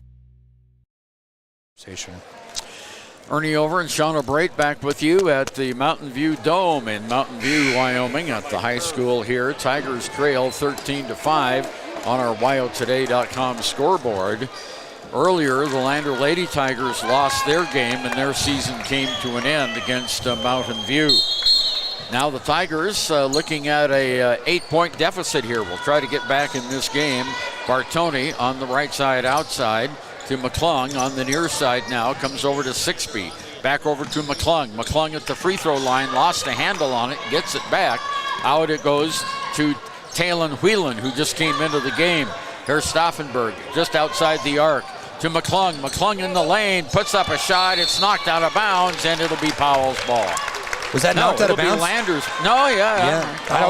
Ernie Over and Sean O'Brate back with you at the Mountain View Dome in Mountain View, Wyoming at the high school here. Tigers trail 13-5 on our WyoToday.com scoreboard. Earlier, the Lander Lady Tigers lost their game and their season came to an end against Mountain View. Now the Tigers looking at a 8-point deficit here. We'll try to get back in this game. Bartoni on the right side outside to McClung on the near side now. Comes over to 6B. Back over to McClung. McClung at the free throw line. Lost a handle on it. Gets it back. Out it goes to Talon Whelan, who just came into the game. Here's Stauffenberg just outside the arc to McClung. McClung in the lane. Puts up a shot. It's knocked out of bounds, and it'll be Powell's ball. Was that knocked out of bounds? Landers. No, yeah. I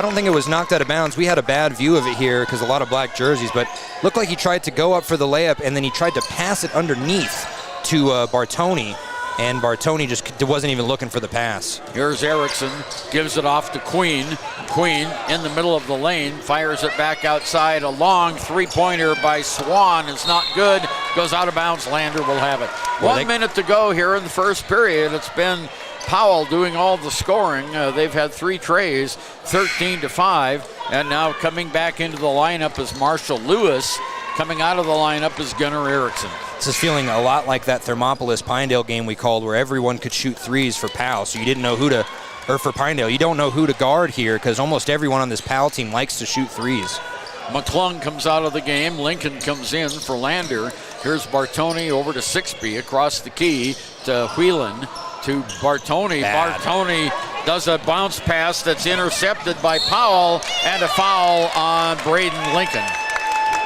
don't think it was knocked out of bounds. We had a bad view of it here because a lot of black jerseys, but looked like he tried to go up for the layup, and then he tried to pass it underneath to Bartoni, and Bartoni just wasn't even looking for the pass. Here's Erickson, gives it off to Queen. Queen in the middle of the lane, fires it back outside. A long three-pointer by Swan is not good. Goes out of bounds. Lander will have it. 1 minute to go here in the first period. It's been Powell doing all the scoring. They've had 3 trays, 13-5, and now coming back into the lineup is Marshall Lewis. Coming out of the lineup is Gunnar Erickson. This is feeling a lot like that Thermopolis Pinedale game we called, where everyone could shoot threes for Powell, so you didn't know who to or for Pinedale. You don't know who to guard here because almost everyone on this Powell team likes to shoot threes. McClung comes out of the game. Lincoln comes in for Lander. Here's Bartoni over to Sixby across the key to Whelan to Bartoni. Bad. Bartoni does a bounce pass that's intercepted by Powell, and a foul on Braden Lincoln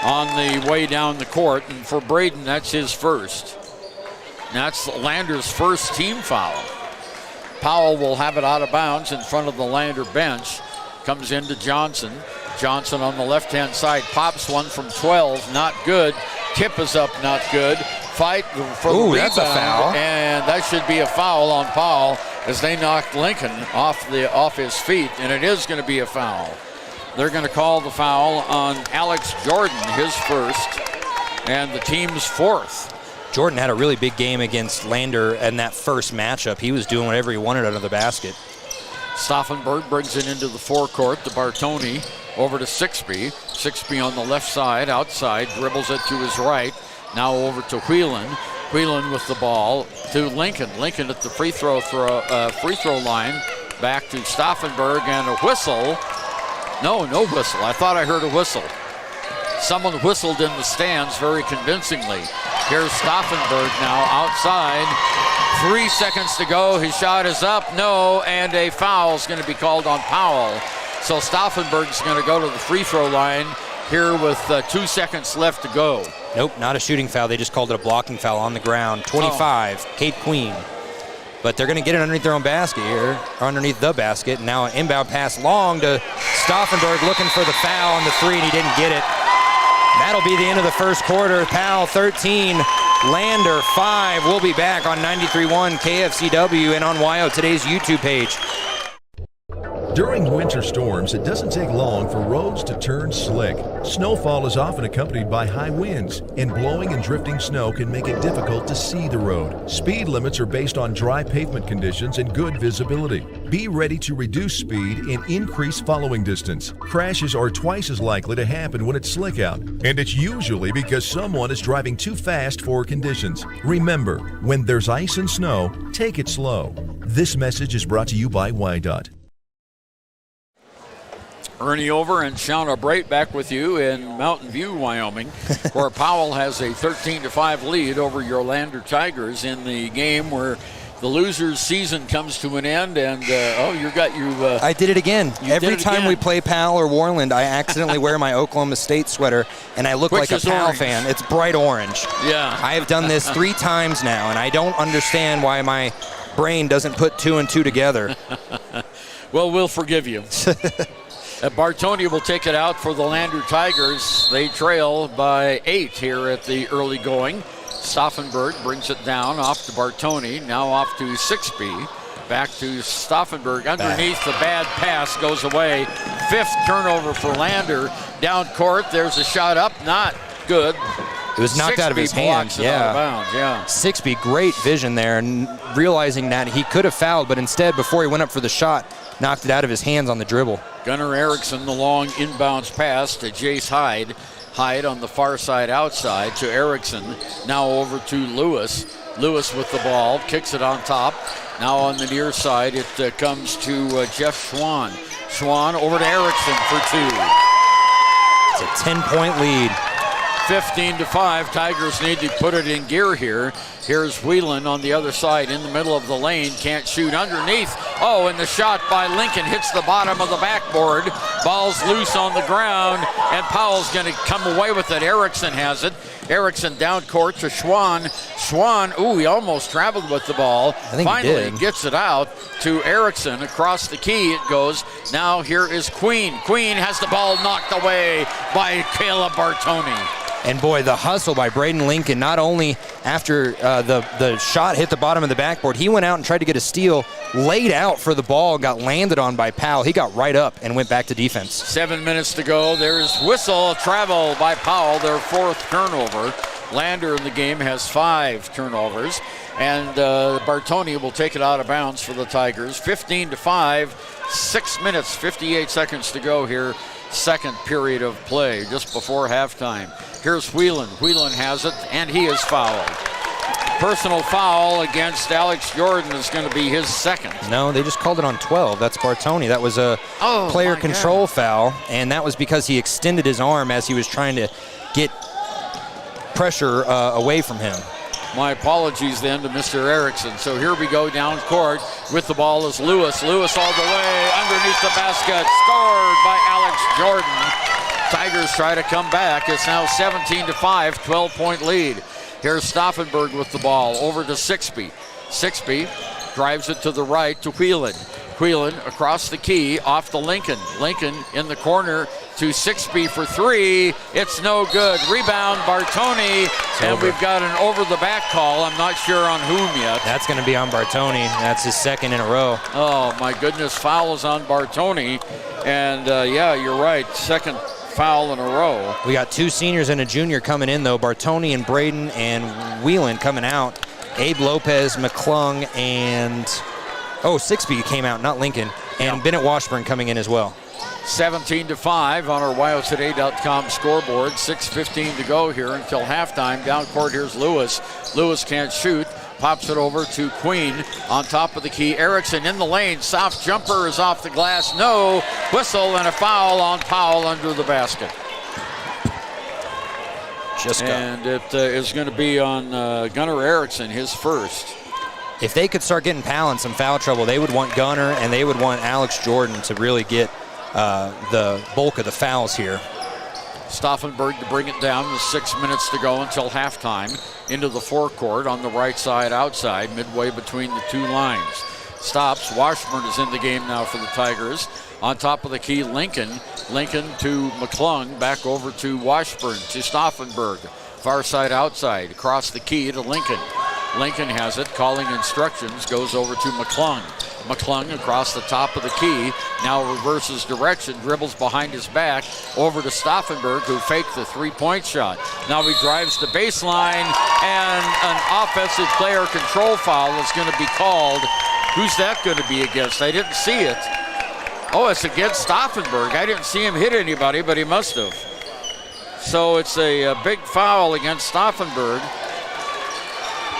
on the way down the court. And for Braden, that's his first. That's Lander's first team foul. Powell will have it out of bounds in front of the Lander bench. Comes into Johnson. Johnson on the left-hand side pops one from 12, not good. Tip is up, not good. Fight for the rebound, that's a foul. And that should be a foul on Powell as they knocked Lincoln off his feet, and it is going to be a foul. They're going to call the foul on Alex Jordan, his first, and the team's fourth. Jordan had a really big game against Lander in that first matchup. He was doing whatever he wanted under the basket. Stauffenberg brings it into the forecourt to Bartoni, over to Sixby. Sixby on the left side, outside, dribbles it to his right. Now over to Whelan. Whelan with the ball to Lincoln. Lincoln at the free throw line. Back to Stauffenberg and a whistle. No whistle. I thought I heard a whistle. Someone whistled in the stands very convincingly. Here's Stauffenberg now outside. 3 seconds to go. His shot is up. No, and a foul is going to be called on Powell. So Stauffenberg's going to go to the free throw line here with 2 seconds left to go. Nope, not a shooting foul. They just called it a blocking foul on the ground. 25, Cape Queen. But they're going to get it underneath their own basket here, or underneath the basket. And now an inbound pass long to Stauffenberg looking for the foul on the three, and he didn't get it. That'll be the end of the first quarter. Powell 13, Lander 5. We'll be back on 93.1 KFCW and on WYO Today's YouTube page. During winter storms, it doesn't take long for roads to turn slick. Snowfall is often accompanied by high winds, and blowing and drifting snow can make it difficult to see the road. Speed limits are based on dry pavement conditions and good visibility. Be ready to reduce speed and increase following distance. Crashes are twice as likely to happen when it's slick out, and it's usually because someone is driving too fast for conditions. Remember, when there's ice and snow, take it slow. This message is brought to you by WYDOT. Ernie Over and Shauna Brait back with you in Mountain View, Wyoming, where Powell has a 13-5 lead over your Lander Tigers in the game where the loser's season comes to an end. And I did it again. Every time we play Powell or Warland, I accidentally wear my Oklahoma State sweater, and I look like a Powell fan. It's bright orange. Yeah. I have done this 3 times now, and I don't understand why my brain doesn't put 2 and 2 together. Well, we'll forgive you. Bartoni will take it out for the Lander Tigers. They trail by 8 here at the early going. Stauffenberg brings it down off to Bartoni, now off to Sixby. Back to Stauffenberg. Underneath, the bad pass goes away. 5th turnover for Lander. Down court, there's a shot up, not good. It was knocked out of his hand. Out of bounds. Yeah. Sixby, great vision there, and realizing that he could have fouled, but instead, before he went up for the shot, knocked it out of his hands on the dribble. Gunnar Erickson, the long inbounds pass to Jace Hyde. Hyde on the far side outside to Erickson. Now over to Lewis. Lewis with the ball, kicks it on top. Now on the near side, it comes to Jeff Schwann. Schwann over to Erickson for 2. It's a 10-point lead. 15-5. Tigers need to put it in gear here. Here's Whelan on the other side in the middle of the lane. Can't shoot underneath. Oh, and the shot by Lincoln hits the bottom of the backboard. Ball's loose on the ground, and Powell's going to come away with it. Erickson has it. Erickson down court to Schwann. Schwann, he almost traveled with the ball. Finally gets it out to Erickson. Across the key it goes. Now here is Queen. Queen has the ball knocked away by Caleb Bartoni. And boy, the hustle by Braden Lincoln, not only after the shot hit the bottom of the backboard, he went out and tried to get a steal, laid out for the ball, got landed on by Powell. He got right up and went back to defense. 7 minutes to go. There's whistle, travel by Powell, their 4th turnover. Lander in the game has 5 turnovers. And Bartoni will take it out of bounds for the Tigers. 15-5, 6 minutes, 58 seconds to go here. Second period of play, just before halftime. Here's Whelan. Whelan has it, and he is fouled. personal foul against Alex Jordan is going to be his second. No, they just called it on 12. That's Bartoni. That was a player control foul, and that was because he extended his arm as he was trying to get pressure away from him. My apologies then to Mr. Erickson. So here we go down court with the ball is Lewis. Lewis all the way underneath the basket. Scored by Alex Jordan. Tigers try to come back. It's now 17-5, 12-point lead. Here's Stauffenberg with the ball over to Sixby. Sixby drives it to the right to Whelan. Whelan across the key off the Lincoln. Lincoln in the corner to Sixby for three. It's no good. Rebound Bartoni, and we've got an over-the-back call. I'm not sure on whom yet. That's going to be on Bartoni. That's his second in a row. Oh, my goodness. Foul is on Bartoni. And, yeah, you're right. Second foul in a row. We got two seniors and a junior coming in, though. Bartoni and Braden and Whelan coming out. Abe Lopez, McClung, and... Oh, Sixby came out, not Lincoln. And Bennett Washburn coming in as well. 17-5 on our WyoToday.com scoreboard. 6:15 to go here until halftime. Down court, here's Lewis. Lewis can't shoot. Pops it over to Queen on top of the key. Erickson in the lane. Soft jumper is off the glass. No. Whistle and a foul on Powell under the basket. And it is going to be on Gunnar Erickson, his first. If they could start getting Powell in some foul trouble, they would want Gunnar and they would want Alex Jordan to really get the bulk of the fouls here. Stauffenberg to bring it down with 6 minutes to go until halftime. Into the forecourt on the right side outside, midway between the two lines. Stops. Washburn is in the game now for the Tigers. On top of the key, Lincoln. Lincoln to McClung. Back over to Washburn to Stauffenberg. Far side outside. Across the key to Lincoln. Lincoln has it, calling instructions, goes over to McClung. McClung across the top of the key, now reverses direction, dribbles behind his back, over to Stauffenberg, who faked the three-point shot. Now he drives the baseline, and an offensive player control foul is going to be called. Who's that going to be against? I didn't see it. Oh, it's against Stauffenberg. I didn't see him hit anybody, but he must have. So it's a big foul against Stauffenberg.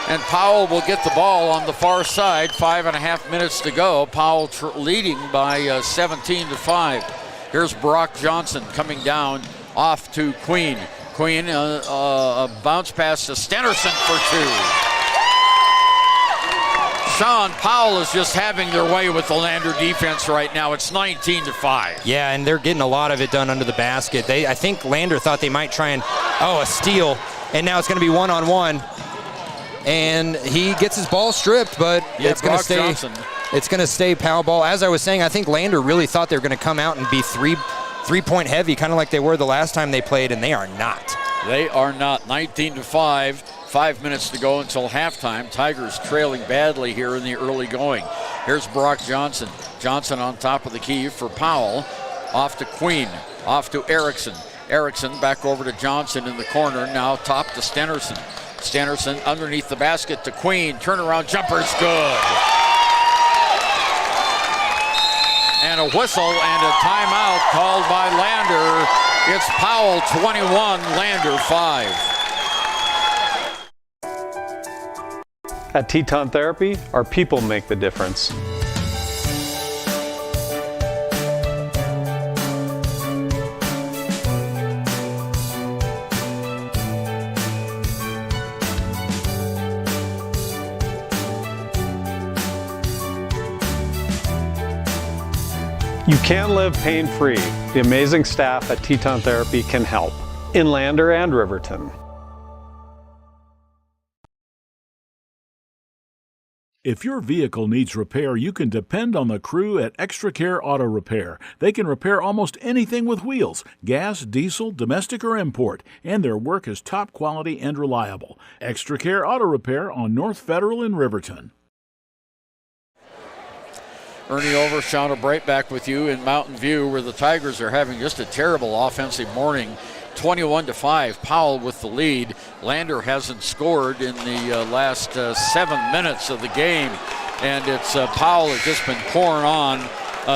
And Powell will get the ball on the far side. 5.5 minutes to go. Powell leading by 17-5. Here's Brock Johnson coming down off to Queen. Queen, a bounce pass to Stenerson for two. Sean, Powell is just having their way with the Lander defense right now. It's 19-5. Yeah, and they're getting a lot of it done under the basket. I think Lander thought they might try and, a steal. And now it's going to be one-on-one. And he gets his ball stripped, but it's going to stay. Johnson. It's going to stay Powell ball. As I was saying, I think Lander really thought they were going to come out and be three-point heavy, kind of like they were the last time they played, and they are not. They are not. 19-5. 5 minutes to go until halftime. Tigers trailing badly here in the early going. Here's Brock Johnson. Johnson on top of the key for Powell. Off to Queen. Off to Erickson. Erickson back over to Johnson in the corner. Now top to Stenerson. Stenerson underneath the basket to Queen. Turnaround jumper's good. And a whistle and a timeout called by Lander. It's Powell 21, Lander 5. At Teton Therapy, our people make the difference. You can live pain-free. The amazing staff at Teton Therapy can help in Lander and Riverton. If your vehicle needs repair, you can depend on the crew at Extra Care Auto Repair. They can repair almost anything with wheels, gas, diesel, domestic, or import, and their work is top quality and reliable. Extra Care Auto Repair on North Federal in Riverton. Ernie Over, Shauna Bright back with you in Mountain View, where the Tigers are having just a terrible offensive morning. 21-5, Powell with the lead. Lander hasn't scored in the last 7 minutes of the game, and it's Powell has just been pouring on.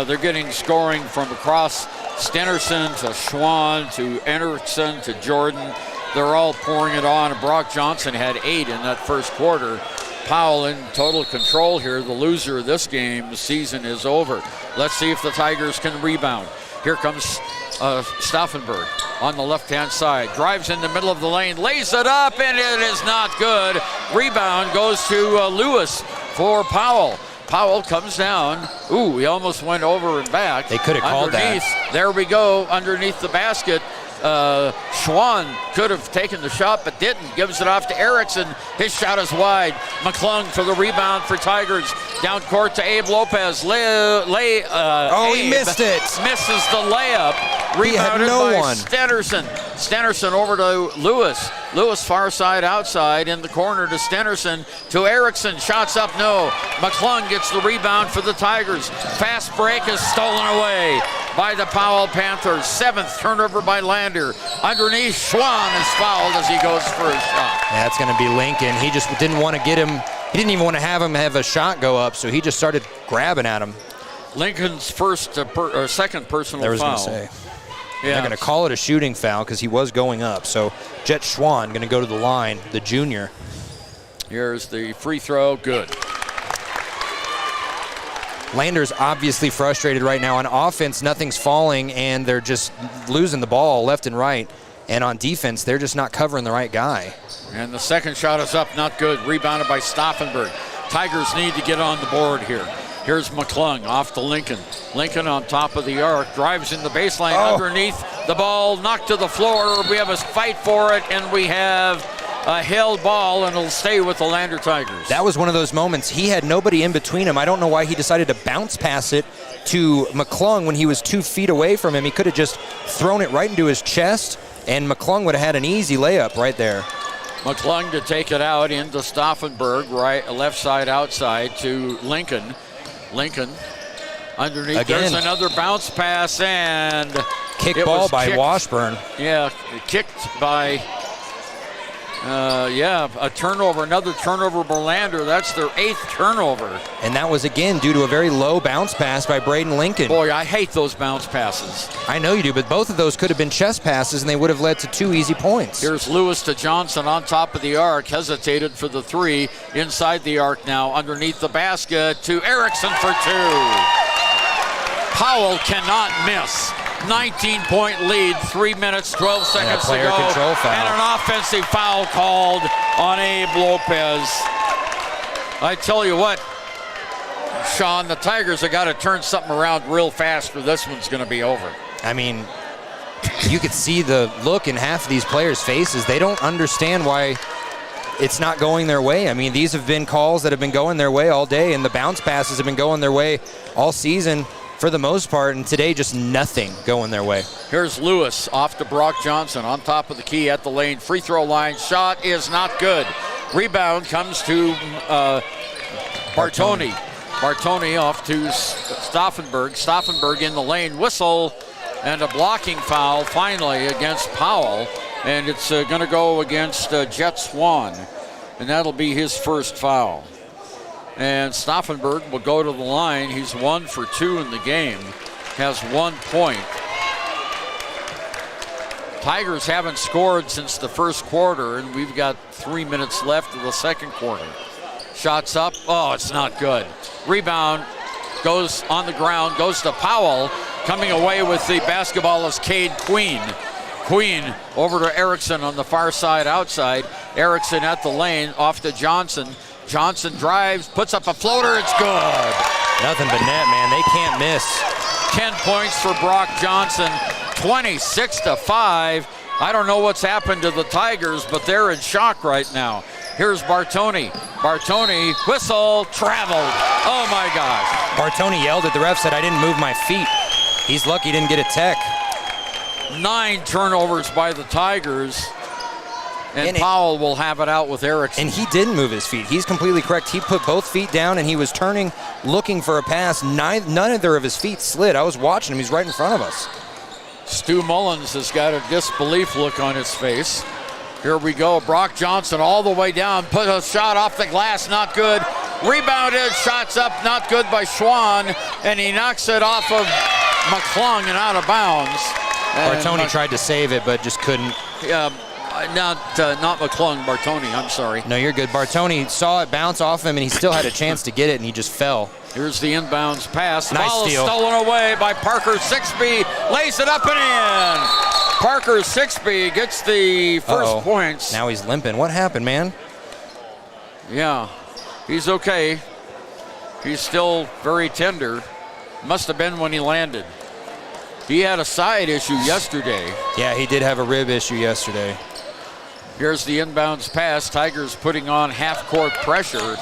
They're getting scoring from across Stenerson to Schwann to Anderson to Jordan. they're all pouring it on. Brock Johnson had 8 in that first quarter. Powell in total control here. The loser of this game, the season is over. Let's see if the Tigers can rebound. Here comes Stauffenberg on the left-hand side. Drives in the middle of the lane, lays it up, and it is not good. Rebound goes to Lewis for Powell. Powell comes down. Ooh, he almost went over and back. They could have called that. There we go, underneath the basket. Schwann could have taken the shot but didn't. Gives it off to Erickson. His shot is wide. McClung for the rebound for Tigers. Down court to Abe Lopez. He missed it. Misses the layup. Rebounded by Stennerson. Stennerson over to Lewis. Lewis far side outside in the corner to Stennerson to Erickson. Shots up, no. McClung gets the rebound for the Tigers. Fast break is stolen away by the Powell Panthers. 7th turnover by Lander. Underneath, Schwann is fouled as he goes for his shot. Yeah, it's going to be Lincoln. He just didn't want to get him. He didn't even want to have him have a shot go up, so he just started grabbing at him. Lincoln's second personal foul. I was going to say. Yeah. They're going to call it a shooting foul because he was going up. So Jet Schwann going to go to the line, the junior. Here's the free throw. Good. Lander's obviously frustrated right now. On offense, nothing's falling, and they're just losing the ball left and right. And on defense, they're just not covering the right guy. And the second shot is up, not good. Rebounded by Stauffenberg. Tigers need to get on the board here. Here's McClung off to Lincoln. Lincoln on top of the arc, drives in the baseline underneath. The ball knocked to the floor. We have a fight for it, and we have a held ball, and it'll stay with the Lander Tigers. That was one of those moments. He had nobody in between him. I don't know why he decided to bounce pass it to McClung when he was 2 feet away from him. He could have just thrown it right into his chest, and McClung would have had an easy layup right there. McClung to take it out into Stauffenberg, right, left side outside to Lincoln. Lincoln underneath. Again. There's another bounce pass and kick ball by Washburn. Yeah, kicked by a turnover, another turnover by Lander. That's their 8th turnover. And that was again due to a very low bounce pass by Braden Lincoln. Boy, I hate those bounce passes. I know you do, but both of those could have been chest passes and they would have led to 2 easy points. Here's Lewis to Johnson on top of the arc, hesitated for the 3, inside the arc now, underneath the basket to Erickson for 2. Powell cannot miss. 19-point lead, 3 minutes, 12 seconds to go. Control foul. And an offensive foul called on Abe Lopez. I tell you what, Sean, the Tigers have got to turn something around real fast or this one's going to be over. I mean, you could see the look in half of these players' faces. They don't understand why it's not going their way. I mean, these have been calls that have been going their way all day, and the bounce passes have been going their way all season for the most part, and today just nothing going their way. Here's Lewis off to Brock Johnson on top of the key at the lane. Free throw line. Shot is not good. Rebound comes to Bartoni. Bartoni off to Stauffenberg. Stauffenberg in the lane. Whistle and a blocking foul finally against Powell. And it's going to go against Jet Schwann. And that'll be his first foul. And Stauffenberg will go to the line. He's 1 for 2 in the game. Has 1 point. Tigers haven't scored since the first quarter, and we've got 3 minutes left of the second quarter. Shots up. Oh, it's not good. Rebound goes on the ground, goes to Powell. Coming away with the basketball is Cade Queen. Queen over to Erickson on the far side outside. Erickson at the lane, off to Johnson. Johnson drives, puts up a floater, it's good. Nothing but net, man. They can't miss. 10 points for Brock Johnson, 26-5. I don't know what's happened to the Tigers, but they're in shock right now. Here's Bartoni. Bartoni, whistle, traveled. Oh my gosh. Bartoni yelled at the ref, said, I didn't move my feet. He's lucky he didn't get a tech. 9 turnovers by the Tigers. And Powell will have it out with Erickson. And he didn't move his feet. He's completely correct. He put both feet down and he was turning, looking for a pass. None of his feet slid. I was watching him. He's right in front of us. Stu Mullins has got a disbelief look on his face. Here we go. Brock Johnson all the way down. Put a shot off the glass. Not good. Rebounded. Shots up. Not good by Schwann. And he knocks it off of McClung and out of bounds. Bartoni tried to save it, but just couldn't. Not McClung, Bartoni, I'm sorry. No, you're good. Bartoni saw it bounce off him, and he still had a chance to get it, and he just fell. Here's the inbounds pass. Nice Ball steal. Stolen away by Parker Sixby. Lays it up and in. Parker Sixby gets the first points. Now he's limping. What happened, man? Yeah, he's okay. He's still very tender. Must have been when he landed. He had a side issue yesterday. Yeah, he did have a rib issue yesterday. Here's the inbounds pass. Tigers putting on half-court pressure.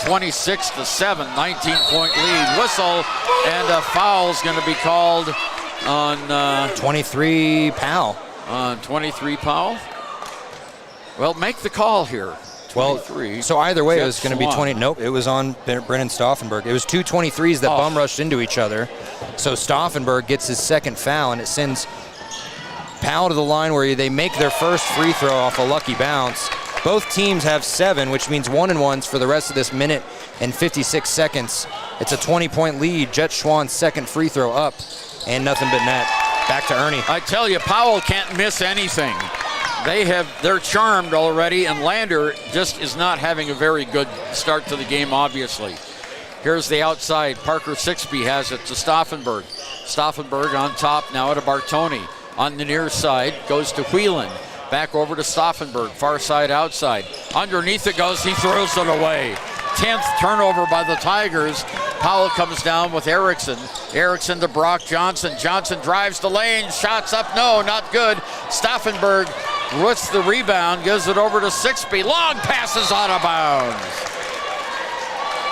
26-7, 19-point lead. Whistle, and a foul's going to be called on 23 Powell. On 23 Powell. Well, make the call here. 23. So either way, Jet it was going to be Swan. 20. Nope, it was on Brennan Stauffenberg. It was two 23s that bum rushed into each other. So Stauffenberg gets his second foul, and it sends Powell to the line where they make their first free throw off a lucky bounce. Both teams have 7, which means 1-and-1s for the rest of this minute and 56 seconds. It's a 20-point lead. Jet Schwann's second free throw up, and nothing but net. Back to Ernie. I tell you, Powell can't miss anything. They're charmed already, and Lander just is not having a very good start to the game, obviously. Here's the outside. Parker Sixby has it to Stauffenberg. Stauffenberg on top now to Bartoni. On the near side goes to Whelan. Back over to Stauffenberg, far side outside. Underneath it goes, he throws it away. 10th turnover by the Tigers. Powell comes down with Erickson. Erickson to Brock Johnson. Johnson drives the lane, shots up, no, not good. Stauffenberg with the rebound, gives it over to Sixby. Long passes out of bounds.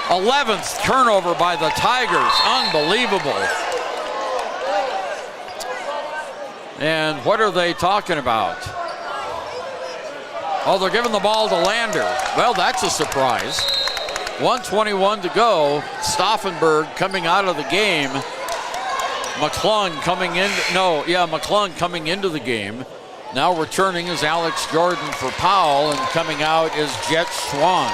11th turnover by the Tigers, unbelievable. And what are they talking about? Oh, they're giving the ball to Lander. Well, that's a surprise. 1:21 to go. Stauffenberg coming out of the game. McClung coming into the game. Now returning is Alex Jordan for Powell, and coming out is Jet Schwann.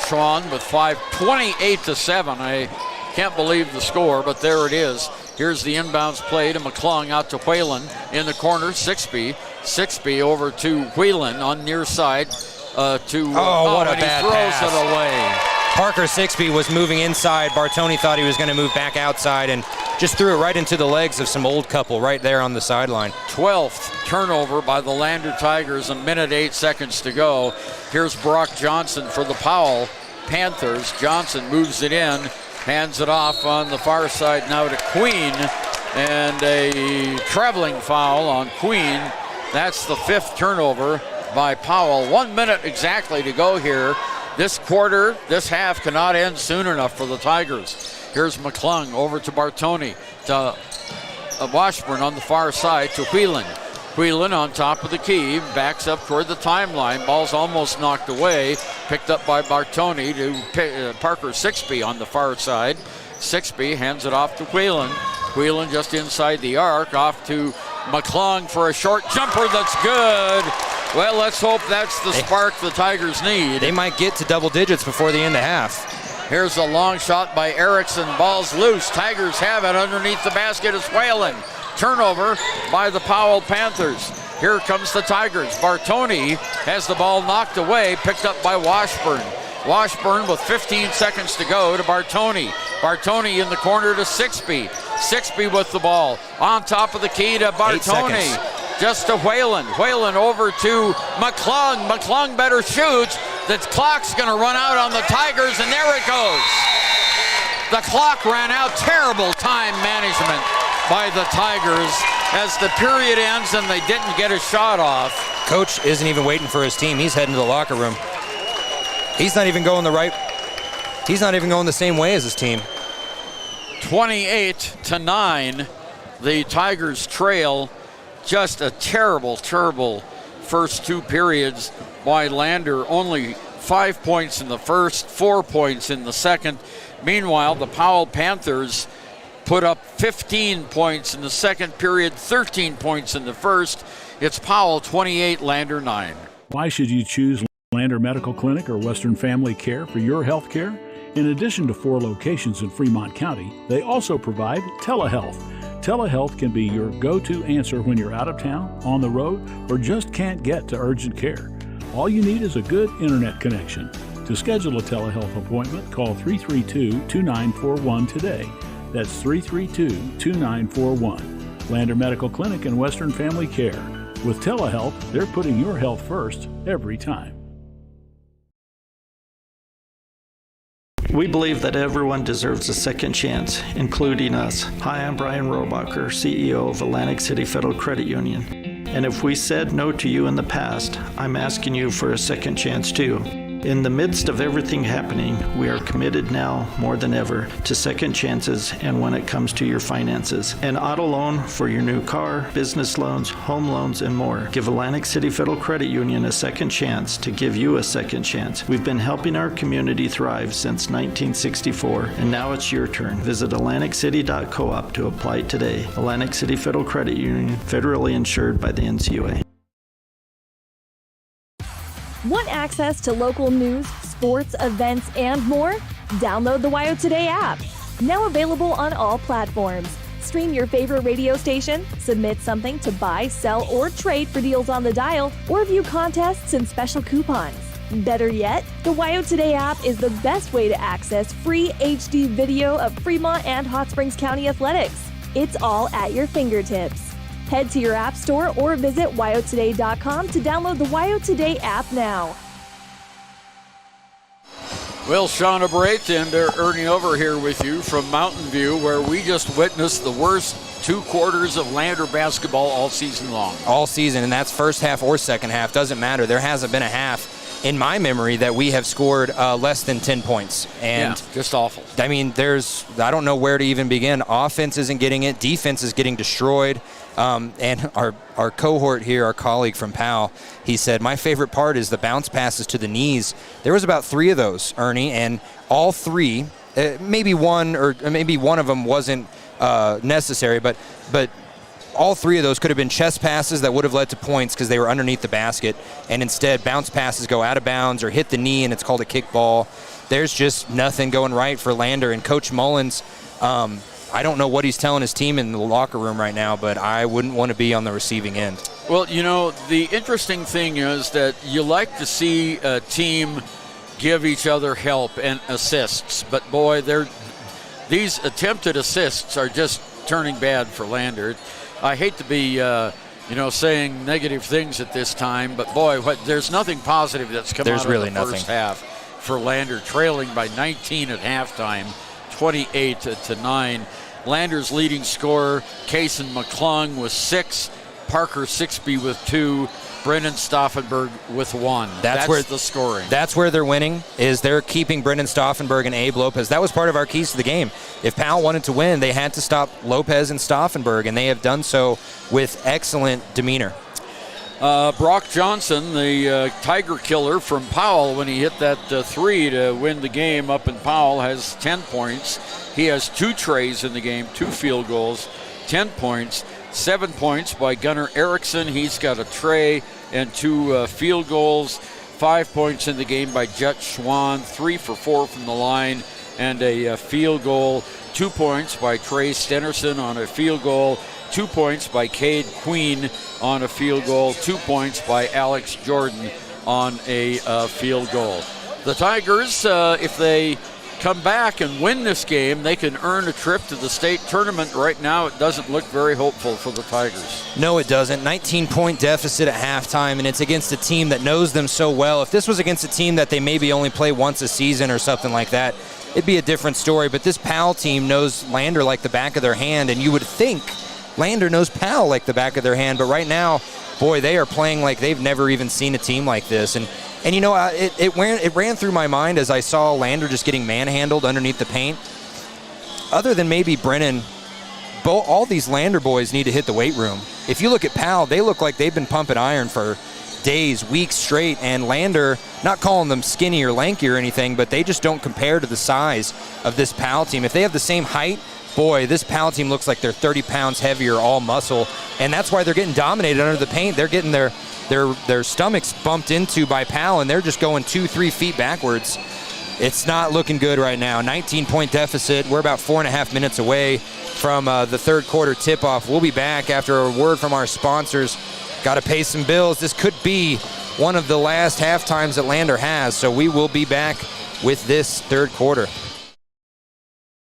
Schwann with 5, 28-7. I can't believe the score, but there it is. Here's the inbounds play to McClung, out to Whalen in the corner. Sixby over to Whelan on near side what a bad he throws pass. It away. Parker Sixby was moving inside. Bartoni thought he was going to move back outside and just threw it right into the legs of some old couple right there on the sideline. 12th turnover by the Lander Tigers, a minute 8 seconds to go. Here's Brock Johnson for the Powell Panthers. Johnson moves it in, hands it off on the far side now to Queen, and a traveling foul on Queen. That's the 5th turnover by Powell. 1 minute exactly to go here. This quarter, this half cannot end soon enough for the Tigers. Here's McClung over to Bartoni, to Washburn on the far side to Whelan. Whelan on top of the key, backs up toward the timeline. Ball's almost knocked away. Picked up by Bartoni to Parker Sixby on the far side. Sixby hands it off to Whelan. Whelan just inside the arc, off to McClung for a short jumper that's good. Well, let's hope that's the spark the Tigers need. They might get to double digits before the end of half. Here's a long shot by Erickson. Ball's loose. Tigers have it. Underneath the basket is Whalen. Turnover by the Powell Panthers. Here comes the Tigers. Bartoni has the ball knocked away, picked up by Washburn. Washburn with 15 seconds to go to Bartoni. Bartoni in the corner to Sixby. Sixby with the ball. On top of the key to Bartoni. Just to Whalen. Whalen over to McClung. McClung better shoots. The clock's going to run out on the Tigers, and there it goes. The clock ran out. Terrible time management by the Tigers as the period ends and they didn't get a shot off. Coach isn't even waiting for his team. He's heading to the locker room. He's not even going the same way as his team. 28-9. The Tigers trail. Just a terrible, terrible first 2 periods by Lander. Only 5 points in the first, 4 points in the second. Meanwhile, the Powell Panthers put up 15 points in the second period, 13 points in the first. It's Powell 28, Lander 9. Why should you choose Lander Medical Clinic or Western Family Care for your health care? In addition to 4 locations in Fremont County, they also provide telehealth. Telehealth can be your go-to answer when you're out of town, on the road, or just can't get to urgent care. All you need is a good internet connection. To schedule a telehealth appointment, call 332-2941 today. That's 332-2941. Lander Medical Clinic and Western Family Care. With telehealth, they're putting your health first every time. We believe that everyone deserves a second chance, including us. Hi, I'm Brian Robacher, CEO of Atlantic City Federal Credit Union. And if we said no to you in the past, I'm asking you for a second chance too. In the midst of everything happening, we are committed now more than ever to second chances and when it comes to your finances. An auto loan for your new car, business loans, home loans, and more. Give Atlantic City Federal Credit Union a second chance to give you a second chance. We've been helping our community thrive since 1964, and now it's your turn. Visit AtlanticCity.coop to apply today. Atlantic City Federal Credit Union, federally insured by the NCUA. Want access to local news, sports, events, and more? Download the WYO Today app. Now available on all platforms. Stream your favorite radio station, submit something to buy, sell, or trade for deals on the dial, or view contests and special coupons. Better yet, the WYO Today app is the best way to access free HD video of Fremont and Hot Springs County athletics. It's all at your fingertips. Head to your app store or visit wyotoday.com to download the WYO Today app now. Well, Shauna Brait and Ernie over here with you from Mountain View, where we just witnessed the worst 2 quarters of Lander basketball all season long. All season, and that's first half or second half. Doesn't matter. There hasn't been a half in my memory that we have scored less than 10 points. And yeah, just awful. I mean, I don't know where to even begin. Offense isn't getting it. Defense is getting destroyed. And our cohort here, our colleague from Powell, he said, my favorite part is the bounce passes to the knees. There was about 3 of those, Ernie, and all 3, maybe one of them wasn't necessary, but all 3 of those could have been chest passes that would have led to points because they were underneath the basket, and instead bounce passes go out of bounds or hit the knee and it's called a kickball. There's just nothing going right for Lander, and Coach Mullins, I don't know what he's telling his team in the locker room right now, but I wouldn't want to be on the receiving end. Well, you know, the interesting thing is that you like to see a team give each other help and assists, but boy, these attempted assists are just turning bad for Lander. I hate to be, saying negative things at this time, but boy, there's nothing positive that's come out of the first half for Lander, trailing by 19 at halftime, 28-9. Lander's leading scorer, Kason McClung, with 6, Parker Sixby with 2, Brendan Stauffenberg with 1. That's where the scoring. That's where they're winning, is they're keeping Brendan Stauffenberg and Abe Lopez. That was part of our keys to the game. If Powell wanted to win, they had to stop Lopez and Stauffenberg, and they have done so with excellent demeanor. Brock Johnson, the Tiger killer from Powell, when he hit that 3 to win the game up in Powell, has 10 points. He has 2 trays in the game, 2 field goals, 10 points. 7 points by Gunnar Erickson. He's got a tray and 2 field goals. 5 points in the game by Jet Schwan, 3 for 4 from the line and a field goal. 2 points by Trey Stenerson on a field goal. 2 points by Cade Queen on a field goal. 2 points by Alex Jordan on a field goal. The Tigers, if they come back and win this game, they can earn a trip to the state tournament. Right now, it doesn't look very hopeful for the Tigers. No, it doesn't. 19-point deficit at halftime, and it's against a team that knows them so well. If this was against a team that they maybe only play once a season or something like that, it'd be a different story. But this Powell team knows Lander like the back of their hand, and you would think Lander knows Powell like the back of their hand. But right now, boy, they are playing like they've never even seen a team like this. And you know, it ran through my mind as I saw Lander just getting manhandled underneath the paint. Other than maybe Brennan, all these Lander boys need to hit the weight room. If you look at Powell, they look like they've been pumping iron for days, weeks straight. And Lander, not calling them skinny or lanky or anything, but they just don't compare to the size of this Powell team. If they have the same height, boy, this Powell team looks like they're 30 pounds heavier, all muscle. And that's why they're getting dominated under the paint. They're getting their stomachs bumped into by Powell, and they're just going 2-3 feet backwards. it's not looking good right now. 19-point deficit. We're about 4.5 minutes away from the third quarter tip-off. We'll be back after a word from our sponsors. Got to pay some bills. This could be one of the last halftimes that Lander has, so we will be back with this third quarter.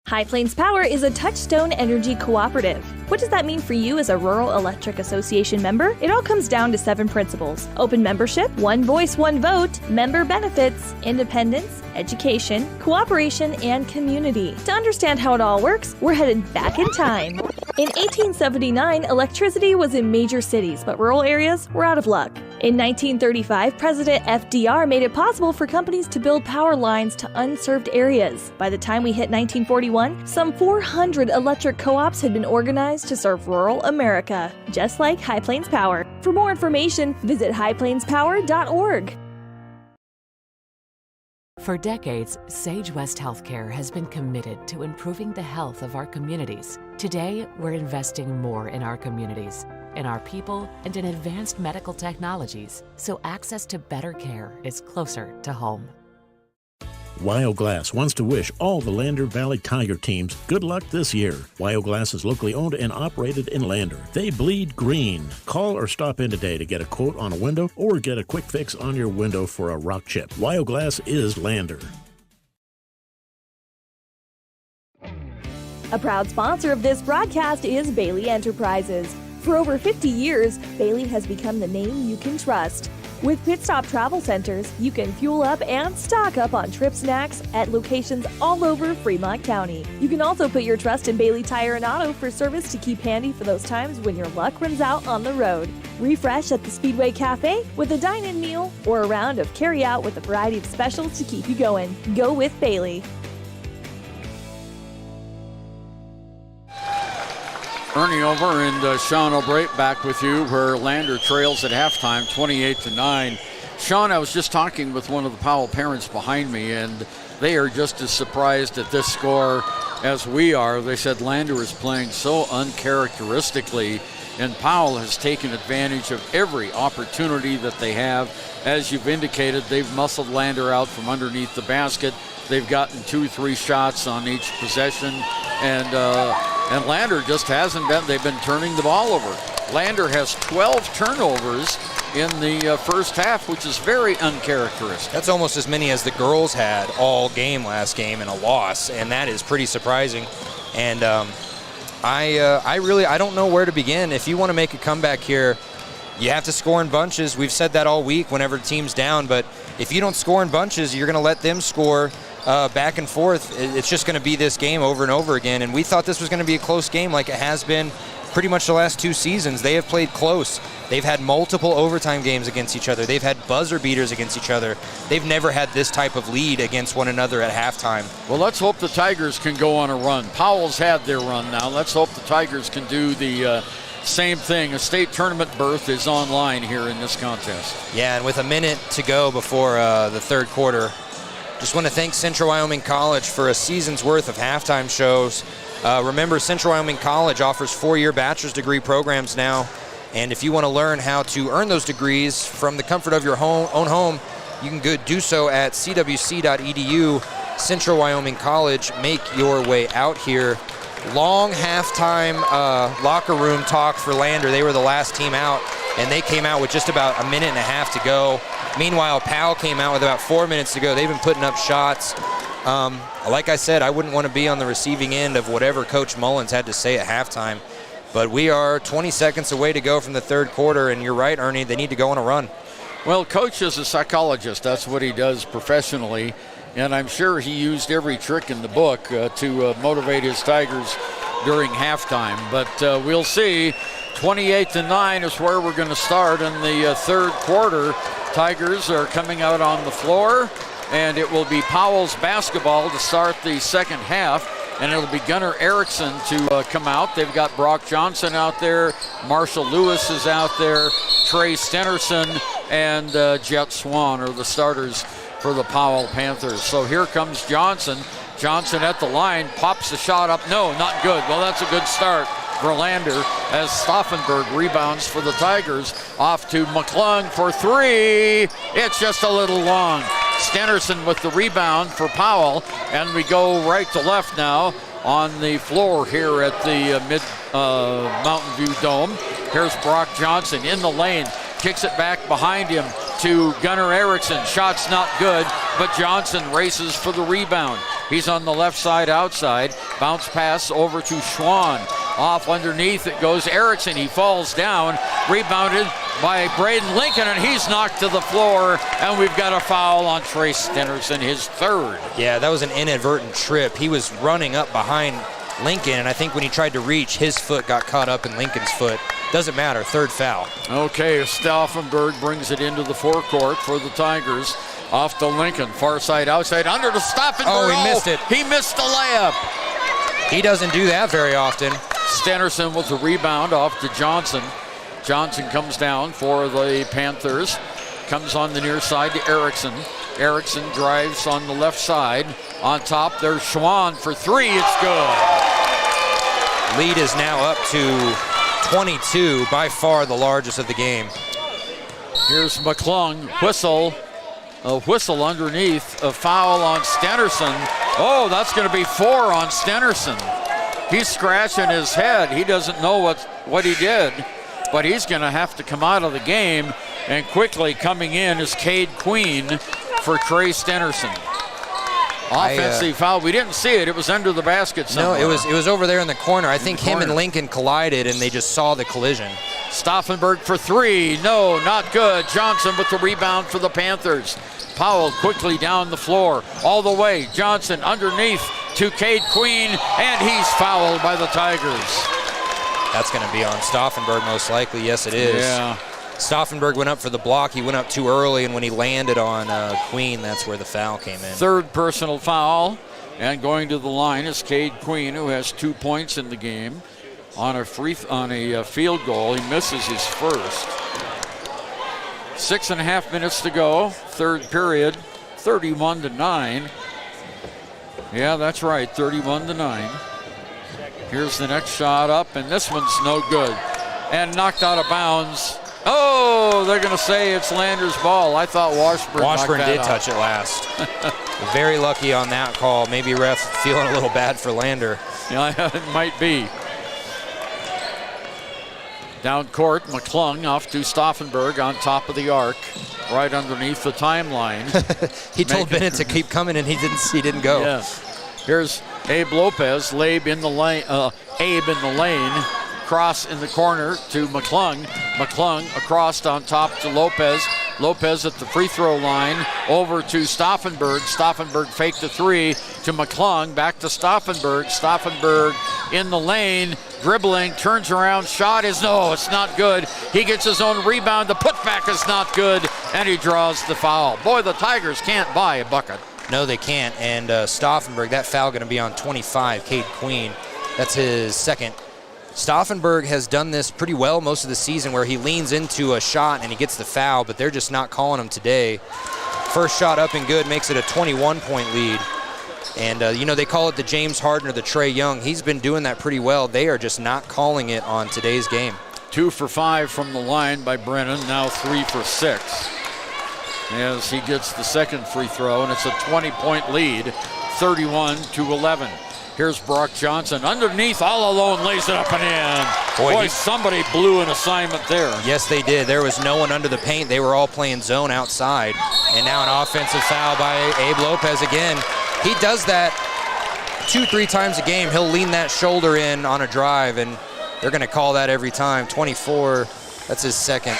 High Plains Power is a Touchstone Energy cooperative. What does that mean for you as a Rural Electric Association member? It all comes down to 7 principles: open membership, one voice, one vote, member benefits, independence, education, cooperation, and community. To understand how it all works, we're headed back in time. In 1879, electricity was in major cities, but rural areas were out of luck. In 1935, President FDR made it possible for companies to build power lines to unserved areas. By the time we hit 1941, some 400 electric co-ops had been organized to serve rural America, just like High Plains Power. For more information, visit highplainspower.org. For decades, Sage West Healthcare has been committed to improving the health of our communities. Today, we're investing more in our communities, in our people, and in advanced medical technologies, so access to better care is closer to home. Wyoglass wants to wish all the Lander Valley Tiger teams good luck this year. Wyoglass is locally owned and operated in Lander. They bleed green. Call or stop in today to get a quote on a window or get a quick fix on your window for a rock chip. Wyoglass is Lander. A proud sponsor of this broadcast is Bailey Enterprises. For over 50 years, Bailey has become the name you can trust. With Pit Stop Travel Centers, you can fuel up and stock up on trip snacks at locations all over Fremont County. You can also put your trust in Bailey Tire and Auto for service to keep handy for those times when your luck runs out on the road. Refresh at the Speedway Cafe with a dine-in meal or a round of carry-out with a variety of specials to keep you going. Go with Bailey. Ernie Over and Sean O'Brate back with you, where Lander trails at halftime 28-9. Sean, I was just talking with one of the Powell parents behind me, and they are just as surprised at this score as we are. They said Lander is playing so uncharacteristically, and Powell has taken advantage of every opportunity that they have. As you've indicated, they've muscled Lander out from underneath the basket. They've gotten 2-3 shots on each possession, and Lander just hasn't been. They've been turning the ball over. Lander has 12 turnovers in the first half, which is very uncharacteristic. That's almost as many as the girls had all game last game in a loss, and that is pretty surprising. And I don't know where to begin. If you want to make a comeback here, you have to score in bunches. We've said that all week whenever the team's down, but if you don't score in bunches, you're going to let them score back and forth. It's just going to be this game over and over again, and we thought this was going to be a close game like it has been pretty much the last 2 seasons. They have played close. They've had multiple overtime games against each other. They've had buzzer beaters against each other. They've never had this type of lead against one another at halftime. Well, let's hope the Tigers can go on a run. Powell's had their run now. Let's hope the Tigers can do the same thing. A state tournament berth is online here in this contest. Yeah, and with a minute to go before the third quarter, just want to thank Central Wyoming College for a season's worth of halftime shows. Remember, Central Wyoming College offers 4-year bachelor's degree programs now, and if you want to learn how to earn those degrees from the comfort of your own home, you can do so at cwc.edu. Central Wyoming College, make your way out here. Long halftime locker room talk for Lander. They were the last team out, and they came out with just about a minute and a half to go. Meanwhile, Powell came out with about 4 minutes to go. They've been putting up shots. Like I said, I wouldn't want to be on the receiving end of whatever Coach Mullins had to say at halftime. But we are 20 seconds away to go from the third quarter, and you're right, Ernie, they need to go on a run. Well, Coach is a psychologist. That's what he does professionally, and I'm sure he used every trick in the book to motivate his Tigers during halftime. But we'll see. 28-9 is where we're going to start in the third quarter. Tigers are coming out on the floor, and it will be Powell's basketball to start the second half, and it'll be Gunnar Erickson to come out. They've got Brock Johnson out there, Marshall Lewis is out there, Trey Stenerson, and Jet Swan are the starters for the Powell Panthers. So here comes Johnson. Johnson at the line, pops the shot up. No, not good. Well, that's a good start for Lander as Stauffenberg rebounds for the Tigers. Off to McClung for 3. It's just a little long. Stenerson with the rebound for Powell, and we go right to left now on the floor here at the Mountain View Dome. Here's Brock Johnson in the lane, kicks it back behind him to Gunnar Erickson. Shot's not good, but Johnson races for the rebound. He's on the left side outside. Bounce pass over to Schwann. Off underneath it goes Erickson. He falls down, rebounded by Braden Lincoln, and he's knocked to the floor, and we've got a foul on Trey Stenerson, his third. Yeah, that was an inadvertent trip. He was running up behind Lincoln, and I think when he tried to reach, his foot got caught up in Lincoln's foot. Doesn't matter, third foul. Okay, Stauffenberg brings it into the forecourt for the Tigers. Off to Lincoln, far side outside, under to Stauffenberg. Oh, he missed it. He missed the layup. He doesn't do that very often. Stenerson with the rebound off to Johnson. Johnson comes down for the Panthers. Comes on the near side to Erickson. Erickson drives on the left side. On top, there's Schwann for three. It's good. Lead is now up to 22, by far the largest of the game. Here's McClung, whistle. A whistle underneath, a foul on Stenerson. Oh, that's going to be 4 on Stenerson. He's scratching his head. He doesn't know what he did, but he's going to have to come out of the game. And quickly coming in is Cade Queen for Trey Stenerson. Offensive foul. We didn't see it. It was under the basket somewhere. No, it was over there in the corner. I think him and Lincoln collided, and they just saw the collision. Stauffenberg for three. No, not good. Johnson with the rebound for the Panthers. Powell quickly down the floor. All the way. Johnson underneath to Cade Queen, and he's fouled by the Tigers. That's going to be on Stauffenberg most likely. Yes, it is. Yeah. Stauffenberg went up for the block. He went up too early, and when he landed on Queen, that's where the foul came in. Third personal foul, and going to the line is Cade Queen, who has 2 points in the game on a field goal. He misses his first. 6.5 minutes to go, third period, 31-9. Yeah, that's right, 31-9. Here's the next shot up, and this one's no good. And knocked out of bounds. Oh, they're going to say it's Lander's ball. I thought Washburn did touch it last. Very lucky on that call. Maybe ref feeling a little bad for Lander. Yeah, it might be. Down court, McClung off to Stauffenberg on top of the arc, right underneath the timeline. He told Bennett to keep coming, and he didn't go. Yeah. Here's Abe Lopez, Abe in the lane. Cross in the corner to McClung. McClung across on top to Lopez. Lopez at the free throw line over to Stauffenberg. Stauffenberg faked the three to McClung. Back to Stauffenberg. Stauffenberg in the lane, dribbling, turns around. Shot is it's not good. He gets his own rebound. The putback is not good, and he draws the foul. Boy, the Tigers can't buy a bucket. No, they can't. And Stauffenberg, that foul going to be on 25, Cade Queen. That's his second. Stauffenberg has done this pretty well most of the season, where he leans into a shot and he gets the foul, but they're just not calling him today. First shot up and good, makes it a 21-point lead. And, they call it the James Harden or the Trae Young. He's been doing that pretty well. They are just not calling it on today's game. 2 for 5 from the line by Brennan, now 3 for 6. As he gets the second free throw, and it's a 20-point lead, 31-11. Here's Brock Johnson underneath, all alone, lays it up and in. Boy, somebody blew an assignment there. Yes, they did. There was no one under the paint. They were all playing zone outside. And now an offensive foul by Abe Lopez again. He does that 2-3 times a game. He'll lean that shoulder in on a drive, and they're going to call that every time. 24, that's his second.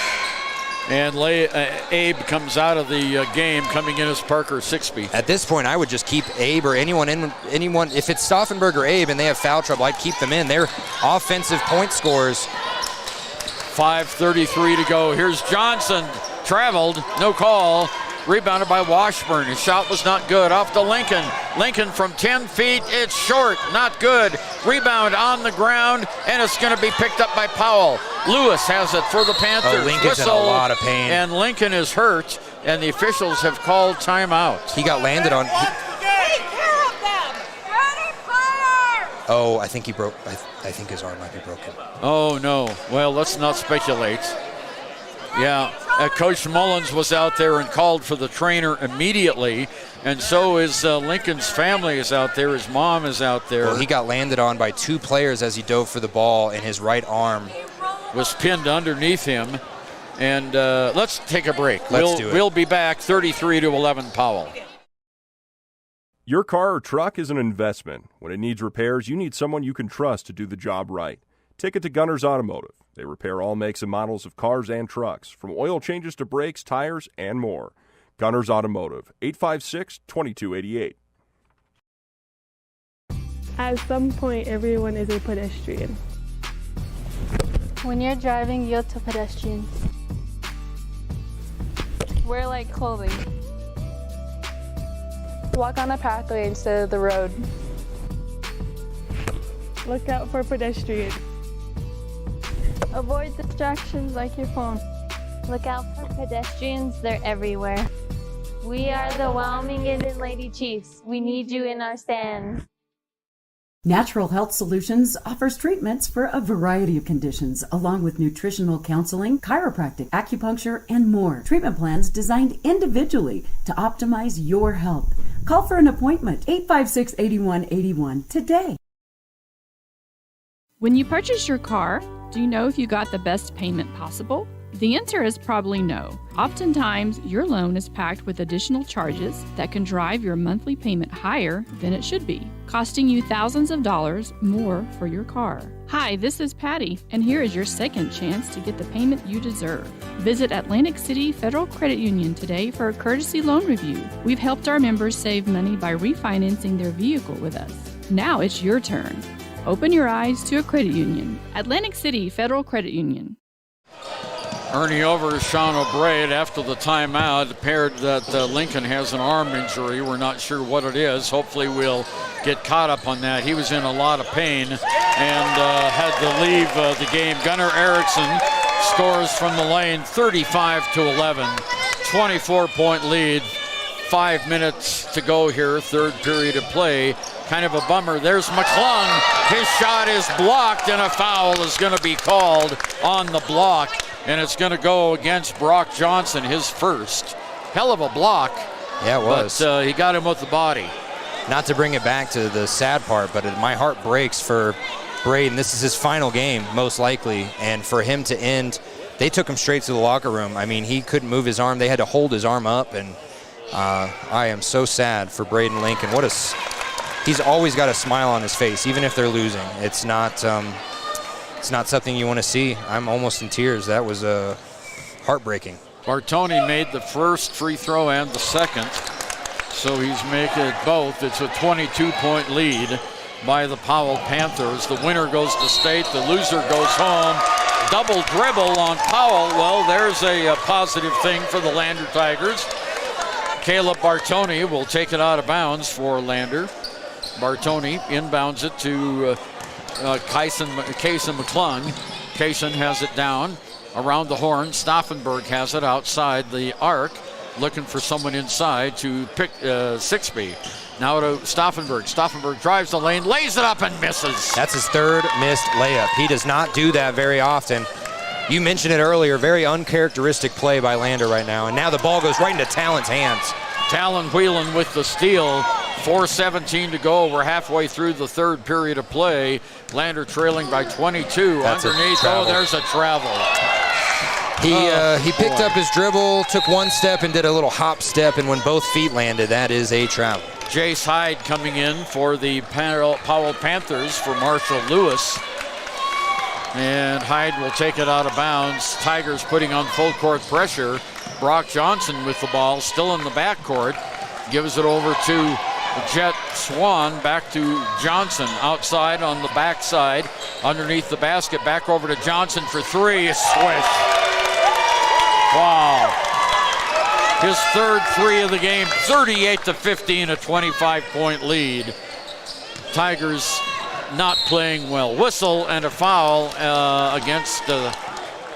And Abe comes out of the game, coming in as Parker Sixby. At this point, I would just keep Abe or anyone. If it's Stauffenberg or Abe and they have foul trouble, I'd keep them in. They're offensive point scorers. 5:33 to go. Here's Johnson, traveled, no call. Rebounded by Washburn. His shot was not good. Off to Lincoln. Lincoln from 10 feet. It's short. Not good. Rebound on the ground, and it's going to be picked up by Powell. Lewis has it for the Panthers. Oh, Lincoln's in a lot of pain. And Lincoln is hurt, and the officials have called timeout. He got landed on. I think he broke. I think his arm might be broken. Oh, no. Well, let's not speculate. Yeah. Coach Mullins was out there and called for the trainer immediately, and so is Lincoln's family is out there. His mom is out there. Well, he got landed on by 2 players as he dove for the ball, and his right arm was pinned underneath him. And let's take a break. Let's do it. We'll be back 33-11 Powell. Your car or truck is an investment. When it needs repairs, you need someone you can trust to do the job right. Take it to Gunner's Automotive. They repair all makes and models of cars and trucks, from oil changes to brakes, tires, and more. Gunner's Automotive, 856-2288. At some point, everyone is a pedestrian. When you're driving, yield to pedestrians. Wear light clothing. Walk on a pathway instead of the road. Look out for pedestrians. Avoid distractions like your phone. Look out for pedestrians, they're everywhere. We are the Wyoming Indian Lady Chiefs. We need you in our stand. Natural Health Solutions offers treatments for a variety of conditions, along with nutritional counseling, chiropractic, acupuncture, and more. Treatment plans designed individually to optimize your health. Call for an appointment, 856-8181 today. When you purchase your car, do you know if you got the best payment possible? The answer is probably no. Oftentimes, your loan is packed with additional charges that can drive your monthly payment higher than it should be, costing you thousands of dollars more for your car. Hi, this is Patty, and here is your second chance to get the payment you deserve. Visit Atlantic City Federal Credit Union today for a courtesy loan review. We've helped our members save money by refinancing their vehicle with us. Now it's your turn. Open your eyes to a credit union. Atlantic City Federal Credit Union. Ernie over Sean O'Brien after the timeout. Appeared that Lincoln has an arm injury. We're not sure what it is. Hopefully we'll get caught up on that. He was in a lot of pain and had to leave the game. Gunnar Erickson scores from the lane, 35-11. 24-point lead. 5 minutes to go here, third period of play. Kind of a bummer. There's McClung. His shot is blocked, and a foul is going to be called on the block. And it's going to go against Brock Johnson, his first. Hell of a block. Yeah, it was. But he got him with the body. Not to bring it back to the sad part, but my heart breaks for Braden. This is his final game, most likely. And for him to end, they took him straight to the locker room. I mean, he couldn't move his arm. They had to hold his arm up. And I am so sad for Braden Lincoln. He's always got a smile on his face, even if they're losing. It's not something you want to see. I'm almost in tears. That was heartbreaking. Bartoni made the first free throw and the second, so he's making both. It's a 22-point lead by the Powell Panthers. The winner goes to state, the loser goes home. Double dribble on Powell. Well, there's a positive thing for the Lander Tigers. Caleb Bartoni will take it out of bounds for Lander. Bartoni inbounds it to Kaysen McClung. Kaysen has it down around the horn. Stauffenberg has it outside the arc, looking for someone inside to pick Sixby. Now to Stauffenberg. Stauffenberg drives the lane, lays it up and misses. That's his third missed layup. He does not do that very often. You mentioned it earlier, very uncharacteristic play by Lander right now. And now the ball goes right into Talon's hands. Talon Whelan with the steal. 4:17 to go. We're halfway through the third period of play. Lander trailing by 22. That's underneath. Oh, there's a travel. He picked up his dribble, took one step, and did a little hop step. And when both feet landed, that is a travel. Jace Hyde coming in for the Powell Panthers for Marshall Lewis. And Hyde will take it out of bounds. Tigers putting on full court pressure. Brock Johnson with the ball, still in the backcourt. Gives it over to Jet Swan, back to Johnson. Outside on the backside, underneath the basket. Back over to Johnson for three. Swish. Wow. His third three of the game. 38-15, a 25-point lead. Tigers not playing well. Whistle and a foul against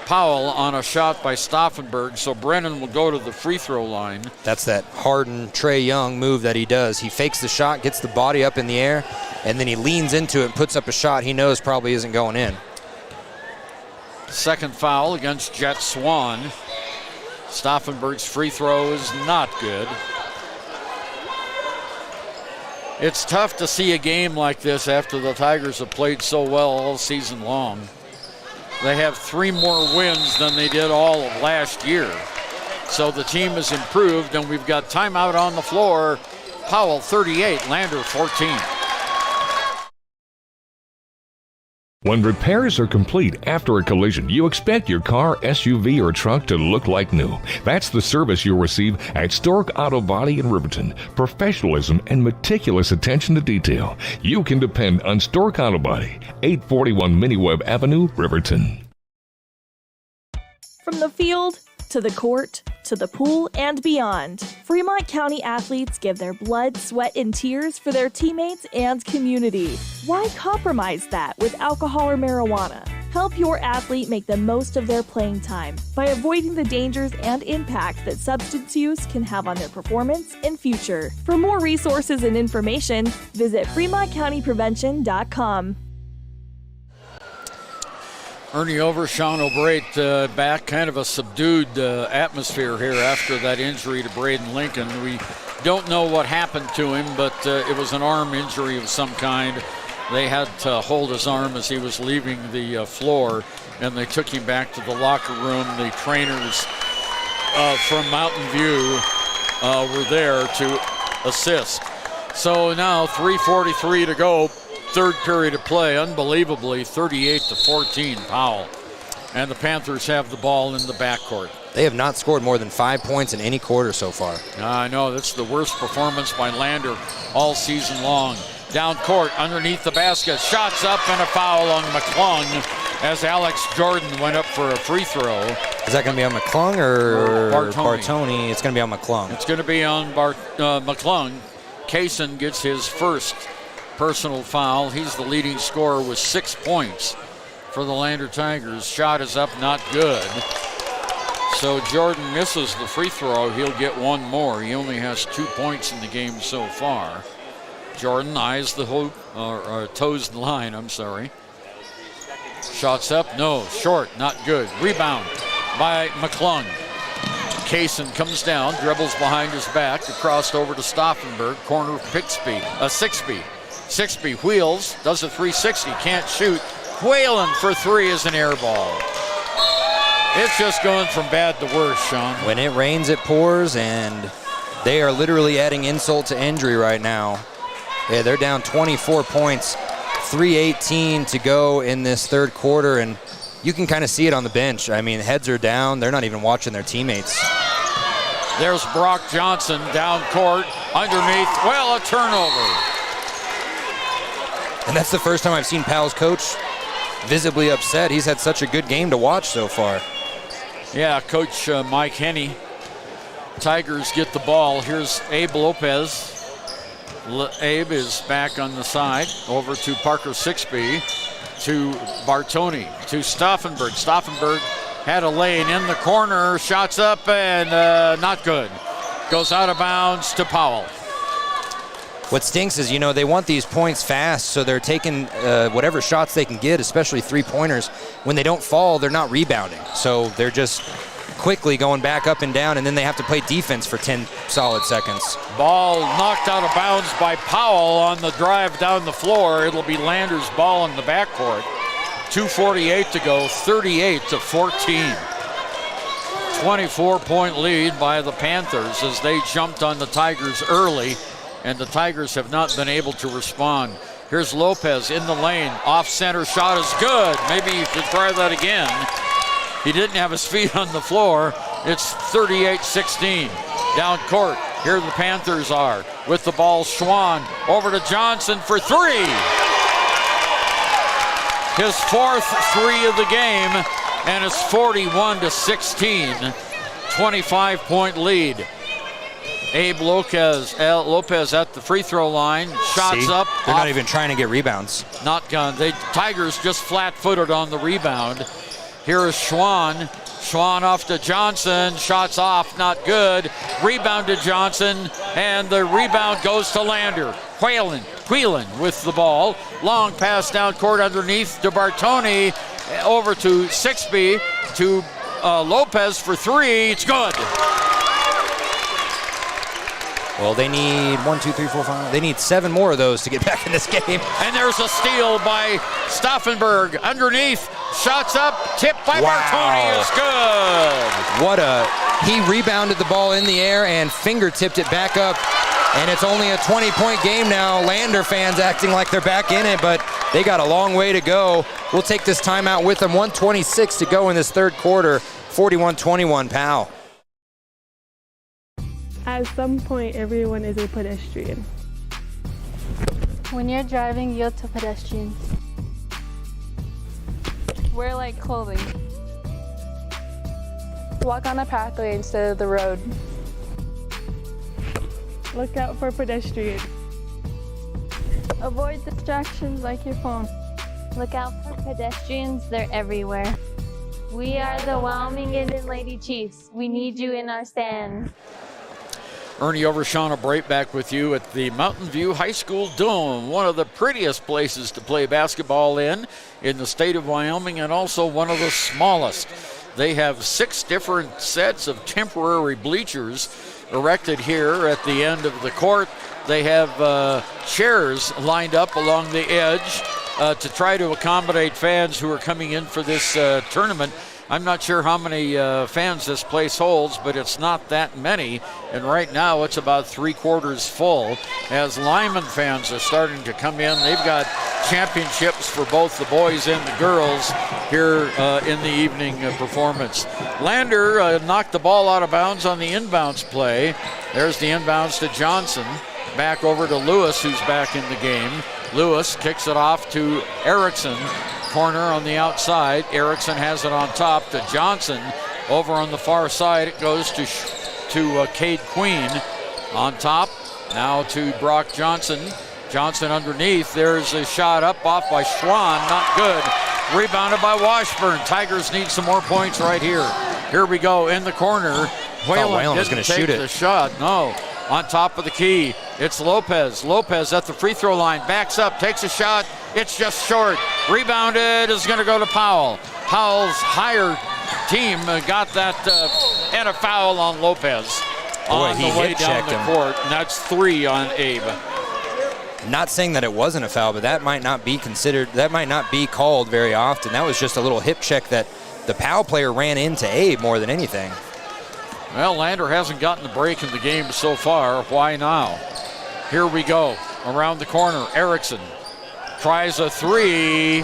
Powell on a shot by Stauffenberg, so Brennan will go to the free throw line. That's that hardened Trae Young move that he does. He fakes the shot, gets the body up in the air, and then he leans into it and puts up a shot he knows probably isn't going in. Second foul against Jet Swan. Stauffenberg's free throw is not good. It's tough to see a game like this after the Tigers have played so well all season long. They have 3 more wins than they did all of last year. So the team has improved, and we've got timeout on the floor. Powell 38, Lander 14. When repairs are complete after a collision, you expect your car, SUV, or truck to look like new. That's the service you'll receive at Stork Auto Body in Riverton. Professionalism and meticulous attention to detail. You can depend on Stork Auto Body, 841 Miniweb Avenue, Riverton. From the field to the court to the pool and beyond, Fremont County athletes give their blood, sweat, and tears for their teammates and community. Why compromise that with alcohol or marijuana? Help your athlete make the most of their playing time by avoiding the dangers and impact that substance use can have on their performance and future. For more resources and information, visit FremontCountyPrevention.com. Ernie Over, Sean O'Brate back. Kind of a subdued atmosphere here after that injury to Braden Lincoln. We don't know what happened to him, but it was an arm injury of some kind. They had to hold his arm as he was leaving the floor, and they took him back to the locker room. The trainers from Mountain View were there to assist. So now 3:43 to go. Third period of play, unbelievably, 38-14 Powell. And the Panthers have the ball in the backcourt. They have not scored more than 5 points in any quarter so far. I know, that's the worst performance by Lander all season long. Down court, underneath the basket, shots up and a foul on McClung as Alex Jordan went up for a free throw. Is that going to be on McClung or Bartoni? It's going to be on McClung. It's going to be on McClung. Kaysen gets his first personal foul. He's the leading scorer with 6 points for the Lander Tigers. Shot is up, not good. So Jordan misses the free throw. He'll get one more. He only has 2 points in the game so far. Jordan eyes the hoop, or toes the line, I'm sorry. Shots up, no, short, not good. Rebound by McClung. Kaysen comes down, dribbles behind his back, across over to Stauffenberg, corner Sixby. Sixby wheels, does a 360, can't shoot. Whalen for 3 is an air ball. It's just going from bad to worse, Sean. When it rains, it pours, and they are literally adding insult to injury right now. Yeah, they're down 24 points, 3:18 to go in this third quarter, and you can kind of see it on the bench. I mean, heads are down. They're not even watching their teammates. There's Brock Johnson down court, underneath, well, a turnover. And that's the first time I've seen Powell's coach visibly upset. He's had such a good game to watch so far. Yeah, Coach Mike Henney. Tigers get the ball. Here's Abe Lopez. Abe is back on the side. Over to Parker Sixby. To Bartoni. To Stauffenberg. Stauffenberg had a lane in the corner. Shots up and not good. Goes out of bounds to Powell. What stinks is, they want these points fast, so they're taking whatever shots they can get, especially three-pointers. When they don't fall, they're not rebounding. So they're just quickly going back up and down, and then they have to play defense for 10 solid seconds. Ball knocked out of bounds by Powell on the drive down the floor. It'll be Lander's ball in the backcourt. 2:48 to go, 38-14. 24-point lead by the Panthers as they jumped on the Tigers early, and the Tigers have not been able to respond. Here's Lopez in the lane. Off-center shot is good. Maybe you should try that again. He didn't have his feet on the floor. It's 38-16. Down court, here the Panthers are. With the ball, Schwann over to Johnson for 3. His 4th 3 of the game, and it's 41-16. 25-point lead. Abe Lopez at the free throw line. Shots up. They're not even trying to get rebounds. Not gone. Tigers just flat-footed on the rebound. Here is Schwann. Schwann off to Johnson. Shots off, not good. Rebound to Johnson, and the rebound goes to Lander. Whalen with the ball. Long pass down court underneath to Bartoni. Over to Sixby to Lopez for three. It's good. Well, they need 1, 2, 3, 4, 5. They need 7 more of those to get back in this game. And there's a steal by Stauffenberg. Underneath, shots up, tipped by Martoni. Is good. He rebounded the ball in the air and finger-tipped it back up. And it's only a 20-point game now. Lander fans acting like they're back in it, but they got a long way to go. We'll take this timeout with them. 1:26 to go in this third quarter. 41-21 Powell. At some point, everyone is a pedestrian. When you're driving, yield to pedestrians. Wear light clothing. Walk on a pathway instead of the road. Look out for pedestrians. Avoid distractions like your phone. Look out for pedestrians, they're everywhere. We are the Wyoming Indian Lady Chiefs. We need you in our stand. Ernie Overshawn Bright back with you at the Mountain View High School Dome, one of the prettiest places to play basketball in the state of Wyoming, and also one of the smallest. They have 6 different sets of temporary bleachers erected here at the end of the court. They have chairs lined up along the edge to try to accommodate fans who are coming in for this tournament. I'm not sure how many fans this place holds, but it's not that many. And right now it's about 3/4 full as Lyman fans are starting to come in. They've got championships for both the boys and the girls here in the evening performance. Lander knocked the ball out of bounds on the inbounds play. There's the inbounds to Johnson. Back over to Lewis, who's back in the game. Lewis kicks it off to Erickson. Corner on the outside. Erickson has it on top to Johnson. Over on the far side, it goes to Cade Queen. On top, now to Brock Johnson. Johnson underneath. There's a shot up off by Schwann. Not good. Rebounded by Washburn. Tigers need some more points right here. Here we go in the corner. Whalen was going to shoot the shot. No. On top of the key, it's Lopez. Lopez at the free throw line, backs up, takes a shot. It's just short. Rebounded is going to go to Powell. Powell's higher team got that and a foul on Lopez on the way down the court. And that's 3 on Abe. Not saying that it wasn't a foul, but that might not be considered, that might not be called very often. That was just a little hip check that the Powell player ran into Abe more than anything. Well, Lander hasn't gotten the break in the game so far. Why now? Here we go. Around the corner, Erickson tries a 3.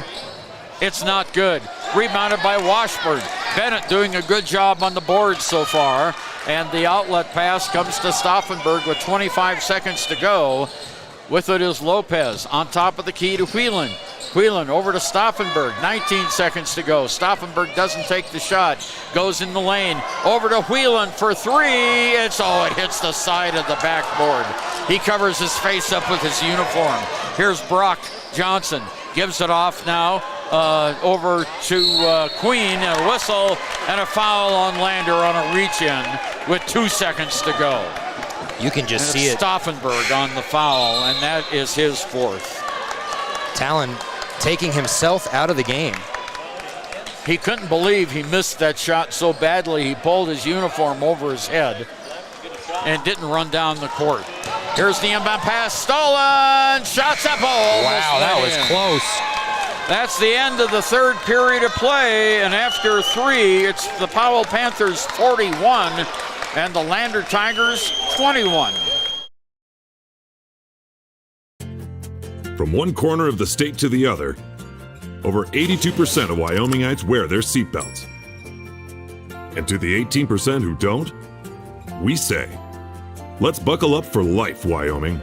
It's not good. Rebounded by Washburn. Bennett doing a good job on the board so far. And the outlet pass comes to Stauffenberg with 25 seconds to go. With it is Lopez on top of the key to Whelan. Whelan over to Stauffenberg, 19 seconds to go. Stauffenberg doesn't take the shot, goes in the lane, over to Whelan for 3. It hits the side of the backboard. He covers his face up with his uniform. Here's Brock Johnson, gives it off now over to Queen, a whistle and a foul on Lander on a reach-in with 2 seconds to go. You can just see it. Stauffenberg on the foul, and that is his 4th. Talon taking himself out of the game. He couldn't believe he missed that shot so badly. He pulled his uniform over his head and didn't run down the court. Here's the inbound pass, stolen, shots up. Wow, that was close. That's the end of the third period of play, and after 3, it's the Powell Panthers 41 and the Lander Tigers 21. From one corner of the state to the other, over 82% of Wyomingites wear their seatbelts. And to the 18% who don't, we say, let's buckle up for life, Wyoming.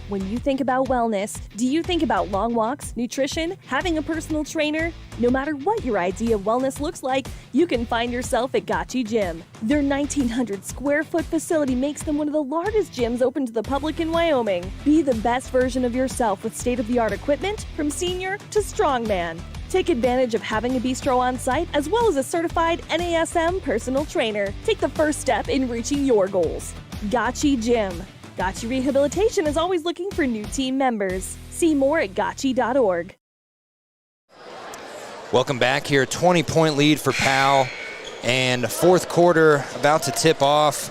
When you think about wellness, do you think about long walks, nutrition, having a personal trainer? No matter what your idea of wellness looks like, you can find yourself at Gotchi Gym. Their 1,900 square foot facility makes them one of the largest gyms open to the public in Wyoming. Be the best version of yourself with state-of-the-art equipment from senior to strongman. Take advantage of having a bistro on site as well as a certified NASM personal trainer. Take the first step in reaching your goals. Gotchi Gym. Gotchi Rehabilitation is always looking for new team members. See more at gotchi.org. Welcome back here. 20-point lead for Powell. And fourth quarter about to tip off.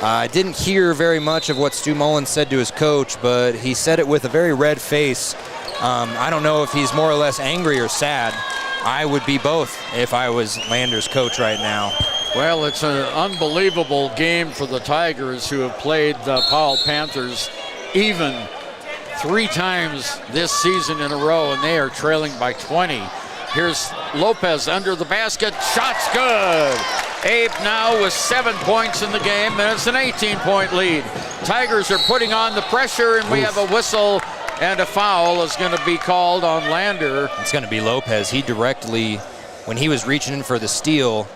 I didn't hear very much of what Stu Mullins said to his coach, but he said it with a very red face. I don't know if he's more or less angry or sad. I would be both if I was Lander's coach right now. Well, it's an unbelievable game for the Tigers, who have played the Powell Panthers even 3 times this season in a row, and they are trailing by 20. Here's Lopez under the basket. Shot's good. Abe now with 7 points in the game, and it's an 18-point lead. Tigers are putting on the pressure, and we have a whistle, and a foul is going to be called on Lander. It's going to be Lopez. He directly, when he was reaching in for the steal,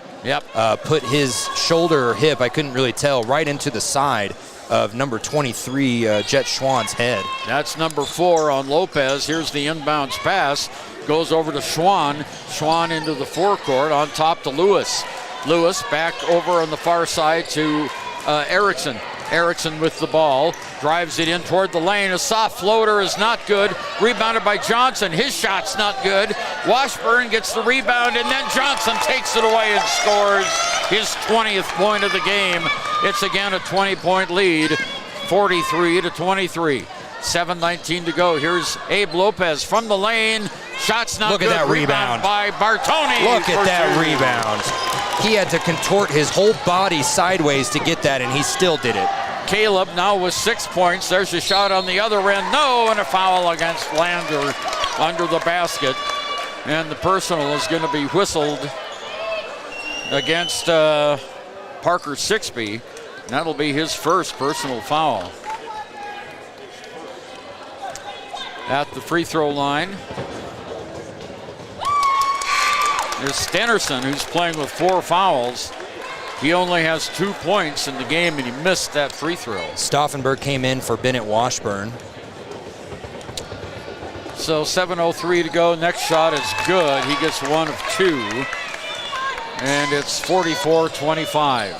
put his shoulder or hip, I couldn't really tell, right into the side of number 23, Jet Schwann's head. That's number 4 on Lopez. Here's the inbounds pass. Goes over to Schwann. Schwann into the forecourt, on top to Lewis. Lewis back over on the far side to Erickson. Erickson with the ball, drives it in toward the lane. A soft floater is not good. Rebounded by Johnson. His shot's not good. Washburn gets the rebound, and then Johnson takes it away and scores his 20th point of the game. It's again a 20-point lead, 43-23. 7:19 to go. Here's Abe Lopez from the lane. Shot's not good. Look at that rebound by Bartoni. Look at that rebound. He had to contort his whole body sideways to get that, and he still did it. Caleb now with 6 points. There's a shot on the other end. No, and a foul against Lander under the basket. And the personal is going to be whistled against Parker Sixby. That'll be his first personal foul. At the free throw line is Stenerson, who's playing with 4 fouls. He only has 2 points in the game, and he missed that free throw. Stauffenberg came in for Bennett Washburn. So 7:03 to go. Next shot is good. He gets 1 of 2. And it's 44-25.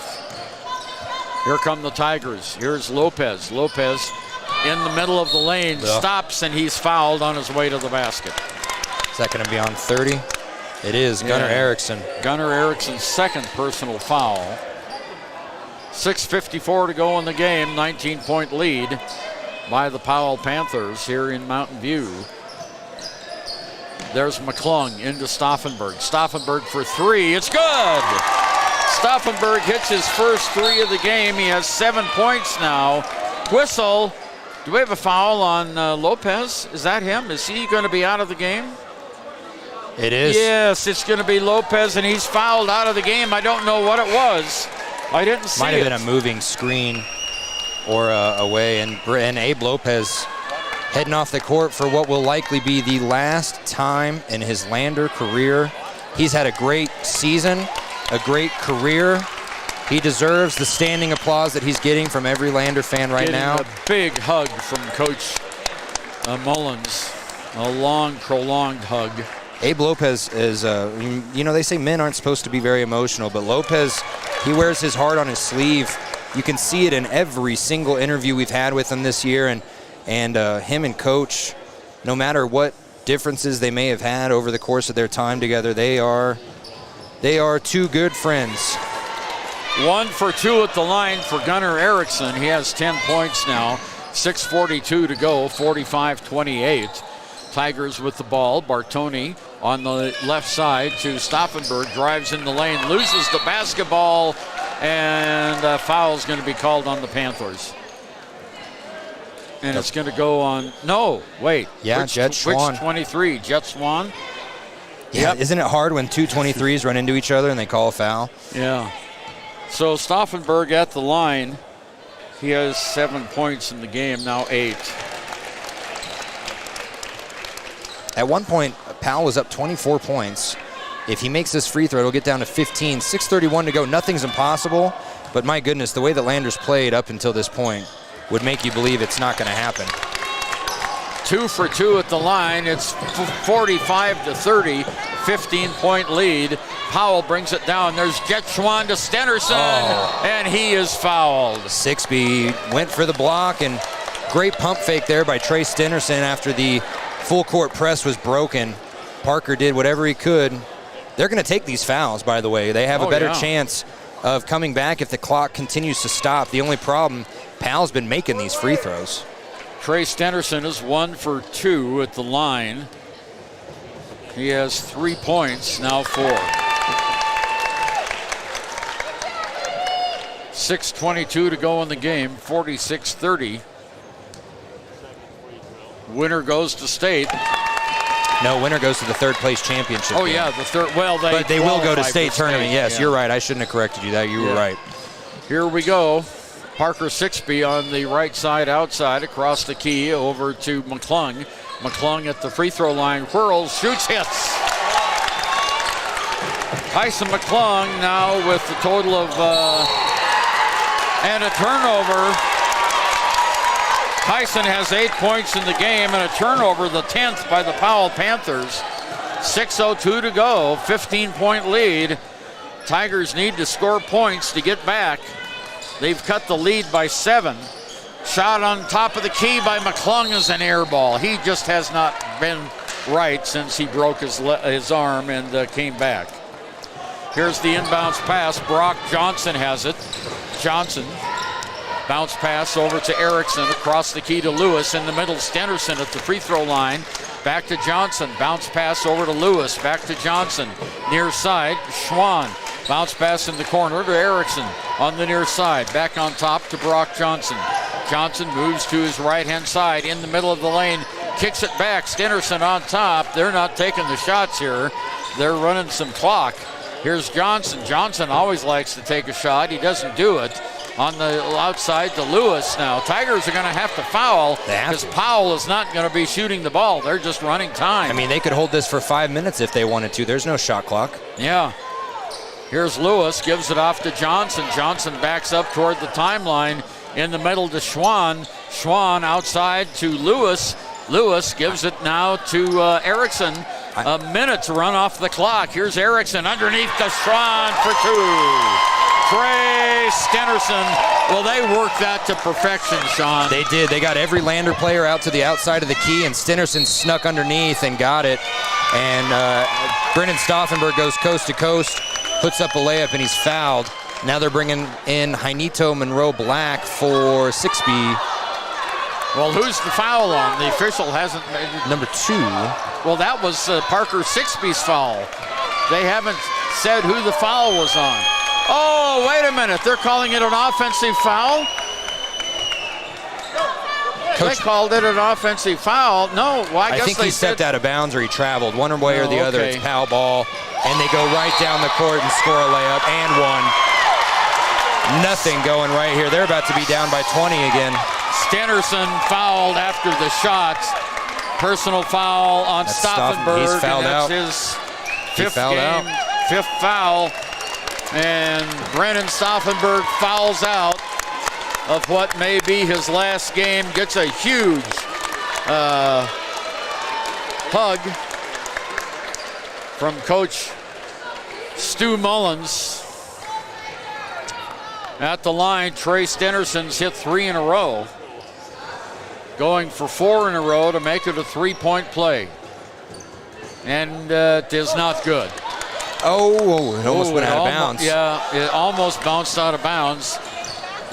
Here come the Tigers. Here's Lopez. Lopez in the middle of the lane, stops, and he's fouled on his way to the basket. Is that going to be on 30? It is. Gunnar Erickson. Gunnar Erickson's second personal foul. 6:54 to go in the game. 19-point lead by the Powell Panthers here in Mountain View. There's McClung into Stauffenberg. Stauffenberg for 3. It's good! Stauffenberg hits his first 3 of the game. He has 7 points now. Whistle. Do we have a foul on Lopez? Is that him? Is he going to be out of the game? It is. Yes, it's going to be Lopez, and he's fouled out of the game. I don't know what it was. I didn't see it. Might have been a moving screen or away, and Abe Lopez heading off the court for what will likely be the last time in his Lander career. He's had a great season, a great career. He deserves the standing applause that he's getting from every Lander fan right now. A big hug from Coach Mullins, a long, prolonged hug. Abe Lopez is, they say men aren't supposed to be very emotional, but Lopez, he wears his heart on his sleeve. You can see it in every single interview we've had with him this year, and him and Coach, no matter what differences they may have had over the course of their time together, they are 2 good friends. 1 for 2 at the line for Gunnar Erickson. He has 10 points now. 6:42 to go, 45-28. Tigers with the ball. Bartoni on the left side to Stauffenberg. Drives in the lane, loses the basketball, and a foul is going to be called on the Panthers. And it's going to go on. No, wait. Yeah, Jet Schwann. Which 23? Jet Schwann? Yeah, Yep. Isn't it hard when 2 23s run into each other and they call a foul? Yeah. So Stauffenberg at the line. He has 7 points in the game, now 8. At one point, Powell was up 24 points. If he makes this free throw, it'll get down to 15. 6:31 to go. Nothing's impossible, but my goodness, the way that Lander's played up until this point would make you believe it's not going to happen. 2 for 2 at the line. It's 45-30, 15-point lead. Powell brings it down. There's Jet Schwann to Stenerson, and he is fouled. Sixby went for the block, and great pump fake there by Trey Stenerson after the full court press was broken. Parker did whatever he could. They're going to take these fouls, by the way. They have a better chance of coming back if the clock continues to stop. The only problem, Powell's been making these free throws. Trey Stenderson is 1 for 2 at the line. He has 3 points, now 4. 6:22 to go in the game, 46-30. Winner goes to state. No, winner goes to the third place championship. Oh, game. yeah, the third. Well, but they will go to state tournament. State, yes, you're right. I shouldn't have corrected you. That you were right. Here we go. Parker Sixby on the right side outside, across the key over to McClung. McClung at the free throw line, whirls, shoots, hits. Tyson McClung now with the total of and a turnover. Tyson has 8 points in the game and a turnover, the 10th by the Powell Panthers. 6:02 to go, 15-point lead. Tigers need to score points to get back. They've cut the lead by 7. Shot on top of the key by McClung is an air ball. He just has not been right since he broke his arm and came back. Here's the inbounds pass. Brock Johnson has it. Johnson. Bounce pass over to Erickson, across the key to Lewis. In the middle, Stenderson at the free throw line. Back to Johnson. Bounce pass over to Lewis. Back to Johnson. Near side, Schwann. Bounce pass in the corner to Erickson on the near side. Back on top to Brock Johnson. Johnson moves to his right-hand side in the middle of the lane. Kicks it back. Stenderson on top. They're not taking the shots here. They're running some clock. Here's Johnson. Johnson always likes to take a shot. He doesn't do it. On the outside to Lewis now. Tigers are going to have to foul because Powell is not going to be shooting the ball. They're just running time. I mean, they could hold this for 5 minutes if they wanted to. There's no shot clock. Yeah. Here's Lewis, gives it off to Johnson. Johnson backs up toward the timeline. In the middle to Schwann. Schwann outside to Lewis. Lewis gives it now to Erickson. A minute to run off the clock. Here's Erickson underneath to Schwann for 2. Trey Stenderson. Well, they worked that to perfection, Sean. They did. They got every Lander player out to the outside of the key, and Stenderson snuck underneath and got it. And Brennan Stauffenberg goes coast to coast, puts up a layup, and he's fouled. Now they're bringing in Jainito Monroe Black for Sixby. Well, who's the foul on? The official hasn't made it. Number 2. Well, that was Parker Sixby's foul. They haven't said who the foul was on. Oh, wait a minute. They're calling it an offensive foul? Coach, they called it an offensive foul. No, well, I guess think he stepped out of bounds or he traveled. One way or the other, it's Powell ball. And they go right down the court and score a layup and one. Nothing going right here. They're about to be down by 20 again. Stenderson fouled after the shot. Personal foul on Stauffenberg. He's fouled out. His fifth foul. And Brennan Stauffenberg fouls out of what may be his last game. Gets a huge hug from Coach Stu Mullins. At the line, Trey Stenderson's hit 3 in a row. Going for 4 in a row to make it a 3-point play. And it is not good. Oh, it almost went out of bounds. Yeah, it almost bounced out of bounds.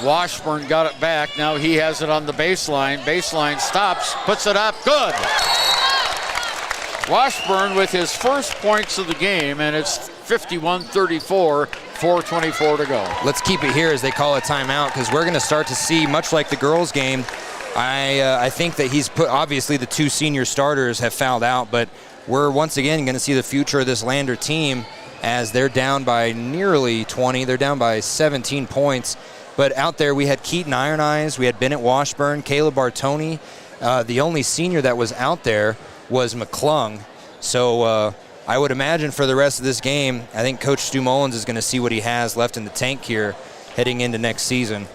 Washburn got it back. Now he has it on the baseline. Baseline stops, puts it up. Good. Washburn with his first points of the game, and it's 51-34, 4:24 to go. Let's keep it here as they call a timeout because we're going to start to see, much like the girls' game, I think that he's put, obviously the 2 senior starters have fouled out, but we're once again going to see the future of this Lander team as they're down by nearly 20. They're down by 17 points. But out there we had Keaton Iron Eyes, we had Bennett Washburn, Caleb Bartoni. The only senior that was out there was McClung. So I would imagine for the rest of this game, I think Coach Stu Mullins is going to see what he has left in the tank here heading into next season.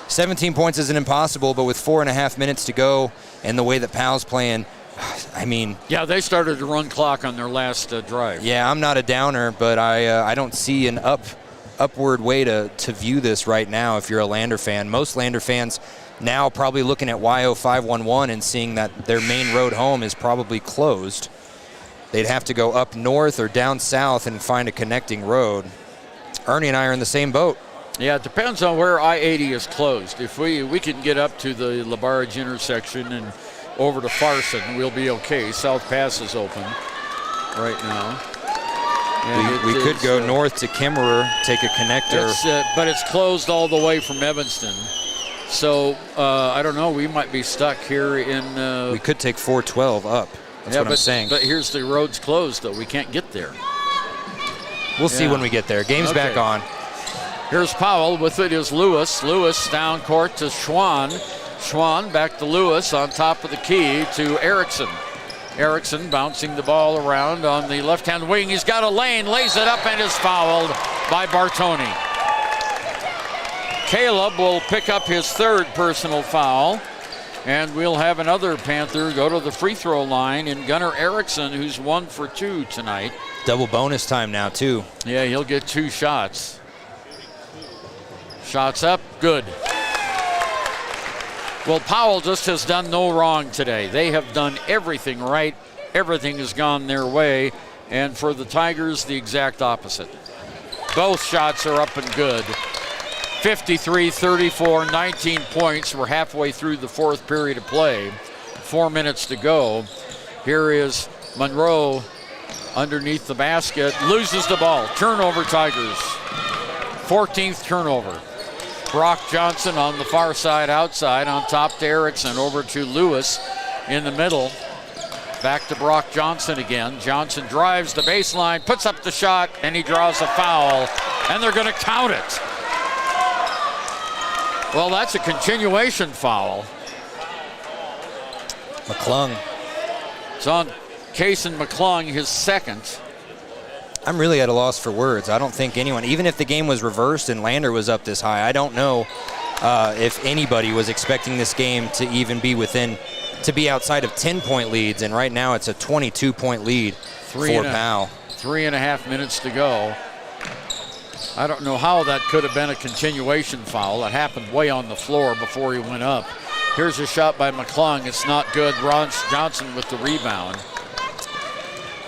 17 points isn't impossible, but with 4.5 minutes to go and the way that Powell's playing, I mean... Yeah, they started to run clock on their last drive. Yeah, I'm not a downer, but I don't see an upward way to view this right now if you're a Lander fan. Most Lander fans now probably looking at YO 511 and seeing that their main road home is probably closed. they'd have to go up north or down south and find a connecting road. Ernie and I are in the same boat. Yeah, it depends on where I-80 is closed. If we can get up to the LaBarge intersection and over to Farson, we'll be okay. South Pass is open right now. We could go north to Kimmerer, take a connector. But it's closed all the way from Evanston. So, I don't know, we might be stuck here in... we could take 412 up. That's what I'm saying. But here's the roads closed, though. We can't get there. We'll see when we get there. Game's back on. Here's Powell. With it is Lewis. Lewis down court to Schwann. Schwann back to Lewis on top of the key to Erickson. Erickson bouncing the ball around on the left-hand wing. He's got a lane, lays it up, and is fouled by Bartoni. Caleb will pick up his 3rd personal foul, and we'll have another Panther go to the free throw line in Gunnar Erickson, who's 1 for 2 tonight. Double bonus time now, too. Yeah, he'll get 2 shots. Shots up, good. Well, Powell just has done no wrong today. They have done everything right. Everything has gone their way. And for the Tigers, the exact opposite. Both shots are up and good. 53-34, 19 points. We're halfway through the 4th period of play. 4 minutes to go. Here is Monroe underneath the basket. Loses the ball. Turnover, Tigers. 14th turnover. Brock Johnson on the far side outside, on top to Erickson, over to Lewis in the middle. Back to Brock Johnson again. Johnson drives the baseline, puts up the shot, and he draws a foul, and they're going to count it. Well, that's a continuation foul. McClung. It's on Kason McClung, his 2nd. I'm really at a loss for words. I don't think anyone, even if the game was reversed and Lander was up this high, I don't know if anybody was expecting this game to even be to be outside of 10-point leads, and right now it's a 22-point lead for Powell. 3.5 minutes to go. I don't know how that could have been a continuation foul. It happened way on the floor before he went up. Here's a shot by McClung. It's not good. Ron Johnson with the rebound.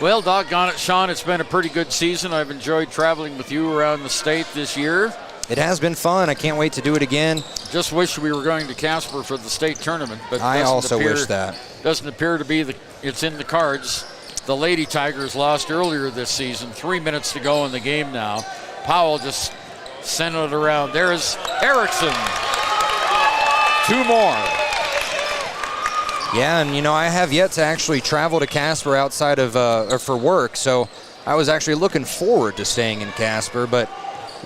Well, doggone it, Sean, it's been a pretty good season. I've enjoyed traveling with you around the state this year. It has been fun. I can't wait to do it again. Just wish we were going to Casper for the state tournament, but I also wish that. Doesn't appear to be it's in the cards. The Lady Tigers lost earlier this season. 3 minutes to go in the game now. Powell just sent it around. There's Erickson. 2 more. Yeah, and I have yet to actually travel to Casper outside of or for work, so I was actually looking forward to staying in Casper, but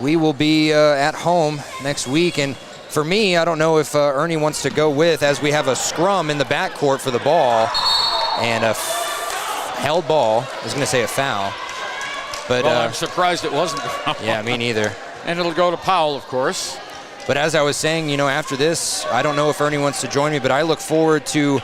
we will be at home next week, and for me, I don't know if Ernie wants to go with, as we have a scrum in the backcourt for the ball, and a held ball. I was going to say a foul, but well, I'm surprised it wasn't a foul. Yeah, me neither. And it'll go to Powell, of course. But as I was saying, after this, I don't know if Ernie wants to join me, but I look forward to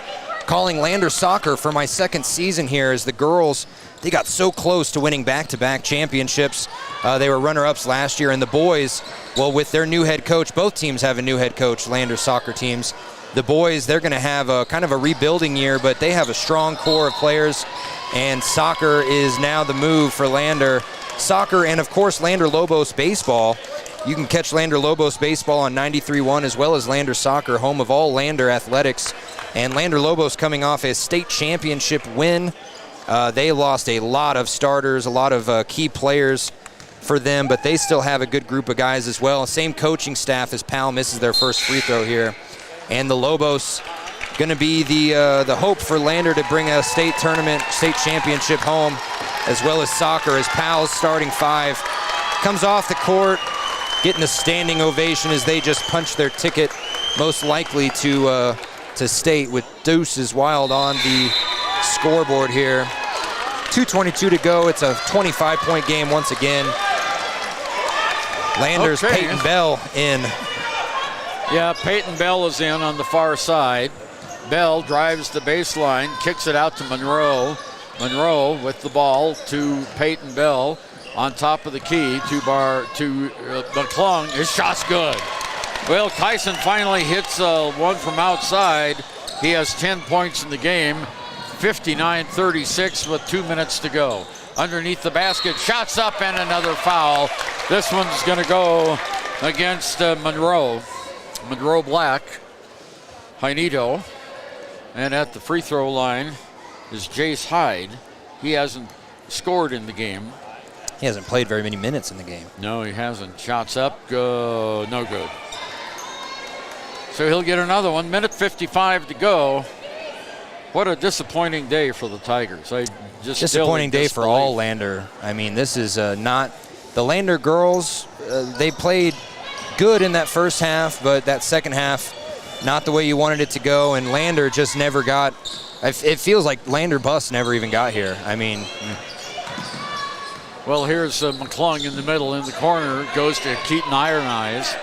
calling Lander soccer for my 2nd season here, as the girls, they got so close to winning back-to-back championships. They were runner-ups last year, and the boys, well, with their new head coach, both teams have a new head coach, Lander soccer teams. The boys, they're going to have a kind of a rebuilding year, but they have a strong core of players, and soccer is now the move for Lander soccer, and of course Lander Lobos baseball. You can catch Lander Lobos baseball on 93.1 as well as Lander soccer, home of all Lander athletics. And Lander Lobos coming off a state championship win. They lost a lot of starters, a lot of key players for them, but they still have a good group of guys as well. Same coaching staff as Powell misses their first free throw here. And the Lobos going to be the hope for Lander to bring a state tournament, state championship home, as well as soccer, as Powell's starting 5 comes off the court, getting a standing ovation as they just punch their ticket, most likely to state, with Deuces Wild on the scoreboard here. 2:22 to go. It's a 25-point game once again. Landers, okay. Peyton Bell in. Yeah, Peyton Bell is in on the far side. Bell drives the baseline, kicks it out to Monroe. Monroe with the ball to Peyton Bell on top of the key to McClung. His shot's good. Well, Kyson finally hits one from outside. He has 10 points in the game. 59-36 with 2 minutes to go. Underneath the basket, shots up and another foul. This one's going to go against Monroe Black, Jainito. And at the free throw line is Jace Hyde. He hasn't scored in the game. He hasn't played very many minutes in the game. No, he hasn't. Shots up, go, no good. So he'll get another one. Minute 55 to go. What a disappointing day for the Tigers. Disappointing day for all Lander. I mean, this is not the Lander girls. They played good in that first half, but that second half, not the way you wanted it to go. And Lander just never got. It feels like Lander bus never even got here. I mean. Well, here's McClung in the middle, in the corner, goes to Keaton Iron Eyes.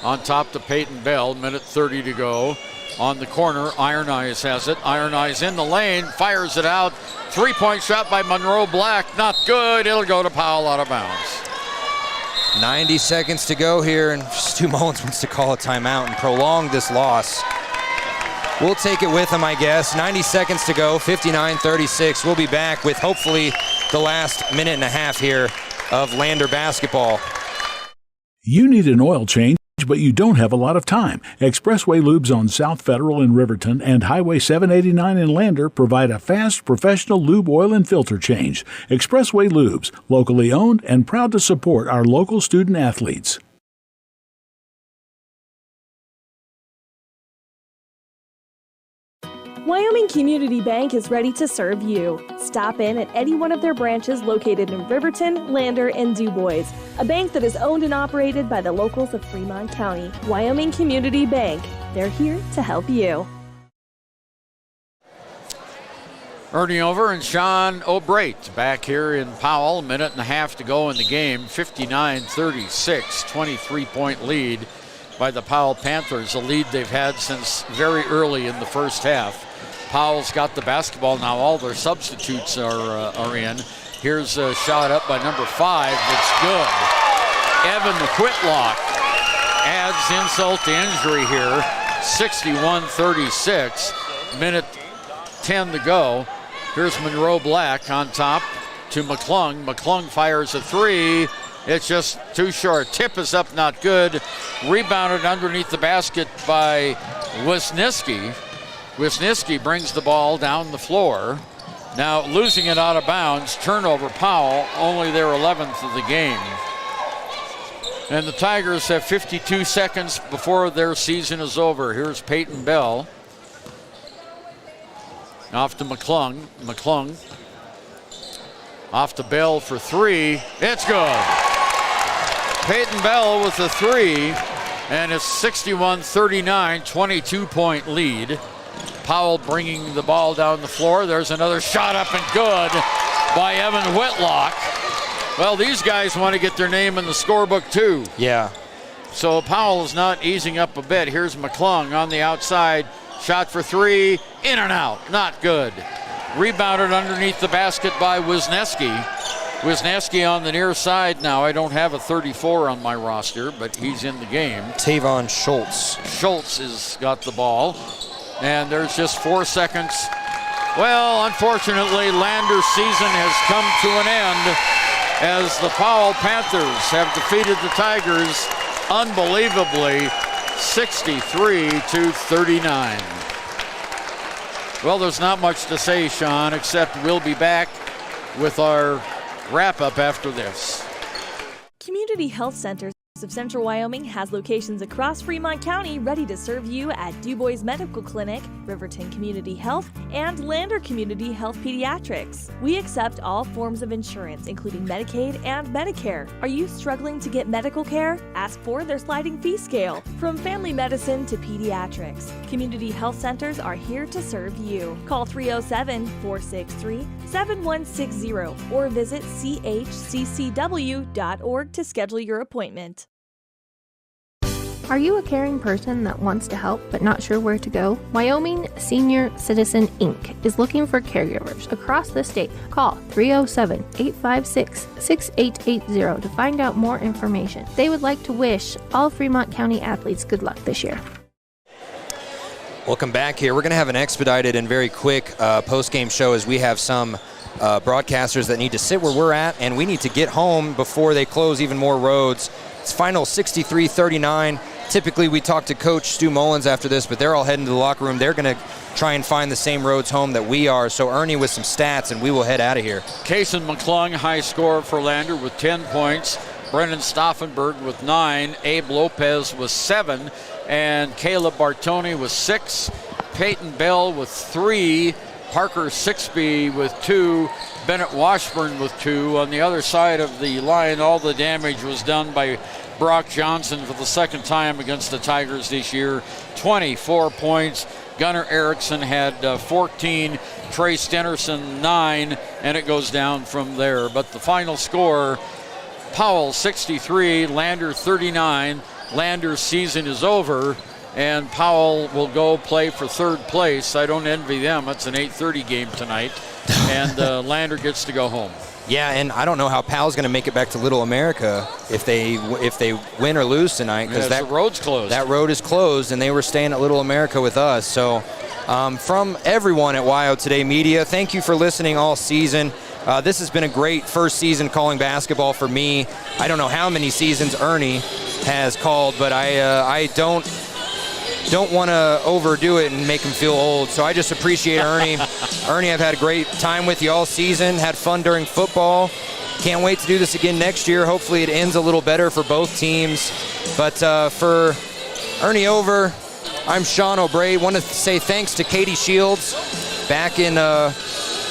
On top to Peyton Bell, minute 30 to go. On the corner, Iron Eyes has it. Iron Eyes in the lane, fires it out. 3-point shot by Monroe Black, not good. It'll go to Powell out of bounds. 90 seconds to go here, and Stu Mullins wants to call a timeout and prolong this loss. We'll take it with him, I guess. 90 seconds to go, 59-36. We'll be back with hopefully the last minute and a half here of Lander basketball. You need an oil change, but you don't have a lot of time. Expressway Lubes on South Federal in Riverton and Highway 789 in Lander provide a fast, professional lube oil and filter change. Expressway Lubes, locally owned and proud to support our local student athletes. Wyoming Community Bank is ready to serve you. Stop in at any one of their branches located in Riverton, Lander, and DuBois. A bank that is owned and operated by the locals of Fremont County. Wyoming Community Bank. They're here to help you. Ernie Over and Sean O'Brate back here in Powell. A minute and a half to go in the game. 59-36, 23-point lead by the Powell Panthers, a lead they've had since very early in the first half. Powell's got the basketball now. All their substitutes are in. Here's a shot up by number 5. It's good. Evan Whitlock adds insult to injury here. 61-36. Minute 10 to go. Here's Monroe Black on top to McClung. McClung fires a 3. It's just too short. Tip is up, not good. Rebounded underneath the basket by Wisniewski. Wisniewski brings the ball down the floor. Now losing it out of bounds. Turnover, Powell, only their 11th of the game. And the Tigers have 52 seconds before their season is over. Here's Peyton Bell. Off to McClung. McClung. Off to Bell for 3. It's good. Peyton Bell with the 3. And it's 61-39, 22-point lead. Powell bringing the ball down the floor. There's another shot up and good by Evan Whitlock. Well, these guys want to get their name in the scorebook too. Yeah. So Powell is not easing up a bit. Here's McClung on the outside. Shot for 3. In and out. Not good. Rebounded underneath the basket by Wisniewski. Wisniewski on the near side now. I don't have a 34 on my roster, but he's in the game. Tavon Schultz. Schultz has got the ball. And there's just 4 seconds. Well, unfortunately, Lander's season has come to an end as the Powell Panthers have defeated the Tigers unbelievably 63-39. Well, there's not much to say, Sean, except we'll be back with our wrap-up after this. Community Health Centers of Central Wyoming has locations across Fremont County ready to serve you at DuBois Medical Clinic, Riverton Community Health, and Lander Community Health Pediatrics. We accept all forms of insurance, including Medicaid and Medicare. Are you struggling to get medical care? Ask for their sliding fee scale. From family medicine to pediatrics, Community Health Centers are here to serve you. Call 307-463-7160 or visit chccw.org to schedule your appointment. Are you a caring person that wants to help but not sure where to go? Wyoming Senior Citizen Inc. is looking for caregivers across the state. Call 307-856-6880 to find out more information. They would like to wish all Fremont County athletes good luck this year. Welcome back here. We're going to have an expedited and very quick post-game show as we have some broadcasters that need to sit where we're at, and we need to get home before they close even more roads. It's final 63-39. Typically, we talk to Coach Stu Mullins after this, but they're all heading to the locker room. They're going to try and find the same roads home that we are. So Ernie with some stats, and we will head out of here. Kason McClung, high scorer for Lander with 10 points. Brendan Stauffenberg with 9. Abe Lopez with 7. And Caleb Bartoni with 6. Peyton Bell with 3. Parker Sixby with 2. Bennett Washburn with 2. On the other side of the line, all the damage was done by Brock Johnson for the second time against the Tigers this year. 24 points. Gunnar Erickson had 14. Trey Stenerson 9, and it goes down from there. But the final score, Powell 63, Lander 39. Lander's season is over, and Powell will go play for third place. I don't envy them. It's an 8:30 game tonight, and Lander gets to go home. Yeah, and I don't know how Powell's going to make it back to Little America if they win or lose tonight, because the road's closed. That road is closed, and they were staying at Little America with us. So from everyone at WYO Today Media, thank you for listening all season. This has been a great first season calling basketball for me. I don't know how many seasons Ernie has called, but I don't want to overdo it and make him feel old. So I just appreciate Ernie. Ernie, I've had a great time with you all season, had fun during football. Can't wait to do this again next year. Hopefully it ends a little better for both teams. But for Ernie Over, I'm Sean O'Bray. Want to say thanks to Katie Shields back in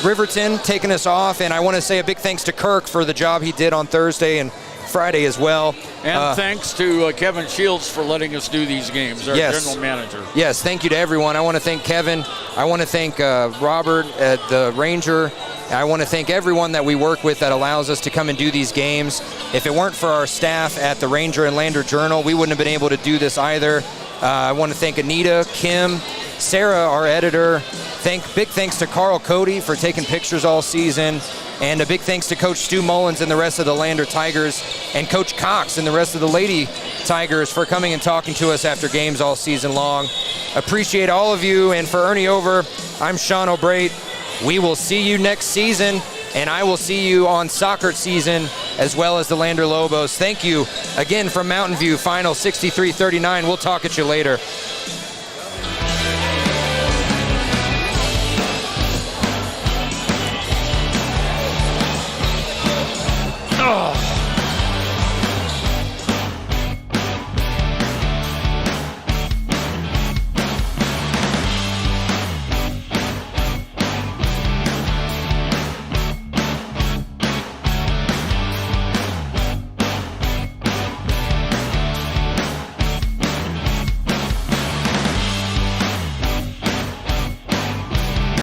Riverton taking us off. And I want to say a big thanks to Kirk for the job he did on Thursday and Friday as well. And thanks to Kevin Shields for letting us do these games, our general manager. Yes, thank you to everyone. I want to thank Kevin. I want to thank Robert at the Ranger. I want to thank everyone that we work with that allows us to come and do these games. If it weren't for our staff at the Ranger and Lander Journal, we wouldn't have been able to do this either. I want to thank Anita, Kim, Sarah, our editor. Big thanks to Carl Cody for taking pictures all season. And a big thanks to Coach Stu Mullins and the rest of the Lander Tigers, and Coach Cox and the rest of the Lady Tigers for coming and talking to us after games all season long. Appreciate all of you. And for Ernie Over, I'm Sean O'Bray. We will see you next season, and I will see you on soccer season as well as the Lander Lobos. Thank you again from Mountain View, final 63-39. We'll talk at you later.